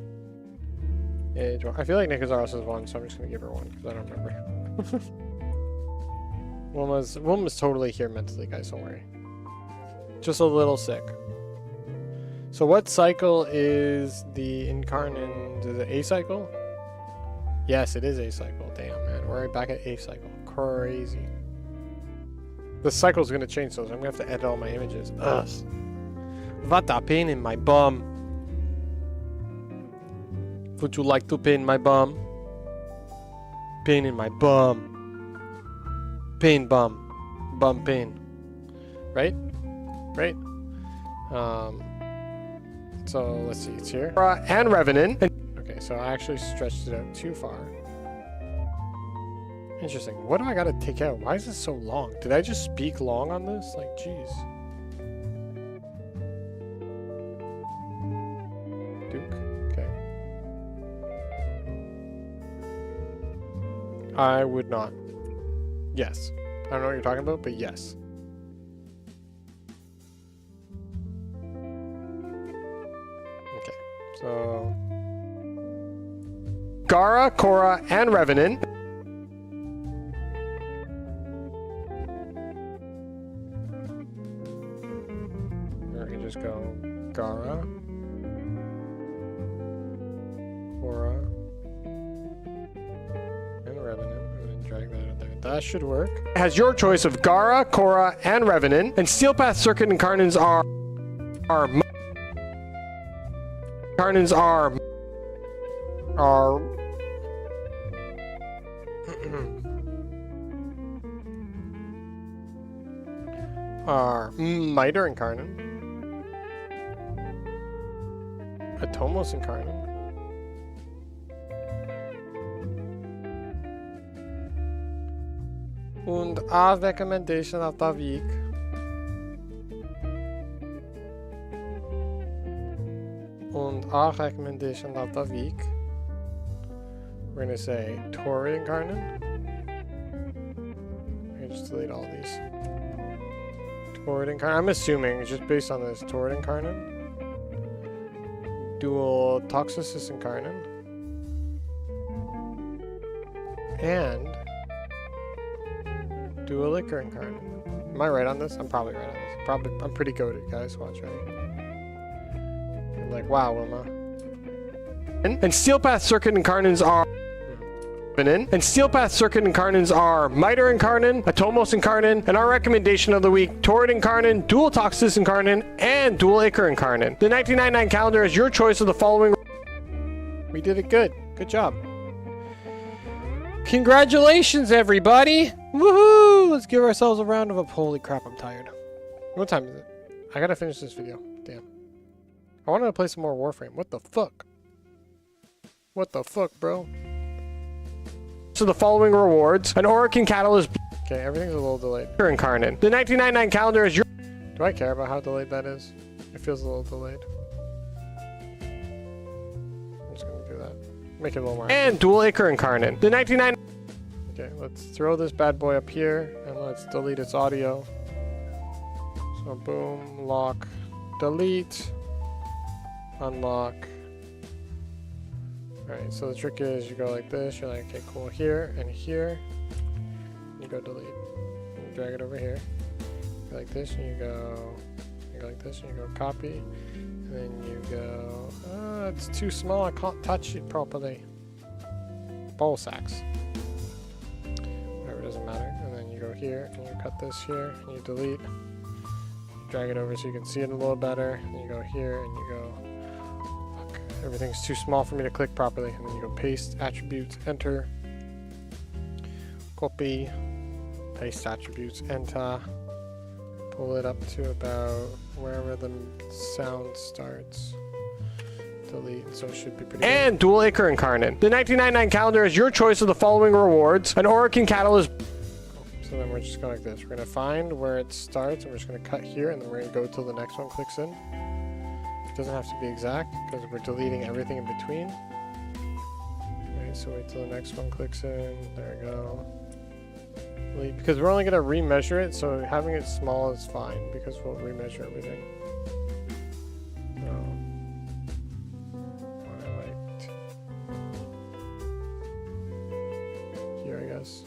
Yeah, I feel like Nicazaros has one, so I'm just gonna give her one because I don't remember. Wilma's totally here mentally, guys. Don't worry. Just a little sick. So what cycle is the incarnate? Is it A cycle? Yes, it is A cycle. Damn, man. We're right back at A cycle. Crazy. The cycle's gonna change, so I'm gonna have to edit all my images. Ugh. What a pain in my bum. Would you like to pain my bum? Pain in my bum. Pain bum. Bum pain. Right? Right? So let's see, it's here. And Revenant. Okay, so I actually stretched it out too far. Interesting. What do I gotta take out? Why is this so long? Did I just speak long on this? Like, jeez. Duke. Okay. I would not. Yes. I don't know what you're talking about, but yes. Okay. So... Gara, Korra, and Revenant. Or we can just go Gara, Korra, and Revenant, and then drag that out there. That should work. It has your choice of Gara, Korra, and Revenant, and Steel Path Circuit Incarnants are Miter Incarnate, Atomos Incarnate, und a recommendation of the week. Und a recommendation of the week. We're gonna say Tori Incarnate. I just delete all these. Torrid Incarnate. I'm assuming, just based on this, Torrid Incarnate. Dual Toxicus Incarnate. And Dual Liquor Incarnate. Am I right on this? I'm probably right on this. I'm pretty goated, guys. Watch, ready? I'm like, wow, Wilma. And Steel Path Circuit Incarnates are... And Steel Path Circuit Incarnants are Miter Incarnate, Atomos Incarnate, and our recommendation of the week, Torrid Incarnate, Dual Toxis Incarnate, and Dual Ichor Incarnate. The 1999 calendar is your choice of the following. We did it good. Good job. Congratulations, everybody! Woohoo! Let's give ourselves a round of applause. Holy crap, I'm tired. What time is it? I gotta finish this video. Damn. I wanted to play some more Warframe. What the fuck? What the fuck, bro? So the following rewards: an Orokin Catalyst. Okay, everything's a little delayed. Incarnate. The 1999 calendar is your. Do I care about how delayed that is? It feels a little delayed. I'm just gonna do that. Make it a little more. And Dual Ichor Incarnate. The 1999. Okay, let's throw this bad boy up here and let's delete its audio. So boom, lock, delete, unlock. Alright, so the trick is you go like this, you're like, okay, cool, here and here. You go delete. And you drag it over here. You go like this and you go like this and you go copy. And then you go, it's too small, I can't touch it properly. Ball sacks. Whatever, doesn't matter. And then you go here and you cut this here and you delete. drag it over so you can see it a little better. And you go here and you go, fuck, everything's too small for me to click properly. And then you go paste attributes, enter, copy, paste attributes, enter, pull it up to about wherever the sound starts. Delete, so it should be pretty and good. Dual Acre Incarnate. The 1999 calendar is your choice of the following rewards. An Orokin Catalyst. So then we're just going like this. We're going to find where it starts, and we're just going to cut here, and then we're going to go till the next one clicks in. It doesn't have to be exact, because we're deleting everything in between. Okay, so wait till the next one clicks in. There we go. Delete, because we're only going to remeasure it, so having it small is fine, because we'll remeasure everything. Here, I guess.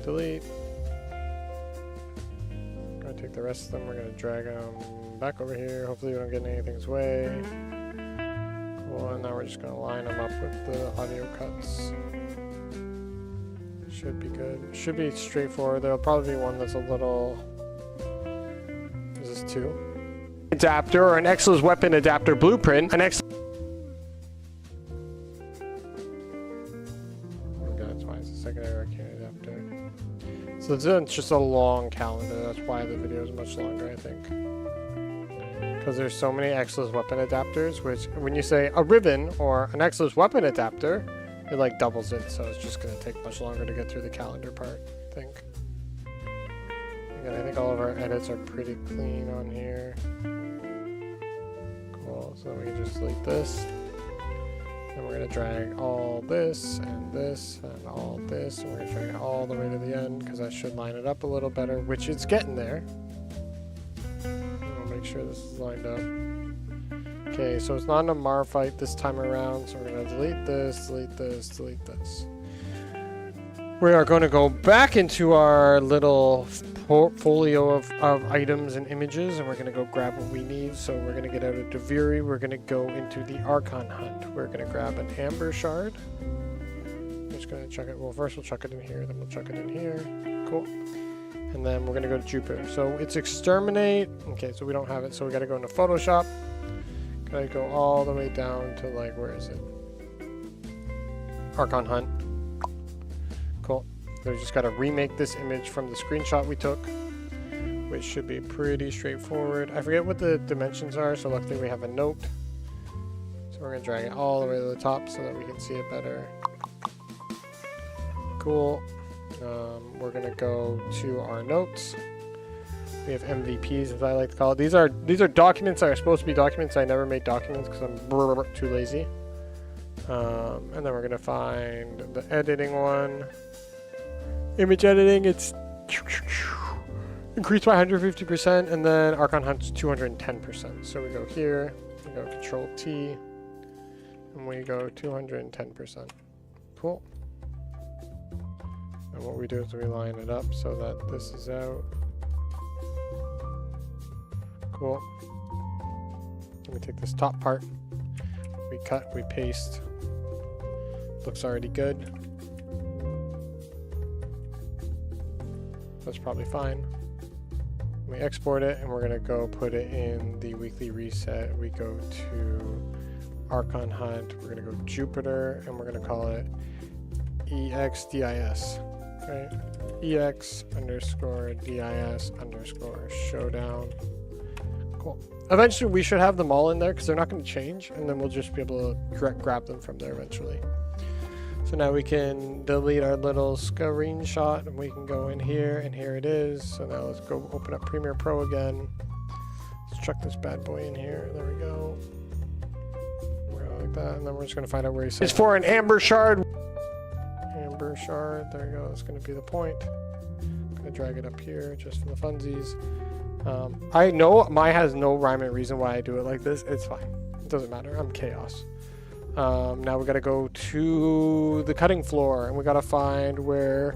Delete. I'm gonna take the rest of them, we're gonna drag them back over here. Hopefully we don't get in anything's way. Cool, and now we're just gonna line them up with the audio cuts. Should be good. Should be straightforward. There'll probably be one that's a little... Is this 2? Adapter or an Exil's weapon adapter blueprint. An Exil... That's why it's a secondary arcane adapter. So it's just a long calendar. That's why the video is much longer, I think. Because there's so many Exil's weapon adapters, which when you say a ribbon or an Exil's weapon adapter, it like doubles it, so it's just going to take much longer to get through the calendar part, I think. Again, I think all of our edits are pretty clean on here. Cool, so we can just delete this. And we're going to drag all this and this and all this, and we're going to drag it all the way to the end, because that should line it up a little better, which it's getting there. I'll make sure this is lined up. Okay, so it's not a Mar fight this time around, so we're going to delete this, delete this, delete this. We are going to go back into our little portfolio of items and images, and we're going to go grab what we need. So we're going to get out of Deviri, we're going to go into the Archon Hunt. We're going to grab an Amber Shard. I'm just going to chuck it, well first we'll chuck it in here, then we'll chuck it in here. Cool. And then we're going to go to Jupiter. So it's Exterminate. Okay, so we don't have it, so we got to go into Photoshop. Gotta go all the way down to like, where is it? Archon Hunt. Cool. So we just gotta remake this image from the screenshot we took, which should be pretty straightforward. I forget what the dimensions are, so luckily we have a note. So we're gonna drag it all the way to the top so that we can see it better. Cool. We're gonna go to our notes. We have MVPs, as I like to call it. These are documents that are supposed to be documents. I never made documents because I'm too lazy. And then we're gonna find the editing one. Image editing, it's increased by 150%, and then Archon Hunt's 210%. So we go here, we go Control T, and we go 210%. Cool. And what we do is we line it up so that this is out. Cool. Let me take this top part. We cut, we paste. Looks already good. That's probably fine. We export it, and we're gonna go put it in the weekly reset. We go to Archon Hunt. We're gonna go Jupiter, and we're gonna call it EXDIS. Right? EX_DIS_showdown. Cool. Eventually we should have them all in there because they're not going to change, and then we'll just be able to grab them from there eventually. So now we can delete our little screenshot, and we can go in here, and here it is. So now let's go open up Premiere Pro again. Let's chuck this bad boy in here. There we go. We're going like that, and then we're just going to find out where he says it's for an Amber Shard. Amber Shard. There we go. That's going to be the point. I'm going to drag it up here just for the funsies. I know mine has no rhyme and reason why I do it like this. It's fine. It doesn't matter. I'm chaos. Now we gotta go to the cutting floor, and we gotta find where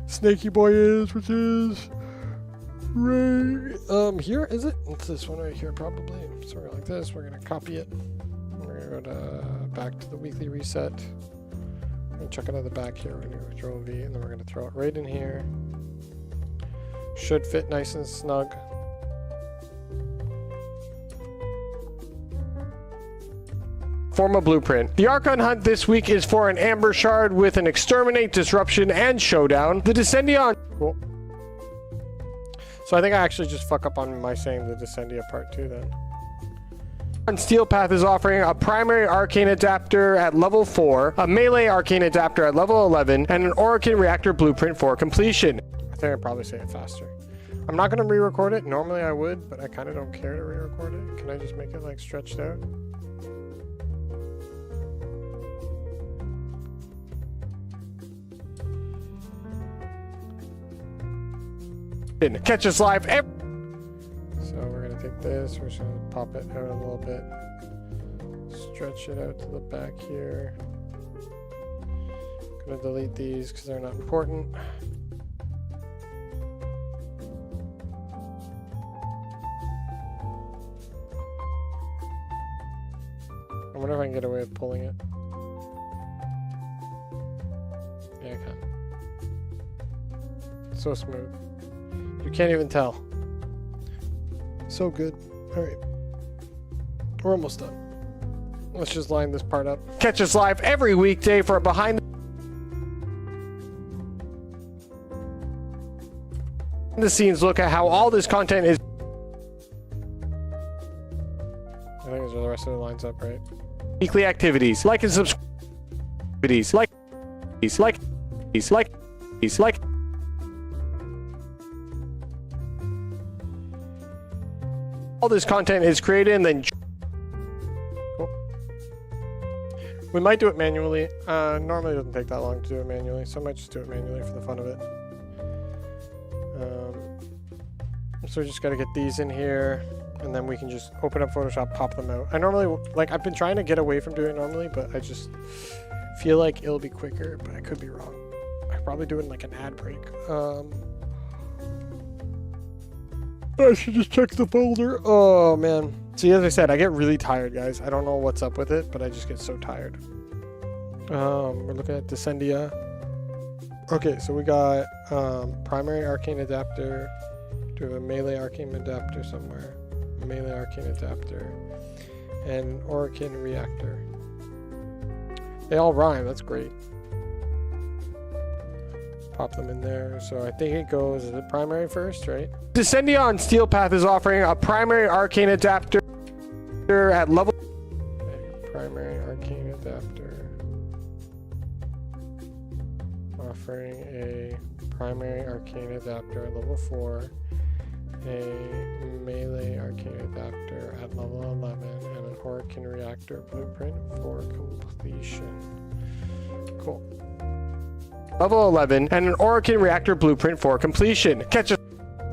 Snaky Boy is, which is right here, is it? It's this one right here, probably. So we're like this. We're gonna copy it. We're gonna go to back to the weekly reset. We're gonna chuck it out the back here. We're gonna throw a V, and then we're gonna throw it right in here. Should fit nice and snug. Form a blueprint. The Archon hunt this week is for an Amber Shard with an Exterminate, Disruption, and Showdown. The Descendion. Cool. So I think I actually just fuck up on my saying the Descendia part 2 then. Steel Path is offering a primary arcane adapter at level 4, a melee arcane adapter at level 11, and an Orokin reactor blueprint for completion. I think I'd probably say it faster. I'm not going to re-record it. Normally I would, but I kind of don't care to re-record it. Can I just make it like stretched out? Catch us live so we're gonna take this, we're just gonna pop it out a little bit, stretch it out to the back here. Gonna delete these because they're not important. I wonder if I can get away with pulling it. Yeah, I can. So smooth. You can't even tell. So good. Alright. We're almost done. Let's just line this part up. Catch us live every weekday for a behind the scenes look at how all this content is. I think those are the rest of the lines up, right? Weekly activities. Like and subscribe. Like. All this content is created and then cool. We might do it manually. Normally it doesn't take that long to do it manually, so I might just do it manually for the fun of it. So we just gotta get these in here, and then we can just open up Photoshop, pop them out. I normally, like, I've been trying to get away from doing it normally, but I just feel like it'll be quicker, but I could be wrong. I could probably do it in like an ad break. I should just check the folder. Oh man. See, as I said, I get really tired, guys. I don't know what's up with it, but I just get so tired. We're looking at Descendia. Okay, so we got primary arcane adapter. Do we have a melee arcane adapter somewhere? Melee arcane adapter. And Orokin reactor. They all rhyme, that's great. Pop them in there. So I think it goes, is it primary first, right? Descendion Steel Path is offering a primary arcane adapter at level. Primary arcane adapter. Offering a primary arcane adapter at level 4, a melee arcane adapter at level 11, and an Orokin reactor blueprint for completion. Cool. Level 11, and an Orokin reactor blueprint for completion. Catch us.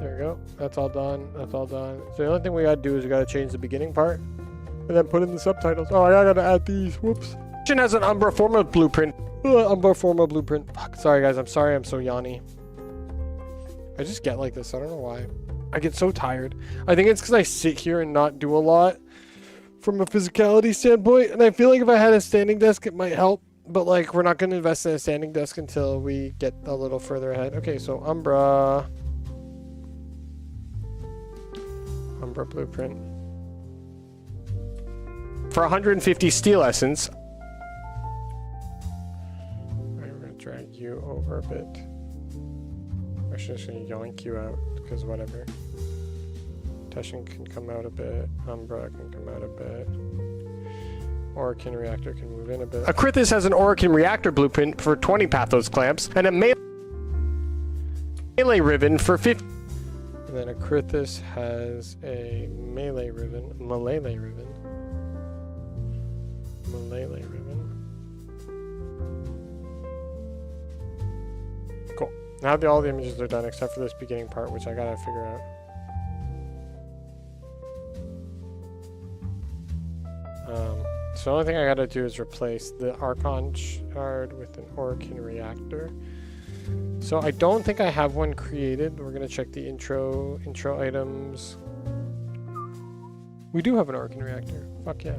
There we go. That's all done. That's all done. So the only thing we gotta do is we gotta change the beginning part, and then put in the subtitles. Oh, I gotta add these. Whoops. Has an Umbra Forma blueprint. Umbra Forma blueprint. Fuck. Sorry, guys. I'm sorry. I'm so yawny. I just get like this. I don't know why. I get so tired. I think it's because I sit here and not do a lot from a physicality standpoint, and I feel like if I had a standing desk, it might help. But, like, we're not going to invest in a standing desk until we get a little further ahead. Okay, so Umbra blueprint. For 150 steel essence. Alright, we're going to drag you over a bit. I'm just going to yoink you out, because whatever. Teshin can come out a bit. Umbra can come out a bit. Orokin reactor can move in a bit. Akrithis has an Orokin reactor blueprint for 20 Pathos clamps and a melee ribbon for 50. And then Akrithis has a melee ribbon. Cool. Now all the images are done except for this beginning part, which I gotta figure out. So the only thing I gotta do is replace the Archon shard with an Orokin reactor. So I don't think I have one created. We're gonna check the intro items. We do have an Arcan reactor. Fuck yeah.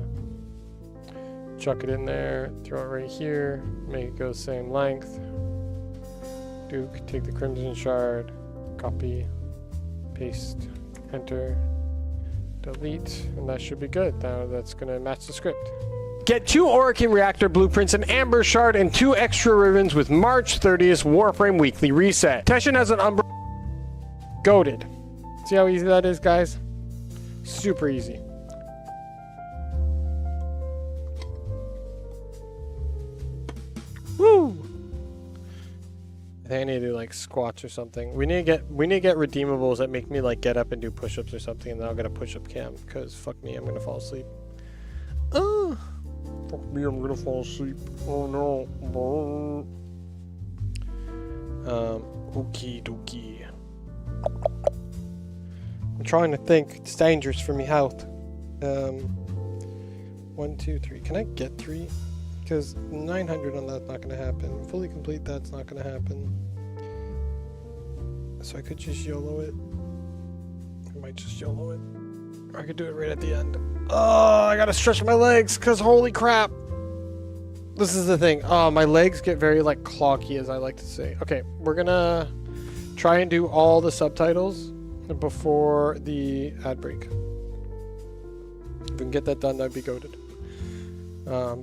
Chuck it in there, throw it right here, make it go same length. Duke, take the Crimson Shard, copy, paste, enter, delete, and that should be good. Now that's gonna match the script. Get 2 Orokin Reactor blueprints, an Amber Shard, and 2 extra ribbons with March 30th Warframe Weekly Reset. Teshin has an goated. See how easy that is, guys? Super easy. Woo! I think I need to do like squats or something. We need to get redeemables that make me like get up and do push-ups or something, and then I'll get a push-up cam. Cause fuck me, I'm gonna fall asleep. Oh, fuck me, I'm gonna fall asleep. Oh no. Okie dokie. I'm trying to think. It's dangerous for me health. 1, 2, 3. Can I get 3? Because 900 on that's not going to happen. Fully complete, that's not going to happen. So I could just YOLO it. I might just YOLO it. Or I could do it right at the end. Oh, I got to stretch my legs because holy crap. This is the thing. Oh, my legs get very like clocky, as I like to say. Okay, we're going to try and do all the subtitles before the ad break. If we can get that done, that'd be goated.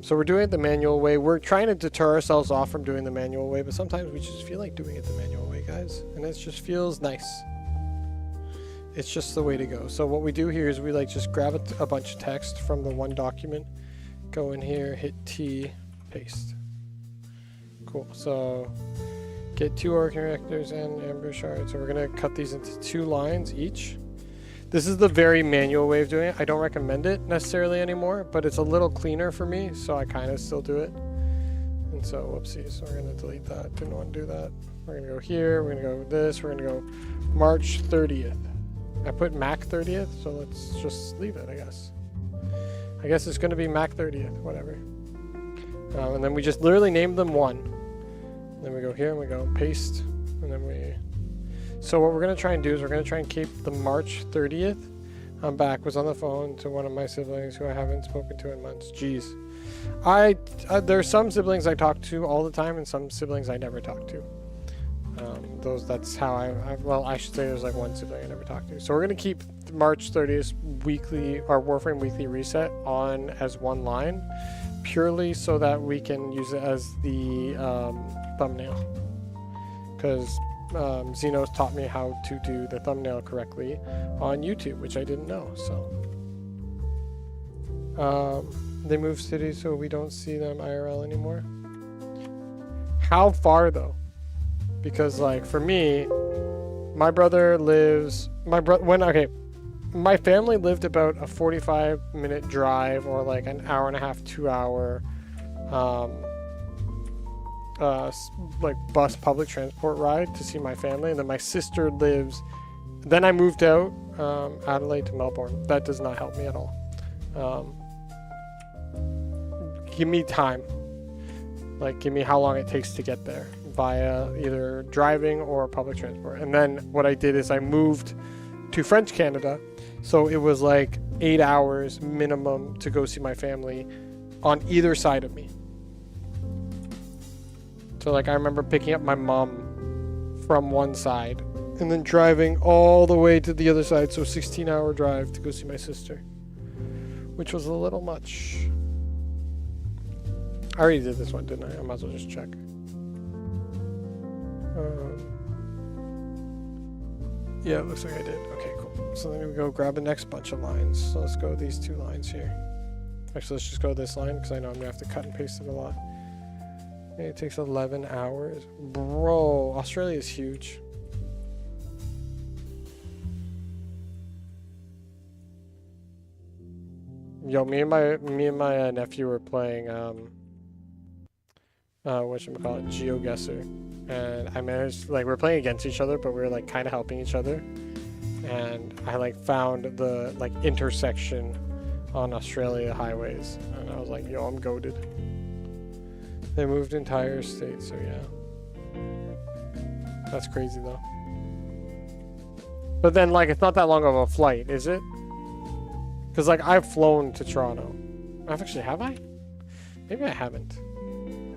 So we're doing it the manual way. We're trying to deter ourselves off from doing the manual way, but sometimes we just feel like doing it the manual way, guys. And it just feels nice. It's just the way to go. So what we do here is we like just grab a bunch of text from the one document, go in here, hit T, paste. Cool. So get 2 Arcan Reactors and Amber Shards. So we're going to cut these into 2 lines each. This is the very manual way of doing it. I don't recommend it necessarily anymore, but it's a little cleaner for me, so I kind of still do it. And so, whoopsie, so we're going to delete that. Didn't want to do that. We're going to go here, we're going to go with this, we're going to go March 30th. I put Mac 30th, so let's just leave it, I guess. I guess it's going to be Mac 30th, whatever. And then we just literally name them 1. Then we go here and we go paste, and then we... So what we're going to try and do is we're going to try and keep the March 30th. I'm back. Was on the phone to one of my siblings who I haven't spoken to in months. Jeez. There's some siblings I talk to all the time and some siblings I never talk to. That's how I should say there's like one sibling I never talk to. So we're going to keep March 30th weekly, our Warframe Weekly Reset on as 1 line, purely so that we can use it as the thumbnail. Because Xenos taught me how to do the thumbnail correctly on YouTube, which I didn't know. So they moved cities, so we don't see them IRL anymore. How far though? Because like for me, my brother lives. My family lived about a 45-minute drive, or like an hour and a half, 2 hour. Like bus public transport ride to see my family, and then my sister lives. Then I moved out Adelaide to Melbourne. That does not help me at all. Give me time, like give me how long it takes to get there via either driving or public transport. And then what I did is I moved to French Canada, so it was like 8 hours minimum to go see my family on either side of me. So like I remember picking up my mom from one side and then driving all the way to the other side, so 16-hour drive to go see my sister, which was a little much. I already did this one, didn't I? I might as well just check. Yeah, it looks like I did. Okay, cool. So then we go grab the next bunch of lines. So let's go these 2 lines here. Actually, let's just go this line because I know I'm gonna have to cut and paste it a lot. It takes 11 hours. Bro, Australia is huge. Yo, me and my nephew were playing whatchamacallit, GeoGuessr. And I managed, like, we're playing against each other, but we were like kind of helping each other. And I like found the like intersection on Australia highways. And I was like, yo, I'm goated. They moved entire states, so yeah. That's crazy though. But then, like, it's not that long of a flight, is it? Because, like, I've flown to Toronto. Have I? Maybe I haven't.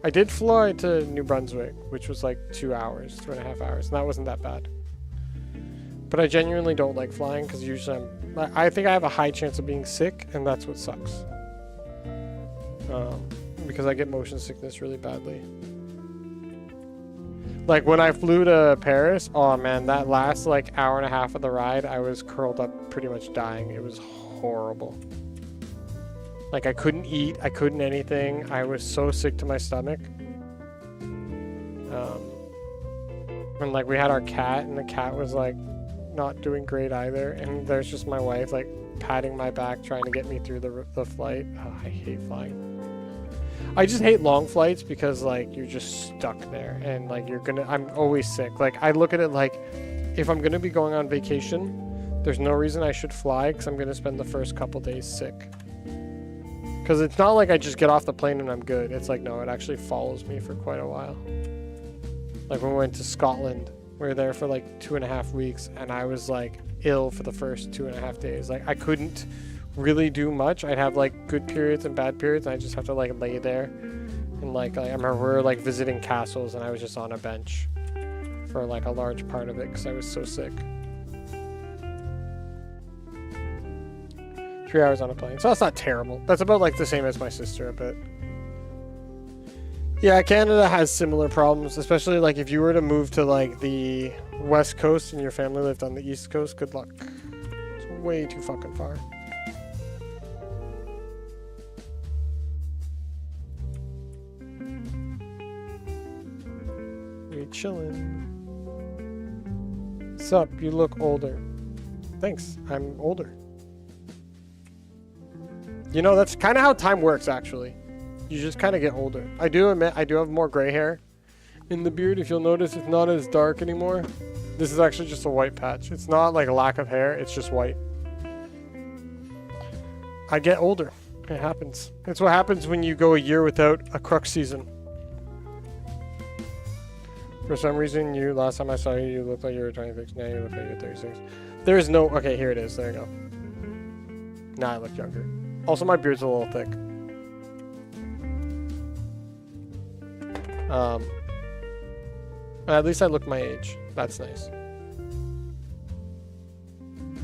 I did fly to New Brunswick, which was like 2 hours, 2.5 hours, and that wasn't that bad. But I genuinely don't like flying because usually I think I have a high chance of being sick, and that's what sucks. Because I get motion sickness really badly. Like when I flew to Paris, oh man, that last like hour and a half of the ride, I was curled up pretty much dying. It was horrible. Like I couldn't eat, I couldn't anything. I was so sick to my stomach. And like we had our cat, and the cat was like not doing great either. And there's just my wife like patting my back, trying to get me through the flight. Oh, I hate flying. I just hate long flights because like you're just stuck there, and like I'm always sick. Like I look at it like if I'm gonna be going on vacation, there's no reason I should fly because I'm gonna spend the first couple days sick. Because it's not like I just get off the plane and I'm good. It's like, no, it actually follows me for quite a while. Like when we went to Scotland, we were there for like 2.5 weeks, and I was like ill for the first 2.5 days. Like I couldn't really do much. I'd have like good periods and bad periods, and I just have to like lay there. And like I remember we were like visiting castles, and I was just on a bench for like a large part of it because I was so sick. 3 hours on a plane. So that's not terrible. That's about like the same as my sister, but yeah, Canada has similar problems, especially like if you were to move to like the West Coast and your family lived on the East Coast, good luck. It's way too fucking far. We chillin'. Sup, you look older. Thanks, I'm older. You know, that's kind of how time works, actually. You just kind of get older. I do admit, I do have more gray hair in the beard. If you'll notice, it's not as dark anymore. This is actually just a white patch. It's not like a lack of hair, it's just white. I get older. It happens. It's what happens when you go a year without a crux season. For some reason, last time I saw you, you looked like you were 26. Now you look like you're 36. There is no... Okay, here it is. There you go. Now I look younger. Also, my beard's a little thick. At least I look my age. That's nice.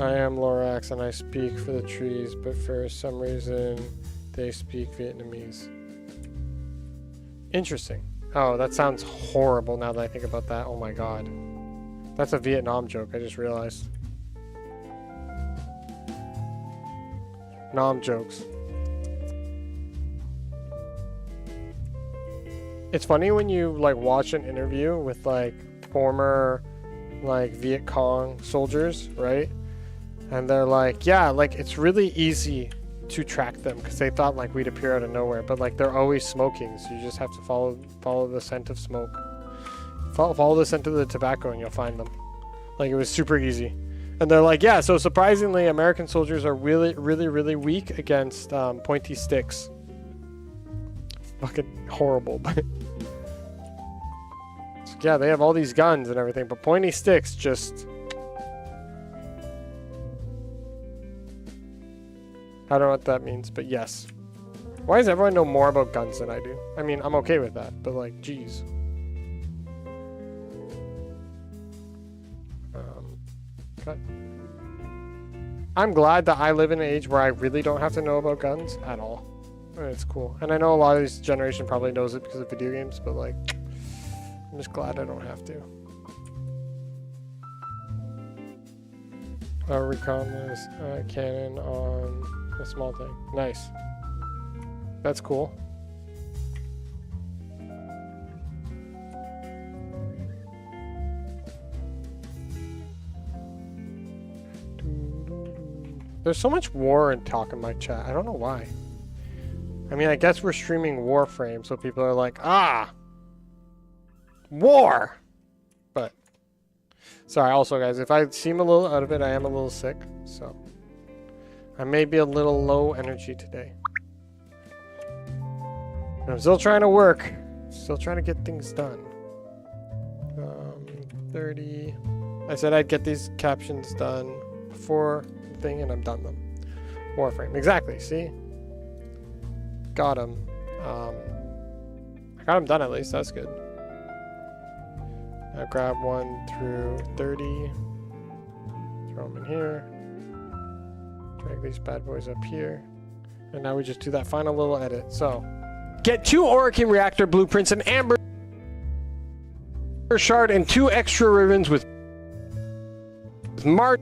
I am Lorax and I speak for the trees, but for some reason they speak Vietnamese. Interesting. Oh, that sounds horrible now that I think about that. Oh my god. That's a Vietnam joke, I just realized. Nam jokes. It's funny when you like watch an interview with like former like Viet Cong soldiers, right? And they're like, yeah, like it's really easy to track them because they thought like we'd appear out of nowhere, but like they're always smoking, so you just have to follow the scent of smoke. Follow the scent of the tobacco and you'll find them. Like it was super easy. And they're like, yeah, so surprisingly, American soldiers are really, really, really weak against pointy sticks. Fucking horrible, but... So, yeah, they have all these guns and everything, but pointy sticks just... I don't know what that means, but yes. Why does everyone know more about guns than I do? I mean, I'm okay with that, but like, geez. Cut. I'm glad that I live in an age where I really don't have to know about guns at all. It's cool. And I know a lot of this generation probably knows it because of video games, but like, I'm just glad I don't have to. Our recon was cannon on a small thing. Nice. That's cool. There's so much war and talk in my chat. I don't know why. I mean, I guess we're streaming Warframe, so people are like, ah, war. But, sorry, also, guys, if I seem a little out of it, I am a little sick, so I may be a little low energy today. And I'm still trying to work, still trying to get things done. 30. I said I'd get these captions done before the thing, and I've done them. Warframe. Exactly, see? Got them. I got them done at least, that's good. Now grab 1 through 30. Throw them in here. Drag these bad boys up here. And now we just do that final little edit. So, get 2 Orokin reactor blueprints, an amber shard, and 2 extra ribbons with Mark.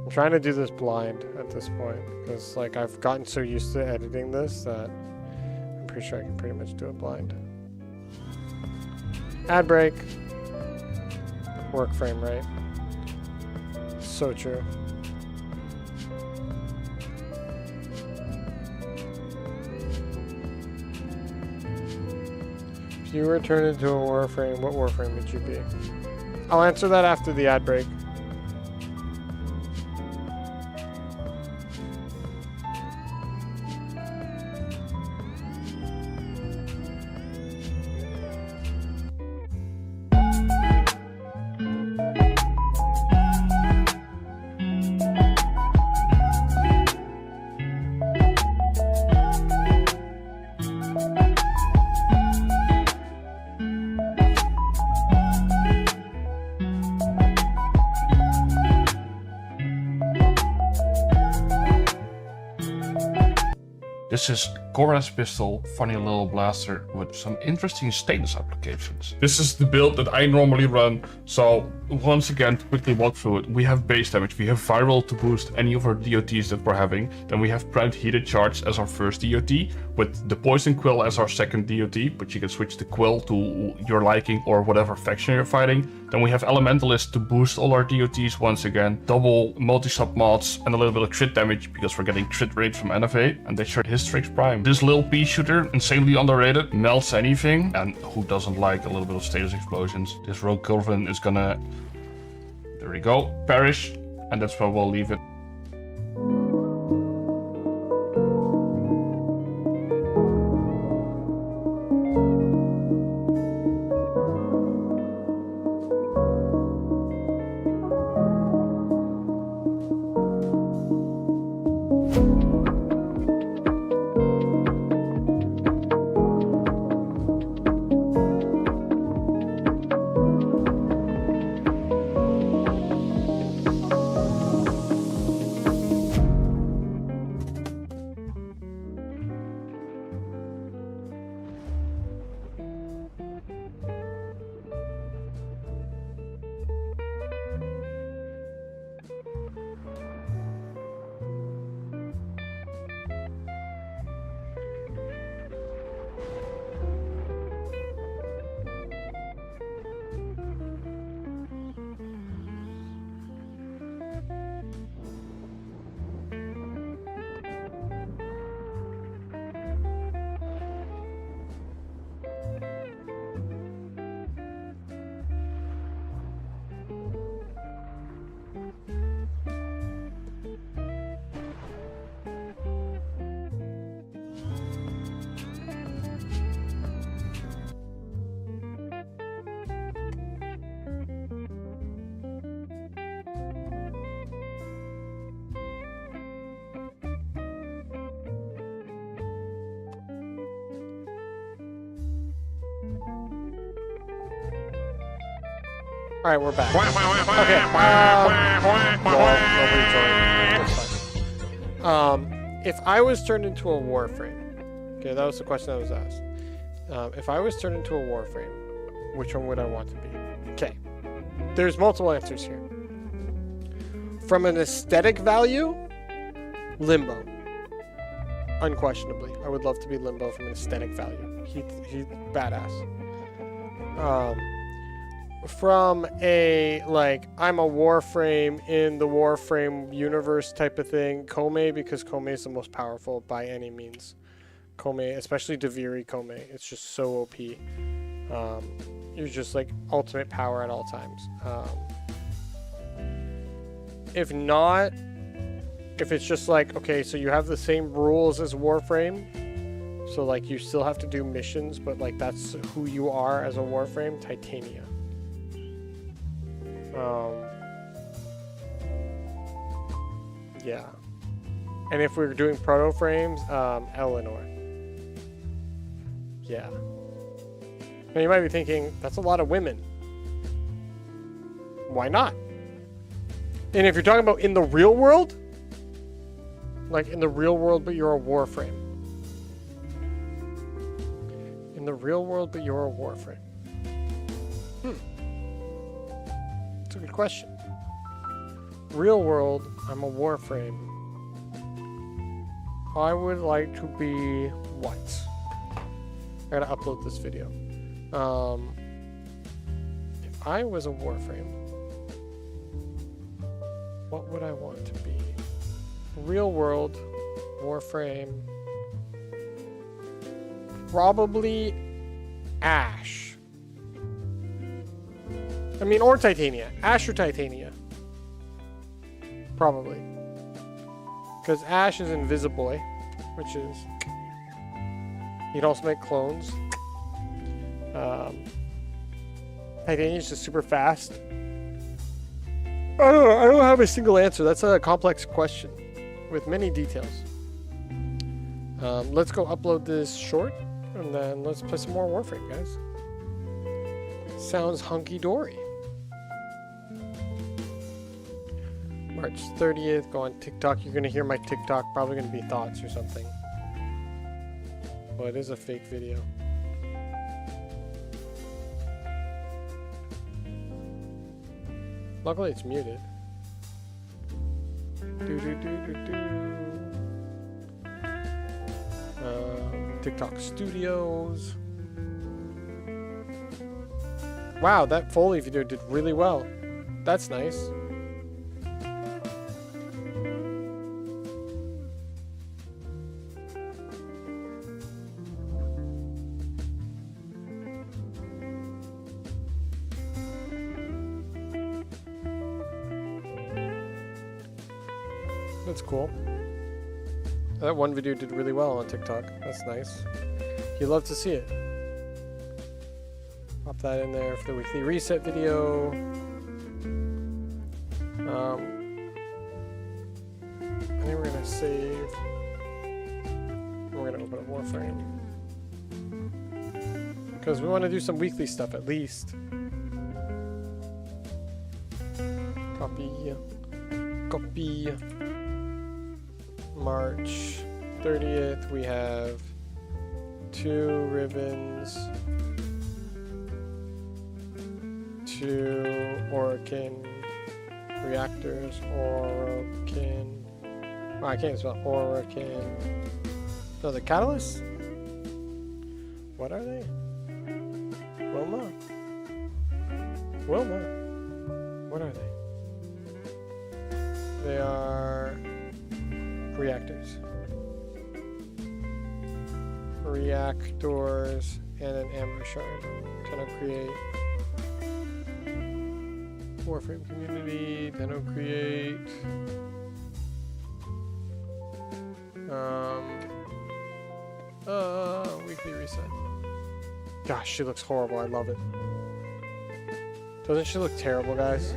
I'm trying to do this blind at this point because like I've gotten so used to editing this that I'm pretty sure I can pretty much do it blind. Ad break. Work frame, right? So true. If you were turned into a warframe, what warframe would you be? I'll answer that after the ad break. This is Cora's pistol, funny little blaster with some interesting status applications. This is the build that I normally run, so once again, to quickly walk through it, we have base damage, we have viral to boost any of our DOTs that we're having, then we have Brand Heated Charge as our first DOT, with the Poison Quill as our second DOT, but you can switch the Quill to your liking or whatever faction you're fighting. Then we have Elementalist to boost all our DOTs once again, double multi-sub mods, and a little bit of crit damage because we're getting crit rate from Innovate, and they share Hystrix Prime. This little pea shooter, insanely underrated, melts anything, and who doesn't like a little bit of status explosions? This Rogue Culverin is gonna, there we go, perish, and that's where we'll leave it. All right, we're back. Okay. Nobody joined. If I was turned into a warframe, okay, that was the question that was asked. If I was turned into a warframe, which one would I want to be? Okay, there's multiple answers here. From an aesthetic value, Limbo. Unquestionably, I would love to be Limbo from an aesthetic value. He's badass. From a, like, I'm a Warframe in the Warframe universe type of thing, Kome, because Kome is the most powerful by any means. Kome, especially Deviri Kome, it's just so OP. you're just like ultimate power at all times. If not, if it's just like, okay, so you have the same rules as Warframe, so like you still have to do missions, but like that's who you are as a Warframe, Titania. Yeah. And if we're doing proto frames, Eleanor. Yeah. Now you might be thinking, that's a lot of women. Why not? And if you're talking about in the real world, like in the real world, but you're a Warframe. In the real world, but you're a Warframe. That's a good question. Real world, I'm a Warframe. I would like to be what? I gotta upload this video. If I was a Warframe, what would I want to be? Real world, Warframe. Probably Ash. I mean, or Titania. Ash or Titania. Probably. Because Ash is invisible, which is... You can also make clones. Titania is just super fast. I don't have a single answer. That's a complex question with many details. Let's go upload this short, and then let's play some more Warframe, guys. Sounds hunky-dory. March 30th, go on TikTok. You're going to hear my TikTok. Probably going to be thoughts or something. Well, it is a fake video. Luckily, it's muted. TikTok Studios. Wow, that Foley video did really well. That's nice. That's cool. That one video did really well on TikTok. That's nice. You love to see it. Pop that in there for the weekly reset video. I think we're gonna save. We're gonna open up Warframe because we want to do some weekly stuff at least. Copy. Copy. March 30th, we have 2 ribbons, 2 Orokin reactors, Orokin. Oh, I can't spell Orokin. No, the catalysts? What are they? Wilma? Wilma? What are they? They are reactors. Reactors and an amber shard. Tennocreate. Warframe community. Tennocreate. Weekly reset. Gosh, she looks horrible. I love it. Doesn't she look terrible, guys?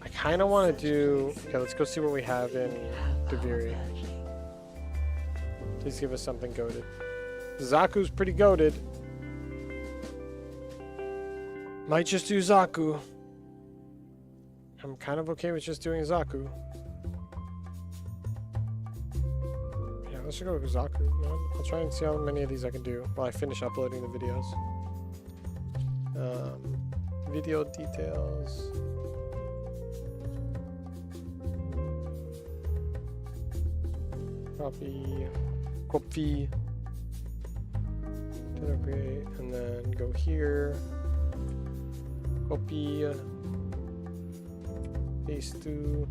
I kind of want to do... Okay, let's go see what we have in Deviri. Please give us something goated. Zaku's pretty goated. Might just do Zaku. I'm kind of okay with just doing Zaku. Yeah, let's go with Zaku, man. I'll try and see how many of these I can do while I finish uploading the videos. Video details. Copy, Tennocreate, and then go here, copy, paste to,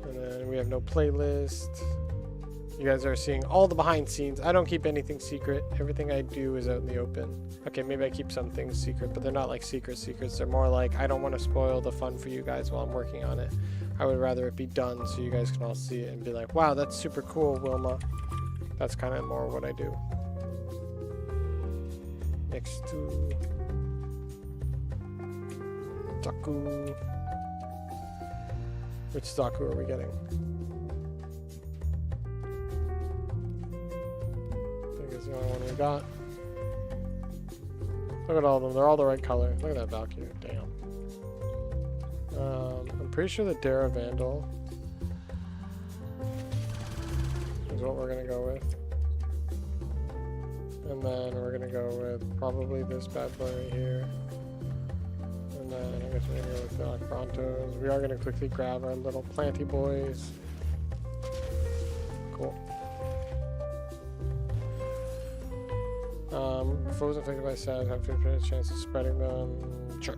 and then And we have no playlist. You guys are seeing all the behind scenes. I don't keep anything secret. Everything I do is out in the open. Okay, maybe I keep some things secret, but they're not like secrets. They're more like, I don't want to spoil the fun for you guys while I'm working on it. I would rather it be done so you guys can all see it and be like, wow, that's super cool, Wilma. That's kind of more what I do. Next to Zaku. Which Zaku are we getting? I think it's the only one we got. Look at all of them. They're all the right color. Look at that Valkyrie. Damn. I'm pretty sure the Dara Vandal is what we're going to go with. And then we're going to go with probably this bad boy right here. And then I guess we're going to go with the Brontos. We are going to quickly grab our little planty boys. Cool. Foes affected by SAD have 50% chance of spreading them. Sure.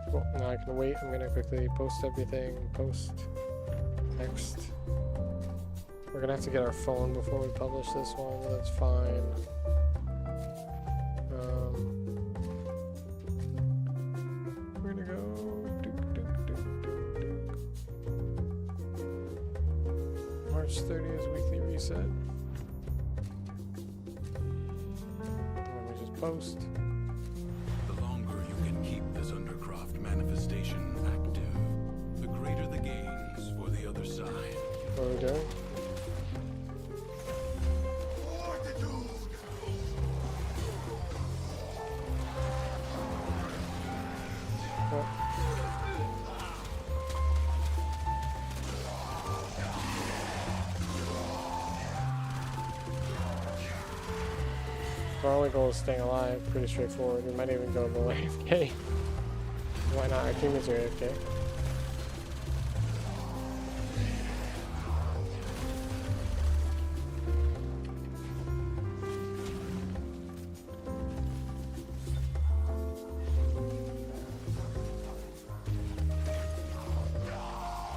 Cool. Now I can wait. I'm gonna quickly post everything. Post. Next. We're gonna have to get our phone before we publish this one, but that's fine. We're gonna go. March 30th weekly reset. Let me just post. The longer you can keep this Undercroft manifestation active, the greater the gains for the other side. What are we doing? Our only goal is staying alive. Pretty straightforward. We might even go a little AFK. Why not? Our teammates are AFK.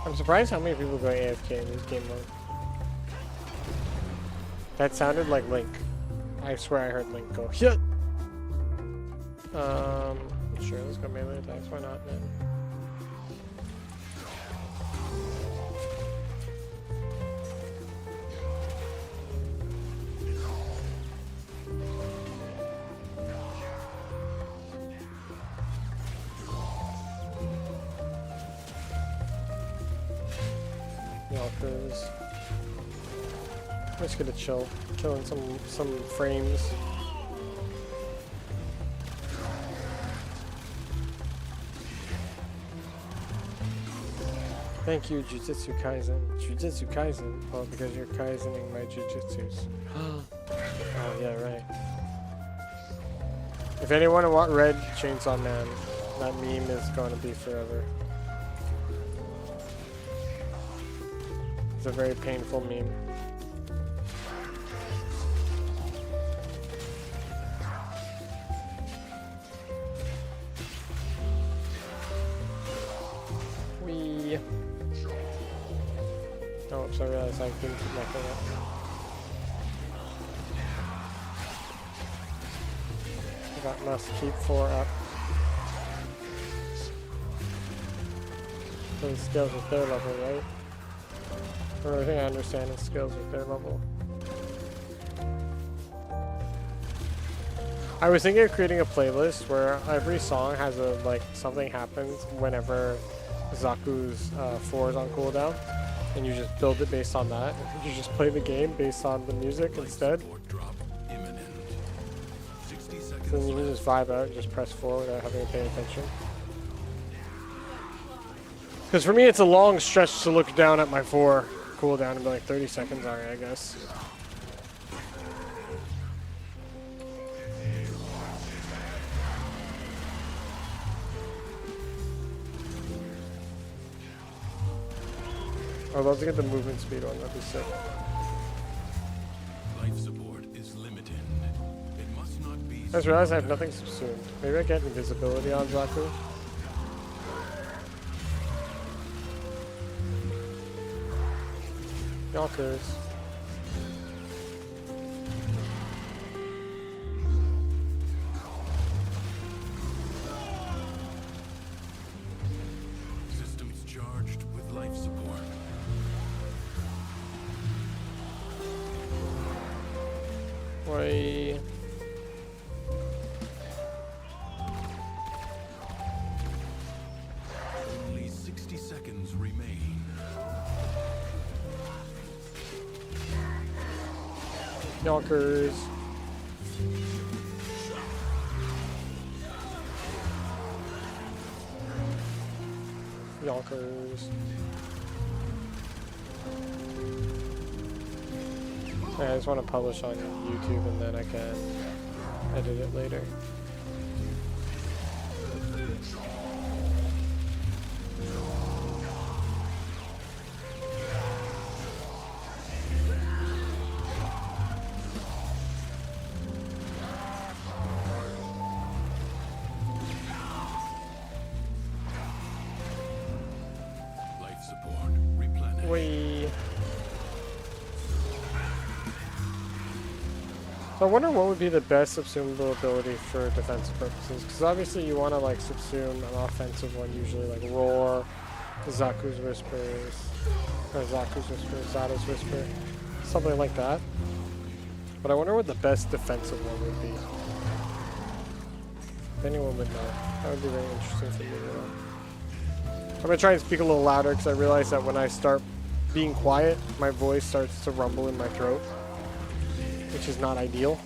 I'm surprised how many people go AFK in this game mode. That sounded like Link. I swear I heard Link go, shit! Sure, let's go melee attacks, why not, man? Walkers. I'm just gonna chill. Killing some frames. Thank you, Jujutsu Kaisen. Jujutsu Kaisen? Well, because you're Kaisening my Jujutsus. Oh, yeah, right. If anyone want Red Chainsaw Man, that meme is going to be forever. It's a very painful meme. Oh, so I realized I couldn't keep my thing up. I got must keep 4 up. So the skills at their level, right? Or I think I understand the skills at their level. I was thinking of creating a playlist where every song has a, like, something happens whenever Zaku's 4 is on cooldown. And you just build it based on that. You just play the game based on the music instead. So then you can just vibe out and just press 4 without having to pay attention. Because for me it's a long stretch to look down at my 4 cooldown and be like 30 seconds, alright, I guess. I'd love to get the movement speed on, that'd be sick. Life support is limited. It must not be I just realized I have nothing subsumed. Maybe I get invisibility on Zaku. Yonkers. Systems charged with life support. Why? Only 60 seconds remain. Yonkers. Yonkers. I just want to publish on YouTube and then I can edit it later. Life support replenished. Whee. So I wonder what would be the best subsumable ability for defensive purposes, because obviously you want to like subsume an offensive one, usually like Roar, Zaku's Whispers, or Zaku's Whisper, Zada's Whisper, something like that. But I wonder what the best defensive one would be. If anyone would know, that would be very interesting for me to know. I'm gonna try and speak a little louder because I realize that when I start being quiet, my voice starts to rumble in my throat, which is not ideal.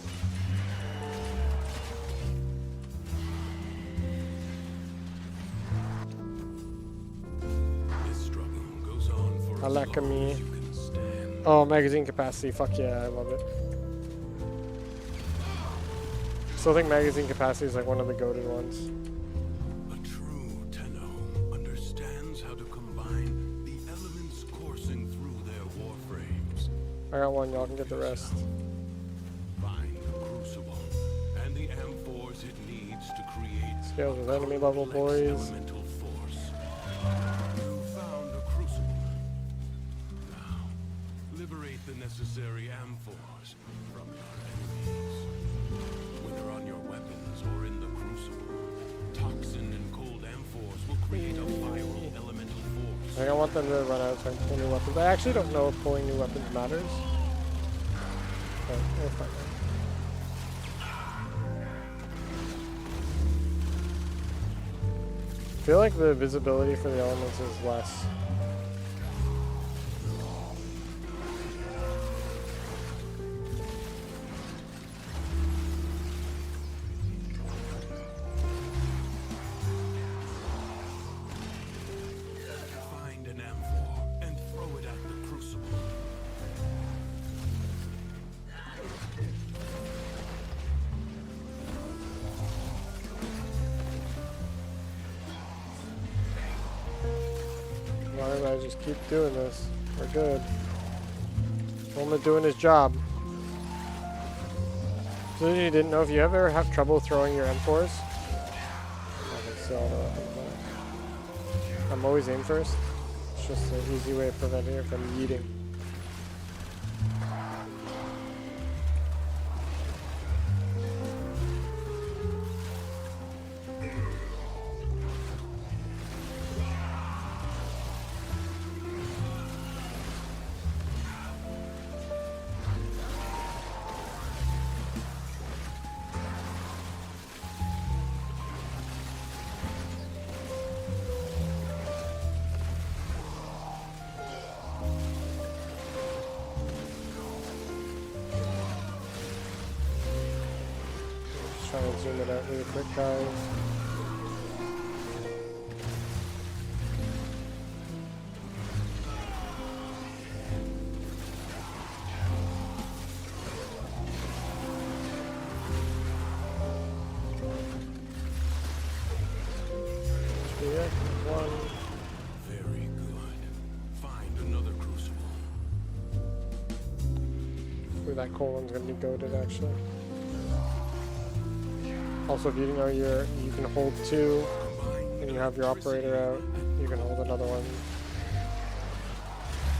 This struggle goes on for as long as Alakami. you can stand. Oh, magazine capacity. Fuck yeah, I love it. Still think magazine capacity is like one of the goated ones. A true Tenno understands how to combine the elements coursing through their warframes. I got one, y'all can get the rest. Find the crucible and the amphors it needs to create Scales with enemy level, boys. elemental force. You found a crucible. Now, liberate the necessary amphors from your enemies. Whether on your weapons or in the crucible, toxin and cold amphors will create a viral elemental force. I don't want them to run out so I can pull new weapons. I actually don't know if pulling new weapons matters. But we'll find out. I feel like the visibility for the elements is less. Find an amphor and throw it at the crucible. Why don't I just keep doing this? We're good. Only doing his job. So you didn't know if you ever have trouble throwing your M4s? I'm always aim first. It's just an easy way of preventing it from yeeting. Trying to zoom it out really quick, guys. One. Very good. Find another crucible. Ooh, that coal one's gonna be goated actually. Also, if you know you can hold 2 and you have your operator out, you can hold another one.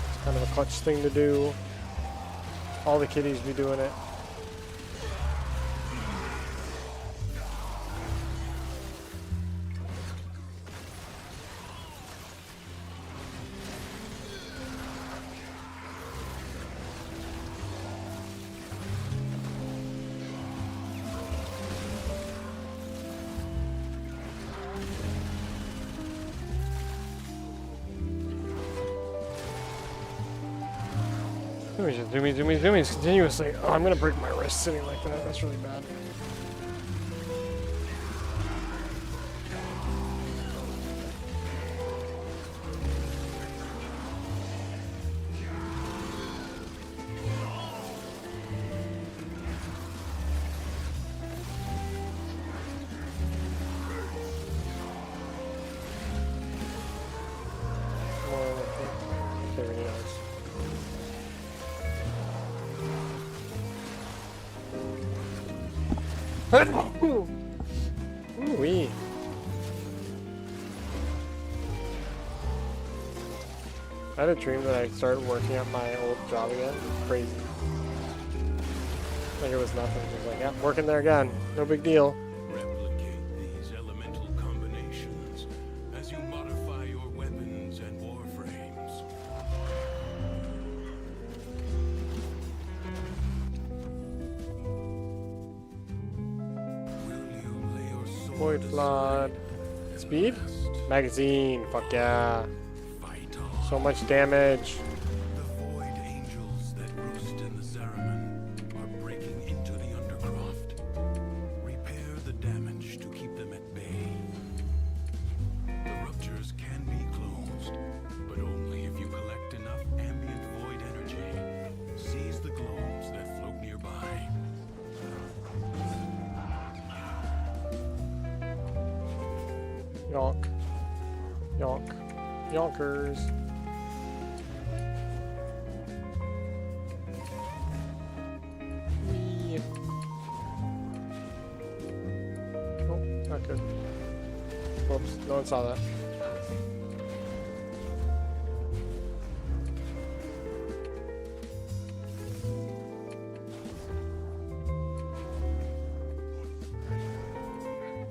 It's kind of a clutch thing to do. All the kiddies be doing it. Zoomies continuously. Oh, I'm gonna break my wrist sitting like that. That's really bad. Okay, really nice. Ooh-wee. I had a dream that I started working at my old job again. It was crazy. Like it was nothing. It was like, yeah, working there again. No big deal. Replicate these elemental combinations as you modify your weapons and warframes. Void Flood. Speed? Magazine. Fuck yeah. So much damage. The void angels that roost in the Zeraman are breaking into the undercroft. Repair the damage to keep them at bay. The ruptures can be closed, but only if you collect enough ambient void energy. Seize the globes that float nearby. Yonk. Yonk. Yonkers. Whee. Oh, not good. Whoops, no one saw that.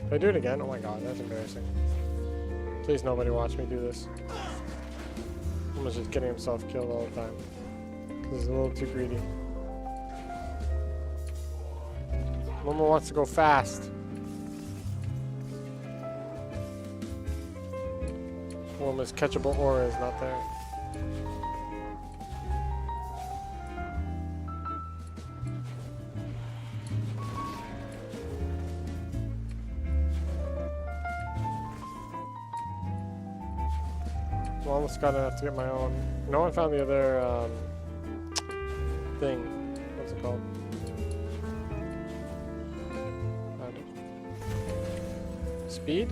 Did I do it again? Oh my god, that's embarrassing. Please nobody watch me do this. Someone's just getting himself killed all the time. Because he's a little too greedy. Momo wants to go fast. Momo's catchable aura is not there. I'm almost got enough to get my own. No one found the other thing. What's it called? Found it. Speed?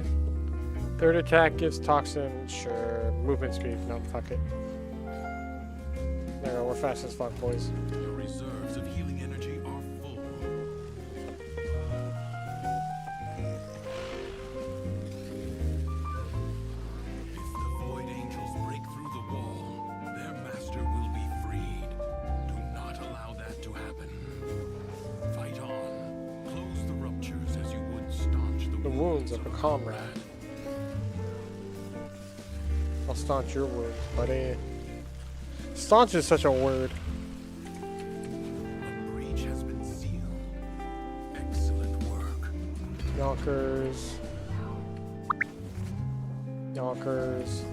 Third attack gives toxin. Sure. Movement speed. No, fuck it. There we go. We're fast as fuck, boys. Your reserves of healing energy are full. If the void angels break through the wall, their master will be freed. Do not allow that to happen. Fight on. Close the ruptures as you would staunch The wounds of a comrade. I'll staunch your wounds, buddy. Staunch is such a word. A breach has been sealed. Excellent work. Yonkers. Yonkers.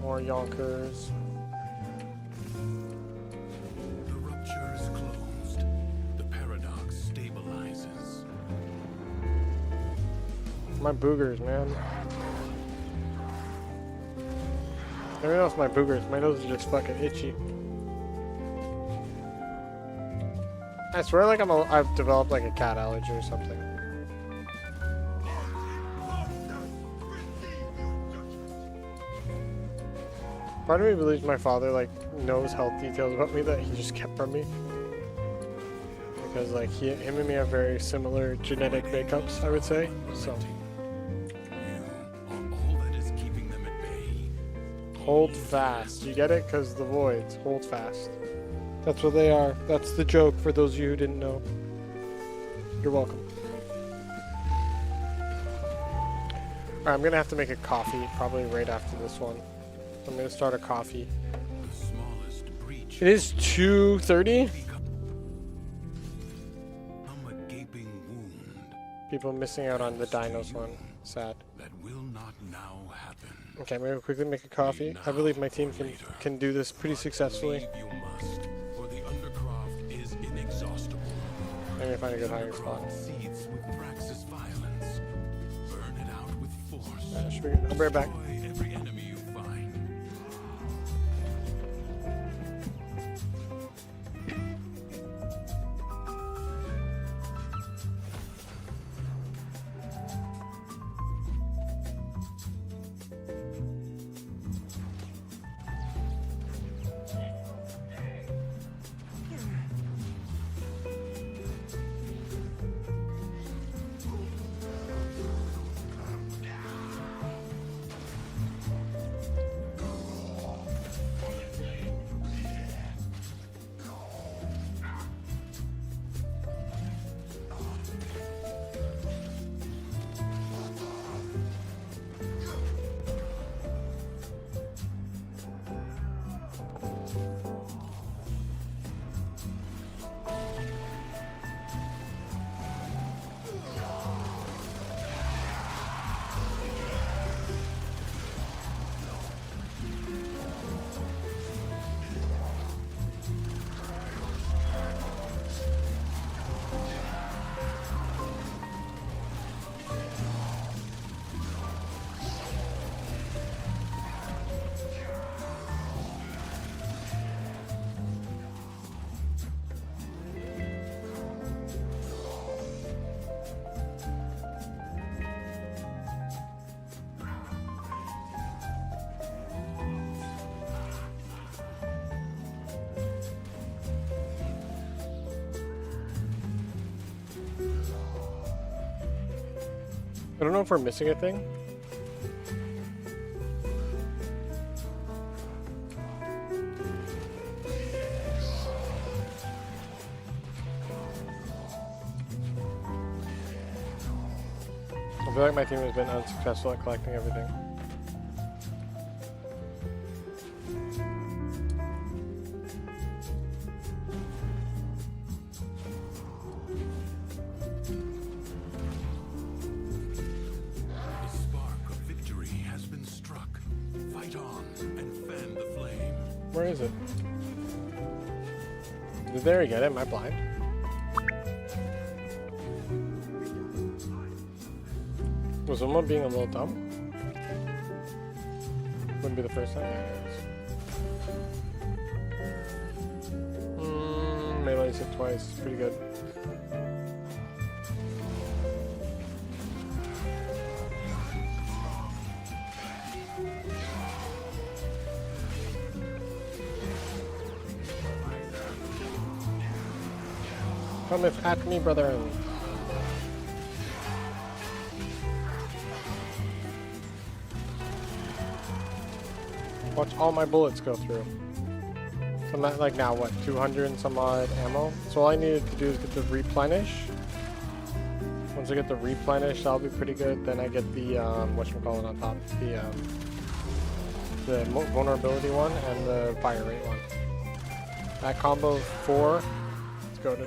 More yonkers. The rupture is closed. The paradox stabilizes. My boogers, man. Everyone else, my boogers. My nose is just fucking itchy. I swear, like I've developed like a cat allergy or something. Part of me believes my father like knows health details about me that he just kept from me. Because like him and me have very similar genetic makeups, I would say. So hold fast. You get it? Because the voids. Hold fast. That's what they are. That's the joke for those of you who didn't know. You're welcome. Alright, I'm gonna have to make a coffee probably right after this one. I'm gonna start a coffee. It is 2:30. People missing out on the dinos one. Sad. That will not now happen. Okay, I'm gonna quickly make a coffee. I believe my team can do this pretty successfully. You must, for the undercroft is inexhaustible. Let me find a good hiding spot. Seeds with praxis violence. Burn it out with force. I'll be right back. Destroy every enemy you find. I don't know if we're missing a thing. I feel like my team has been unsuccessful at collecting everything. Where is it? There you get it. Am I blind? Was someone being a little dumb? Wouldn't be the first time. Melee hit twice. Pretty good. Come at me, brother. Watch all my bullets go through. So I'm at like now what, 200 and some odd ammo. So all I needed to do is get the replenish. Once I get the replenish, that'll be pretty good. Then I get the whatchamacallit on top, the vulnerability one and the fire rate one. That combo of 4. Let's go to.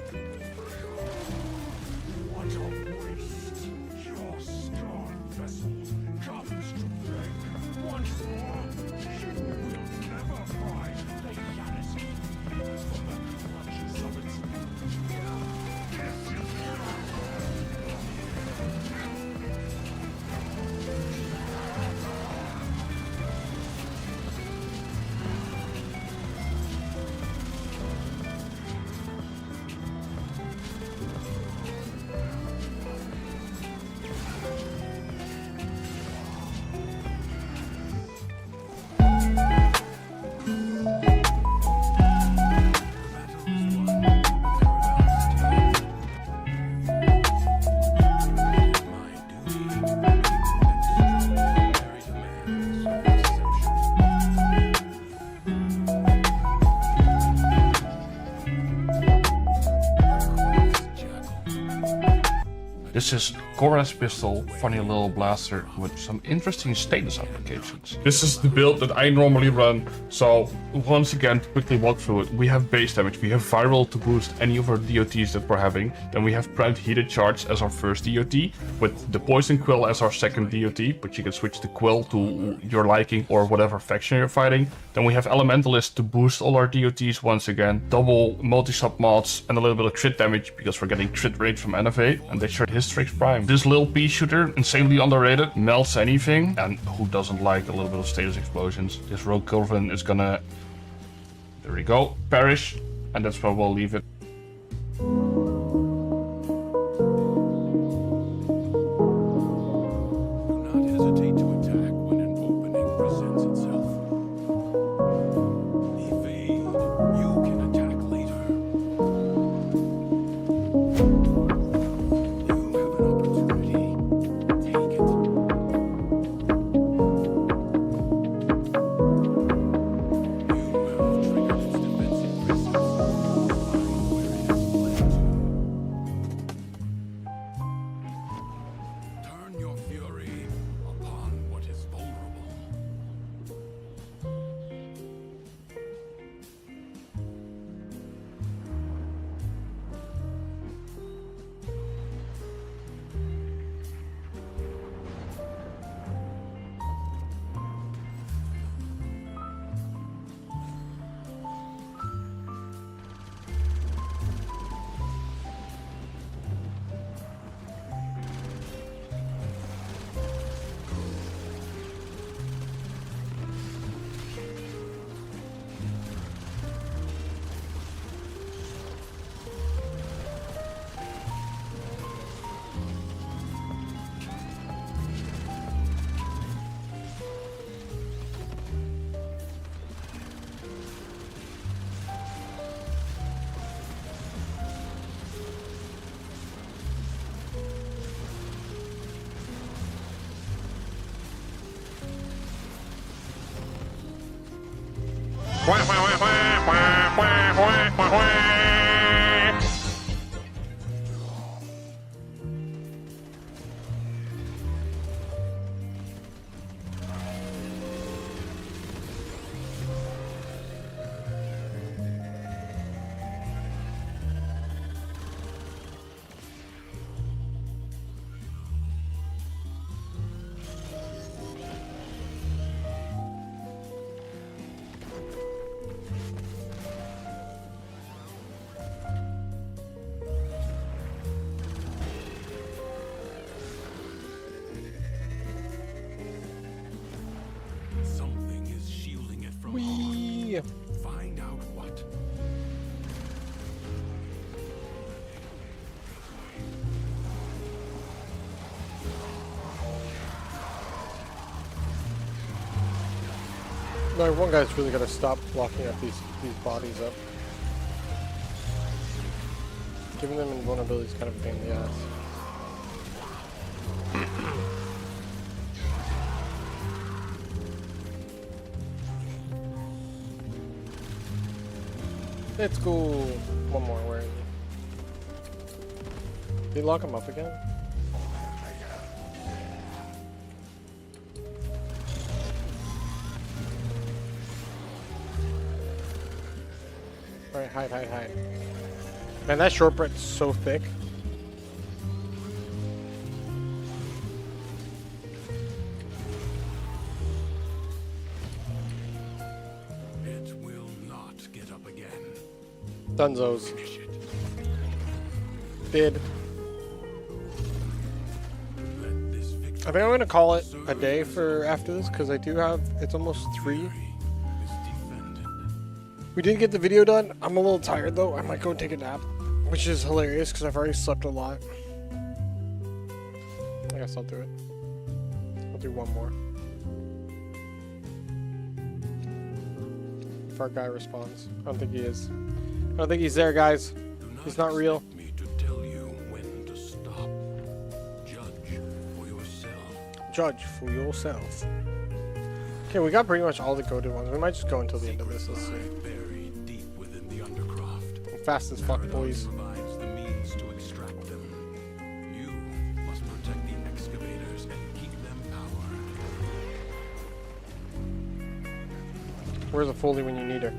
This is Cora's pistol, funny little blaster with some interesting status applications. This is the build that I normally run, so once again, to quickly walk through it, we have base damage, we have viral to boost any of our DOTs that we're having, then we have primed heated charge as our first DOT, with the poison quill as our second DOT, but you can switch the quill to your liking or whatever faction you're fighting. Then we have elementalist to boost all our DOTs once again, double multi-sub mods and a little bit of crit damage because we're getting crit rate from Innovate, and they share Hystrix Prime. This little pea shooter, insanely underrated, melts anything, and who doesn't like a little bit of status explosions? This rogue Culvin is gonna, there we go, perish, and that's where we'll leave it. Find out what. No, one guy's really gotta stop blocking up these bodies up. Giving them invulnerability is kind of a pain in the ass. Let's go. One more. Where is he? Did he lock him up again? Alright, hide. Man, that shortbread's so thick. It will not get up again. Dunzos. Did. I think I'm gonna call it a day for after this because I do have, it's almost 3. We did get the video done. I'm a little tired though. I might go take a nap, which is hilarious because I've already slept a lot. I guess I'll do it. I'll do one more. If our guy responds. I don't think he is. I don't think he's there, guys. He's not real. Judge for yourself. Okay, we got pretty much all the goated ones. We might just go until the end of this. Let's see. I'm fast as fuck, boys. Where's the Foley when you need her?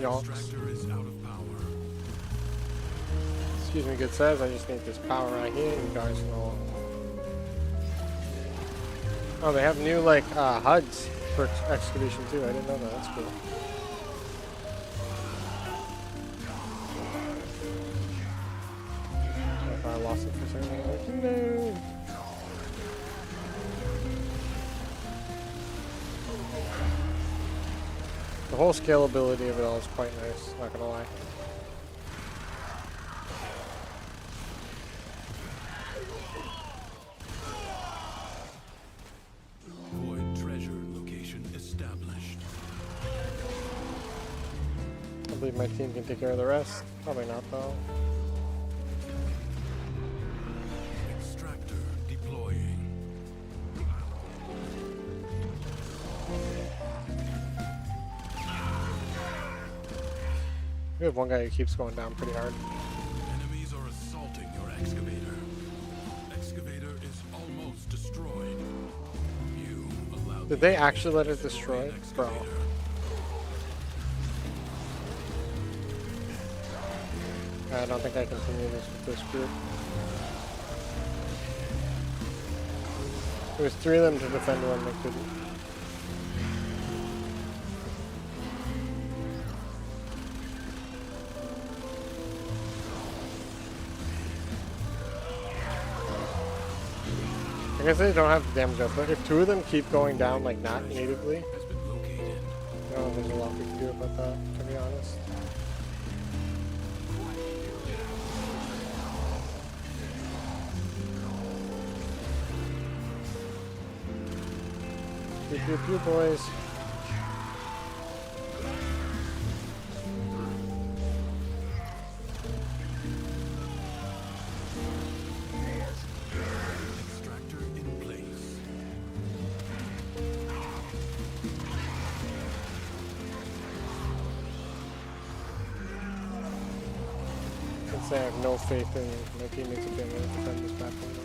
Extractor is out of power. Excuse me, good sirs. I just need this power right here. You guys know. Oh, they have new like HUDs for excavation too. I didn't know that. That's cool. If I lost it for a second, I'm like, no. The whole scalability of it all is quite nice, not gonna lie. Void treasure location established. I believe my team can take care of the rest. Probably not though. Extractor deploying. We have one guy who keeps going down pretty hard. Enemies are assaulting your excavator. Excavator is almost destroyed. You allowed. Did they actually let it destroy? Bro. I don't think I continue this with this group. There was 3 of them to defend one, they couldn't. I guess they don't have the damage up, but if 2 of them keep going down like not natively, I don't know if there's a lot we can do about that, to be honest. Pew pew pew, boys. I have no faith in my teammates to be able to defend this platform though.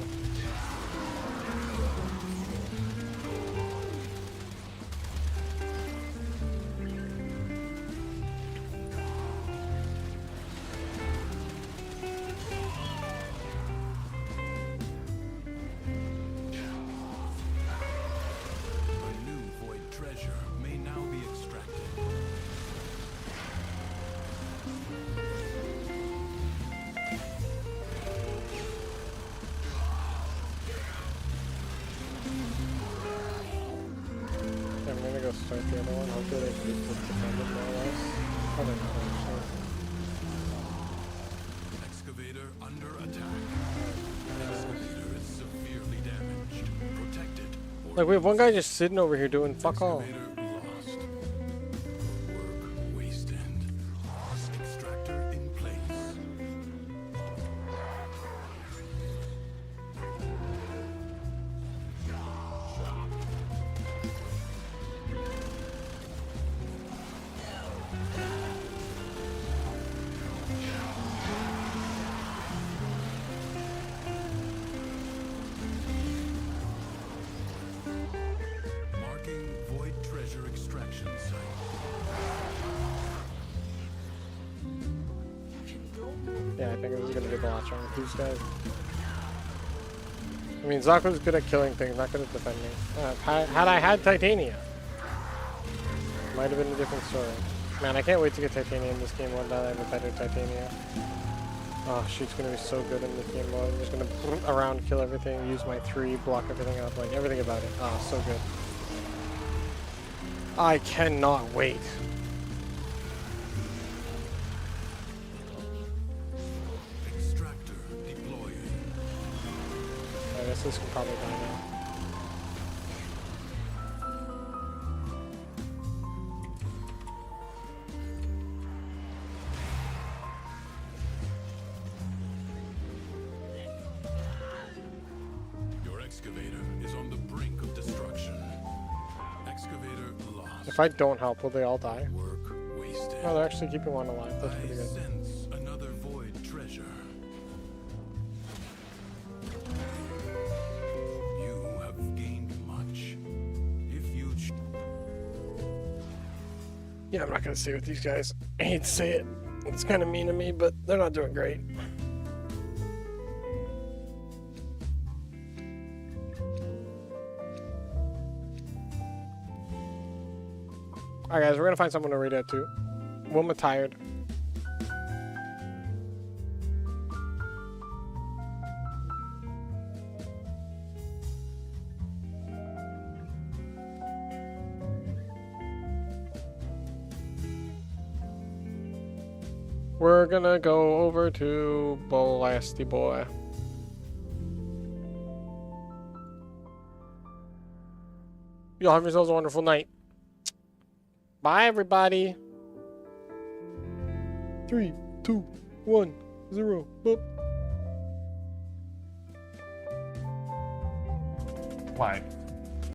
A new void treasure may now be extracted. I'm gonna go start the other one. Hopefully they can just defend it more or less. Probably not actually. Excavator under attack. Excavator is severely damaged. Protected. Like we have one guy just sitting over here doing fuck all. Lost. Work wasted. Extractor in place. Marking void treasure extraction site. Yeah, I think this is gonna be the last round with these guys. I mean, Zako's good at killing things, not good at defending. Had I had Titania, might have been a different story. Man, I can't wait to get Titania in this game one that I have a better Titania. Oh, she's gonna be so good in this game mode. I'm just gonna around kill everything, use my 3, block everything up, like everything about it. Oh, so good. I cannot wait. Extractor deploying. I guess this can probably die now. Your excavator is on the brink of destruction. excavator lost. If I don't help, will they all die? Work wasted. No, they're actually keeping one alive. That's pretty I good. sense another void treasure. You have gained much. If you Yeah, I'm not gonna stay with these guys. I hate to say it. It's kind of mean to me, but they're not doing great. Alright guys, we're gonna find someone to raid out to. Wilma tired. We're gonna go over to Bolasty Boy. Y'all have yourselves a wonderful night. Bye, everybody. 3, 2, 1, 0. Boop. Why?